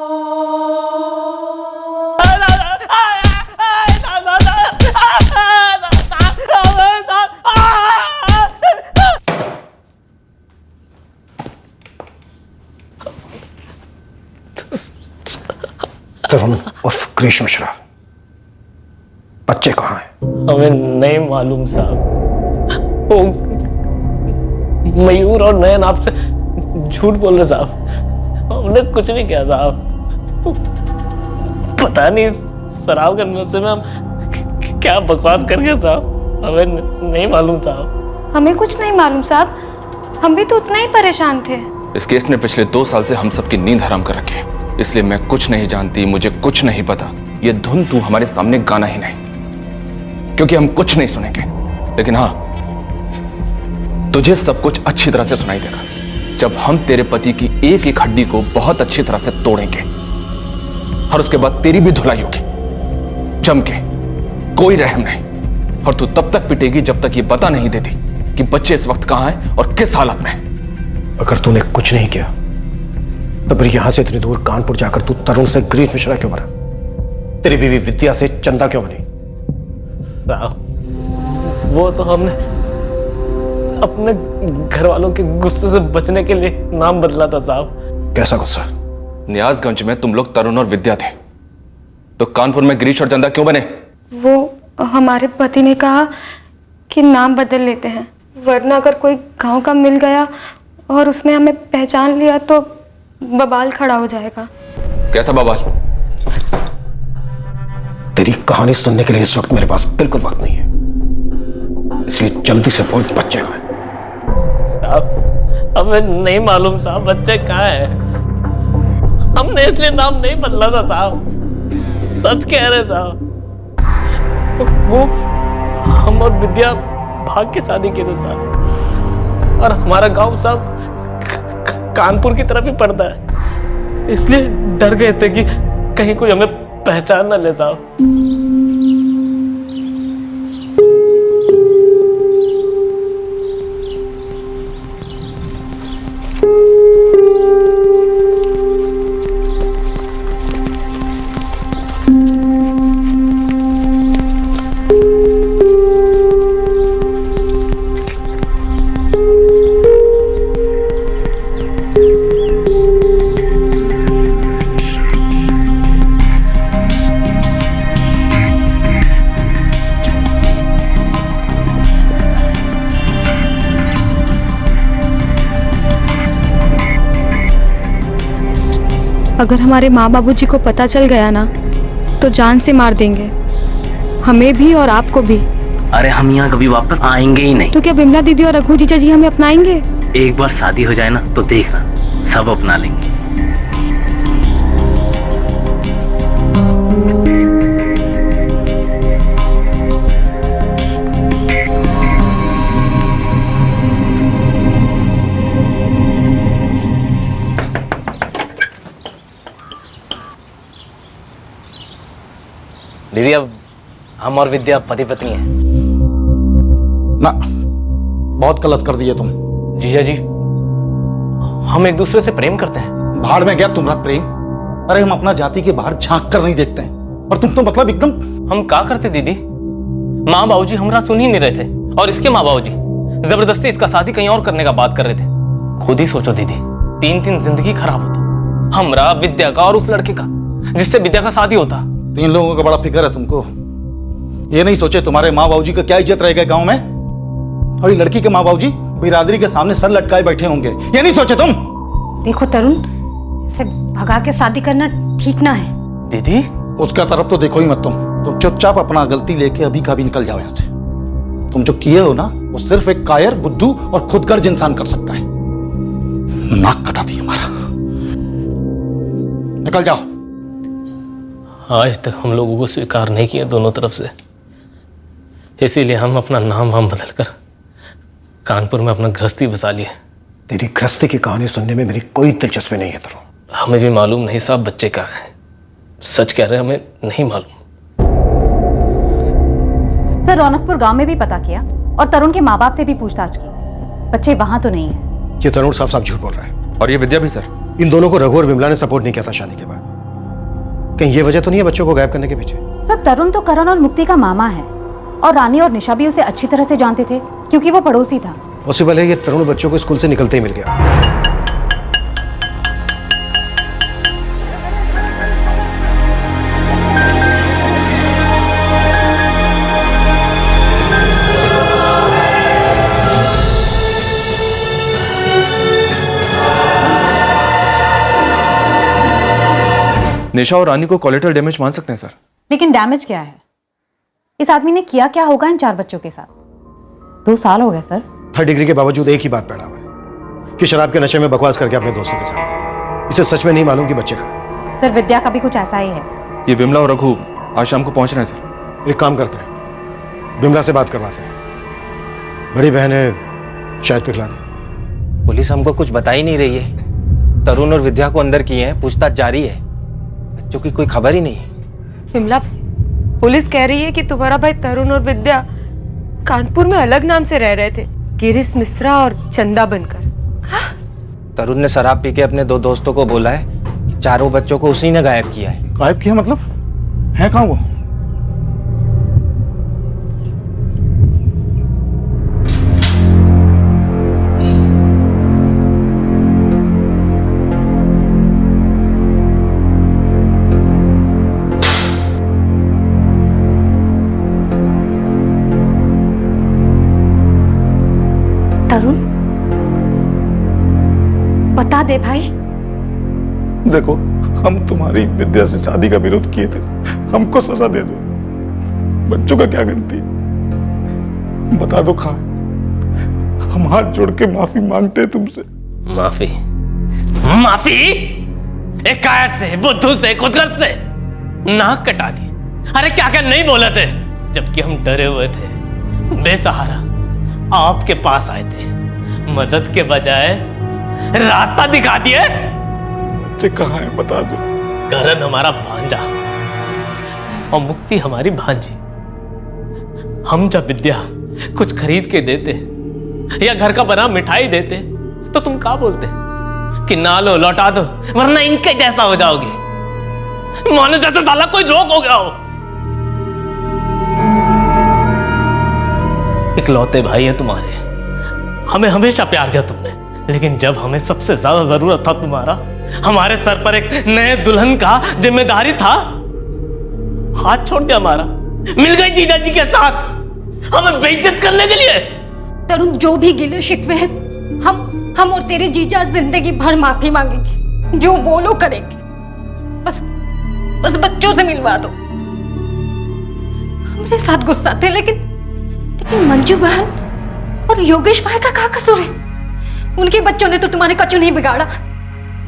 S3: तरुण उर्फ क्रिश मिश्रा, बच्चे कहाँ हैं?
S10: हमें नहीं मालूम साहब, वो मयूर और नयन आपसे झूठ बोल रहे साहब, हमने कुछ नहीं किया साहब। पता नहीं शराब के नशे में हम क्या बकवास कर गए साहब, हमें नहीं मालूम साहब।
S23: हमें कुछ नहीं मालूम साहब, हम भी तो उतना ही परेशान थे।
S14: इस केस ने पिछले 2 साल से हम सबकी नींद हराम कर रखी है, इसलिए मैं कुछ नहीं जानती, मुझे कुछ नहीं पता। ये धुन तू हमारे सामने गाना ही नहीं, क्योंकि हम कुछ नहीं सुनेंगे। लेकिन हाँ, तुझे सब कुछ अच्छी तरह से सुनाई देगा जब हम तेरे पति की एक एक हड्डी को बहुत अच्छी तरह से तोड़ेंगे। और उसके बाद तेरी भी धुलाई होगी जम के, कोई रहम नहीं। और तू तब तक पिटेगी जब तक ये पता नहीं देती कि बच्चे इस वक्त कहां हैं और किस हालत में हैं।
S3: अगर तूने कुछ नहीं किया तो फिर यहां से इतनी दूर कानपुर जाकर तू तरुण से गिरीश मिश्रा क्यों बना? तेरी बीवी विद्या से चंदा क्यों बनी?
S18: साहब वो तो हमने अपने घर वालों के गुस्से से बचने के लिए नाम बदला था साहब।
S3: कैसा गुस्सा?
S14: न्यासगंज में तुम लोग तरुण और विद्या थे, तो कानपुर में गिरीश और चंदा क्यों बने?
S23: वो हमारे पति ने कहा कि नाम बदल लेते हैं, वरना अगर कोई गांव का मिल गया और उसने हमें पहचान लिया तो बवाल खड़ा हो जाएगा।
S14: कैसा बवाल?
S3: तेरी कहानी सुनने के लिए इस वक्त मेरे पास बिल्कुल वक्त नहीं है, इसलिए जल्दी से बोल बच्चे कहाँ हैं?
S18: साहब हमें नहीं मालूम साहब बच्चे कहाँ हैं। हमने इसलिए नाम नहीं बदला था साहब, सच कह रहे साहब। वो हम और विद्या भाग के शादी किए थे साहब, और हमारा गांव साहब कानपुर की तरफ ही पड़ता है, इसलिए डर गए थे कि कहीं कोई हमें पहचान ना ले साहब।
S23: अगर हमारे माँ बाबूजी को पता चल गया ना तो जान से मार देंगे, हमें भी और आपको भी।
S10: अरे हम यहाँ कभी वापस आएंगे ही नहीं।
S23: तो क्या बिमला दीदी और रघु जीजा जी हमें अपनाएंगे?
S10: एक बार शादी हो जाए ना तो देखना सब अपना लेंगे। दीदी अब हम और विद्या पति पत्नी हैं।
S19: ना, बहुत गलत कर दिए तुम।
S18: जीजा जी हम एक दूसरे से प्रेम करते हैं।
S19: भाड़ में गया तुम्हारा प्रेम। अरे हम अपना जाति के बाहर झांक कर नहीं देखते हैं, और तुम तो मतलब एकदम।
S18: हम क्या करते दीदी, माँ बाबूजी हमरा सुन ही नहीं रहे थे, और इसके माँ बाबूजी जबरदस्ती इसका शादी कहीं और करने का बात कर रहे थे। खुद ही सोचो दीदी, 3 जिंदगी खराब होता, हमरा, विद्या का और उस लड़के का जिससे विद्या का शादी होता।
S19: 3 लोगों का बड़ा फिक्र है तुमको। ये नहीं सोचे तुम्हारे माँ बाबूजी का क्या इज्जत रहेगा गांव में, और ये लड़की के माँ बाबूजी बिरादरी के सामने सर लटकाए बैठे होंगे। ये नहीं सोचे तुम?
S11: देखो तरुण, इसे भगा के शादी करना ठीक ना है।
S18: दीदी
S19: उसका तरफ तो देखो ही मत तुम चुपचाप अपना गलती लेके अभी का भी निकल जाओ यहाँ से। तुम जो किए हो ना वो सिर्फ एक कायर, बुद्धू और खुदगर्ज इंसान कर सकता है। नाक कटा दिया हमारा। निकल जाओ।
S18: आज तक हम लोगों को स्वीकार नहीं किया दोनों तरफ से, इसीलिए हम अपना नाम बदलकर कानपुर में अपना गृहस्थी बसा लिए।
S3: तेरी गृहस्थी की कहानी सुनने में मेरी कोई दिलचस्पी नहीं है तरुण।
S18: हमें भी मालूम नहीं साहब बच्चे कहाँ हैं, सच कह रहे हैं, हमें नहीं मालूम।
S11: सर रौनकपुर गांव में भी पता किया और तरुण के माँ बाप से भी पूछताछ की, बच्चे वहां तो नहीं है।
S3: ये तरुण साफ साफ झूठ बोल रहा है।
S13: और ये विद्या भी सर।
S3: इन दोनों को रघु और विमला ने सपोर्ट नहीं किया था शादी के बाद। कहीं ये वजह तो नहीं है बच्चों को गायब करने के पीछे?
S11: सर तरुण तो करण और मुक्ति का मामा है, और रानी और निशा भी उसे अच्छी तरह से जानते थे क्योंकि वो पड़ोसी था।
S3: पॉसिबल है ये तरुण बच्चों को स्कूल से निकलते ही मिल गया।
S14: निशा और रानी को कोलेटरल डैमेज मान सकते हैं सर।
S11: लेकिन डैमेज क्या है? इस आदमी ने किया क्या होगा इन 4 बच्चों के साथ? 2 साल हो गए सर।
S3: 3rd डिग्री के बावजूद एक ही बात पैदा हुआ है कि शराब के नशे में बकवास करके अपने दोस्तों के साथ। इसे सच में नहीं मालूम कि बच्चे कहाँ।
S11: सर विद्या का भी कुछ ऐसा ही है।
S14: ये विमला और रघु आज शाम को पहुंच रहे हैं सर।
S3: एक काम करते हैं, विमला से बात करवाते हैं। बड़ी बहन है, शायद पिघला दे।
S20: पुलिस हमको कुछ बता ही नहीं रही है। तरुण और विद्या को अंदर किए हैं, पूछताछ जारी है। बच्चों की कोई खबर ही नहीं।
S4: विमला, पुलिस कह रही है कि तुम्हारा भाई तरुण और विद्या कानपुर में अलग नाम से रह रहे थे, गिरीश मिश्रा और चंदा बनकर।
S20: तरुण ने शराब पी के अपने 2 दोस्तों को बोला है कि चारों बच्चों को उसी ने गायब किया है।
S19: गायब किया मतलब? है कहाँ वो?
S11: तरुण, बता दे भाई।
S22: देखो, हम तुम्हारी विद्या से शादी का विरोध किए थे, हमको सजा दे दो। बच्चों का क्या गलती? बता दो कहाँ है? हम हाथ जोड़ के माफी मांगते हैं तुमसे।
S10: माफी? माफी? एक कायर से, बुद्धू से, खुदगर्ज से नाक कटा दी। अरे क्या क्या नहीं बोले थे, जबकि हम डरे हुए थे, बेसहारा आपके पास आए थे, मदद के बजाय रास्ता दिखा दिए।
S22: बच्चे कहाँ हैं बता दो।
S10: करण हमारा भांजा और मुक्ति हमारी भांजी। हम जब विद्या कुछ खरीद के देते या घर का बना मिठाई देते तो तुम क्या बोलते कि ना लो, लौटा दो, वरना इनके जैसा हो जाओगे, मानो जैसे साला कोई रोग हो गया हो। इकलौते भाई है तुम्हारे, हमें हमेशा प्यार दिया तुमने, लेकिन जब हमें सबसे ज्यादा जरूरत था तुम्हारा, हमारे सर पर एक नए दुल्हन का जिम्मेदारी था, हाथ छोड़ दिया हमारा, मिल गई जीजा जी के साथ हमें बेइज्जत करने के लिए।
S23: तरुण, जो भी गिले शिकवे हैं, हम और तेरे जीजा जिंदगी भर माफी मांगेंगे, जो बोलो करेंगे। बस बच्चों से मिलवा दो। हमारे साथ गुस्सा थे, लेकिन मंजू बहन और योगेश भाई का क्या कसूर है? उनके बच्चों ने तो तुम्हारे कचू नहीं बिगाड़ा।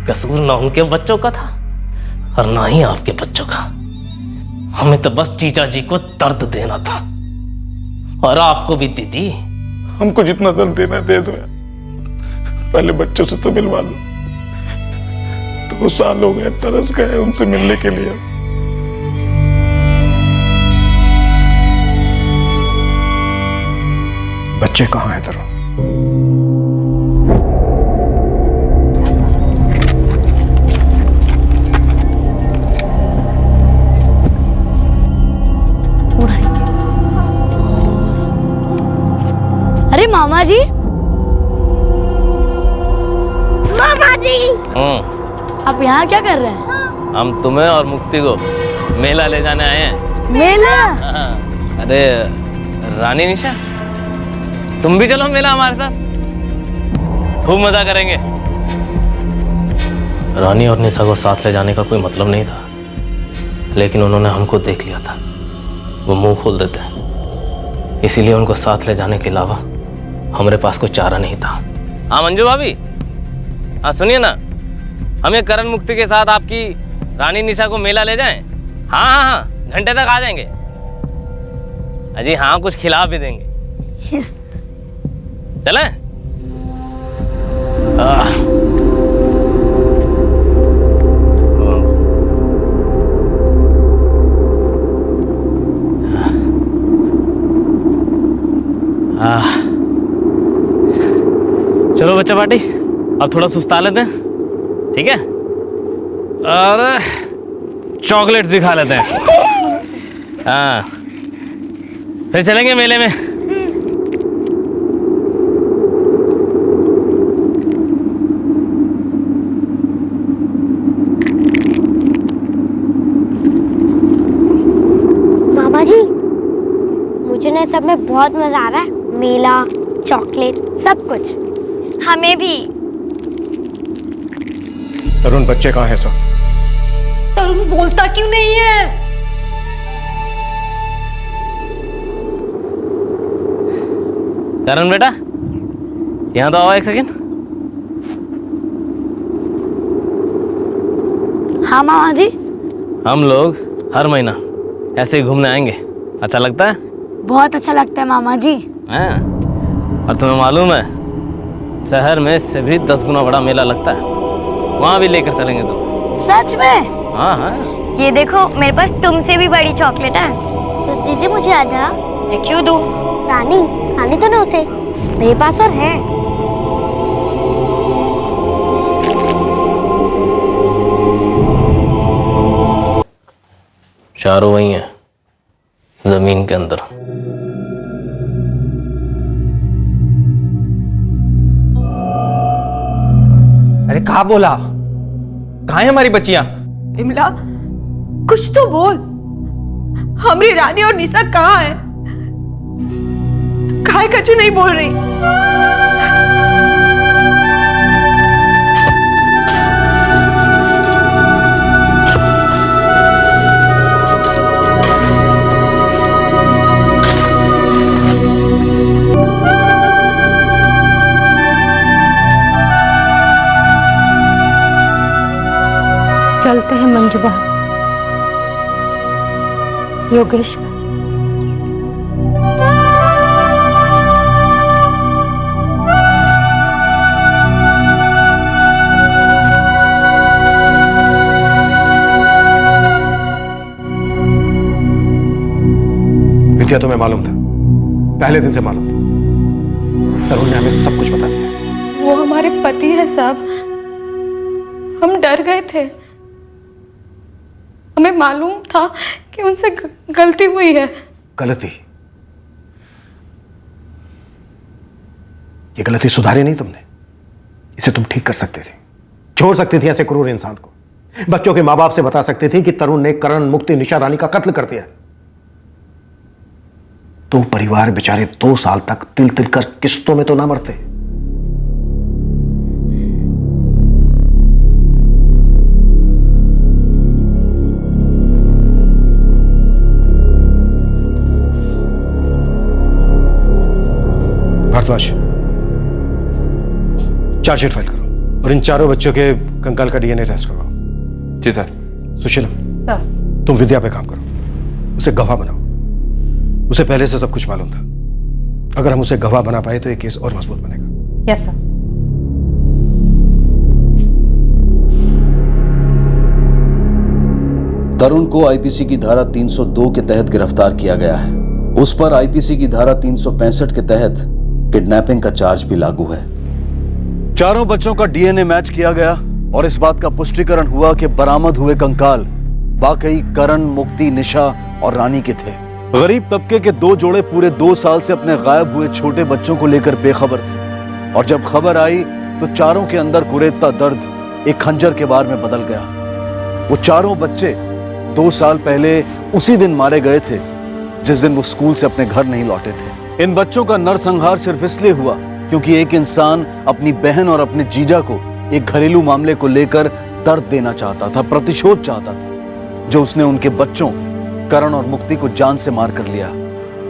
S10: कसूर ना उनके बच्चों का था और ना ही आपके बच्चों का। हमें तो बस जीजा जी को दर्द देना था, और आपको भी दीदी।
S22: हमको जितना दर्द देना दे दो यार, पहले बच्चों से तो मिलवा दो। 2 साल हो गए, तरस गए उनसे मिलने के लिए।
S3: बच्चे कहाँ हैं तरुण?
S5: अरे मामा जी, मामा जी, आप यहाँ क्या कर रहे हैं?
S10: हम तुम्हें और मुक्ति को मेला ले जाने आए हैं।
S5: मेला?
S10: अरे रानी निशा, तुम भी चलो मेला हमारे साथ, खूब मजा करेंगे। रानी और निशा को साथ ले जाने का कोई मतलब नहीं था, लेकिन उन्होंने हमको देख लिया था, वो मुंह खोल देते, इसीलिए उनको साथ ले जाने के अलावा हमारे पास कोई चारा नहीं था। हाँ मंजू भाभी, हाँ सुनिए ना, हम ये करण मुक्ति के साथ आपकी रानी निशा को मेला ले जाएं? हाँ हाँ हाँ, घंटे तक आ जाएंगे। अजी हाँ, कुछ खिला भी देंगे। चलें? चलो बच्चा पार्टी, अब थोड़ा सुस्ता लेते हैं, ठीक है? और चॉकलेट्स भी खा लेते हैं। हाँ, फिर चलेंगे मेले में।
S5: मामा जी, मुझे ना सब में बहुत मजा आ रहा है, मेला, चॉकलेट, सब कुछ। हमें भी।
S3: तरुण, बच्चे कहाँ हैं सब?
S23: तरुण बोलता क्यों नहीं है?
S10: करण बेटा, यहाँ तो आओ एक सेकेंड।
S5: हाँ मामा जी।
S10: हम लोग हर महीना ऐसे ही घूमने आएंगे, अच्छा लगता है?
S5: बहुत अच्छा लगता है मामा जी।
S10: हाँ? और तुम्हें मालूम है, शहर में से भी 10 गुना बड़ा मेला लगता है, वहां भी लेकर चलेंगे तुम।
S5: सच में?
S7: हाँ हाँ।
S5: ये देखो मेरे पास तुमसे भी बड़ी चॉकलेट है। तो दीदी मुझे आधा। मैं क्यों दूँ? रानी खाने तो ना उसे, मेरे पास और है।
S10: चारों वही हैं जमीन के अंदर।
S20: अरे कहा बोला? कहाँ है हमारी बच्चियां?
S4: विमला कुछ तो बोल, हमारी रानी और निशा कहाँ है? काहे कछु नहीं बोल रही?
S23: चलते हैं मंजू बहन, योगेश।
S3: विद्या, तुम्हें मालूम था, पहले दिन से मालूम था। तरुण ने हमें सब कुछ बता दिया।
S4: वो हमारे पति है साहब, हम डर गए थे। हमें मालूम था कि उनसे गलती हुई है।
S3: गलती? ये गलती सुधारी नहीं तुमने, इसे तुम ठीक कर सकते थे, छोड़ सकती थी ऐसे क्रूर इंसान को। बच्चों के माँ बाप से बता सकते थे कि तरुण ने करण, मुक्ति, निशा रानी का कत्ल कर दिया। तो परिवार बेचारे 2 साल तक तिल तिल कर किस्तों में तो ना मरते। भारद्वाज, चार्जशीट फाइल करो और इन चारों बच्चों के कंकाल का डीएनए टेस्ट करवाओ।
S13: जी सर।
S3: सुशीला,
S11: सर।
S3: तुम विद्या पे काम करो, उसे गवाह बनाओ। उसे पहले से सब कुछ मालूम था। अगर हम उसे गवाह बना पाए तो ये केस और मजबूत बनेगा।
S11: Yes sir.
S1: तरुण को आईपीसी की धारा 302 के तहत गिरफ्तार किया गया है। उस पर आईपीसी की धारा 365 के तहत किडनैपिंग का चार्ज भी लागू है। चारों बच्चों का डीएनए मैच किया गया और इस बात का पुष्टिकरण हुआ कि बरामद हुए कंकाल वाकई करण, मुक्ति, निशा और रानी के थे। गरीब तबके के 2 जोड़े पूरे 2 साल से अपने गायब हुए छोटे बच्चों को लेकर बेखबर थे और जब खबर आई तो चारों के अंदर कुरेदता दर्द एक खंजर के वार में बदल गया। वो चारों बच्चे 2 साल पहले उसी दिन मारे गए थे जिस दिन वो स्कूल से अपने घर नहीं लौटे थे। इन बच्चों का नरसंहार सिर्फ इसलिए हुआ क्योंकि एक इंसान अपनी बहन और अपने जीजा को एक घरेलू मामले को लेकर दर्द देना चाहता था, प्रतिशोध चाहता था, जो उसने उनके बच्चों करण और मुक्ति को जान से मार कर लिया।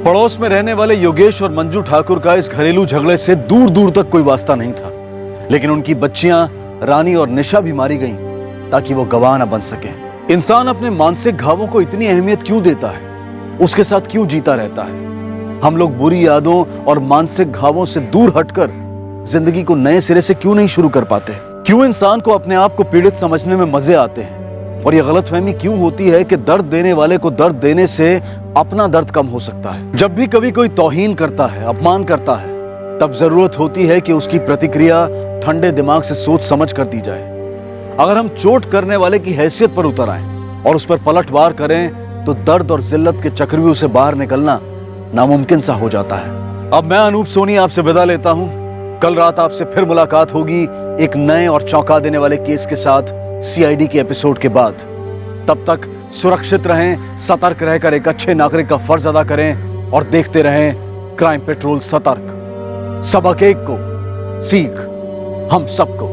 S1: पड़ोस में रहने वाले योगेश और मंजू ठाकुर का इस घरेलू झगड़े से दूर दूर तक कोई वास्ता नहीं था, लेकिन उनकी बच्चियां रानी और निशा भी मारी गईं ताकि वो गवाह न बन सके। इंसान अपने मानसिक घावों को इतनी अहमियत क्यों देता है, उसके साथ क्यों जीता रहता है? हम लोग बुरी यादों और मानसिक घावों से दूर हटकर जिंदगी को नए सिरे से क्यों नहीं शुरू कर पाते? क्यों इंसान को अपने आप को पीड़ित समझने में मजे आते हैं? और यह गलतफहमी क्यों होती है कि दर्द देने वाले को दर्द देने से अपना दर्द कम हो सकता है? जब भी कभी कोई तौहीन करता है, अपमान करता है, तब जरूरत होती है कि उसकी प्रतिक्रिया ठंडे दिमाग से सोच समझ कर दी जाए। अगर हम चोट करने वाले की हैसियत पर उतर आए और उस पर पलटवार करें तो दर्द और जिल्लत के चक्रव्यूह से बाहर निकलना नामुमकिन सा हो जाता है। अब मैं अनूप सोनी आपसे विदा लेता हूं। कल रात आपसे फिर मुलाकात होगी एक नए और चौंका देने वाले केस के साथ सीआईडी के एपिसोड के बाद। तब तक सुरक्षित रहें, सतर्क रहकर एक अच्छे नागरिक का फर्ज अदा करें और देखते रहें क्राइम पेट्रोल सतर्क। सबक एक को सीख हम सबको।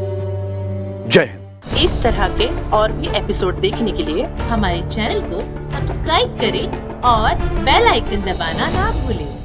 S1: जय हिंद।
S12: इस तरह के और भी एपिसोड देखने के लिए हमारे चैनल को सब्सक्राइब करें और बेल आइकन दबाना ना भूलें।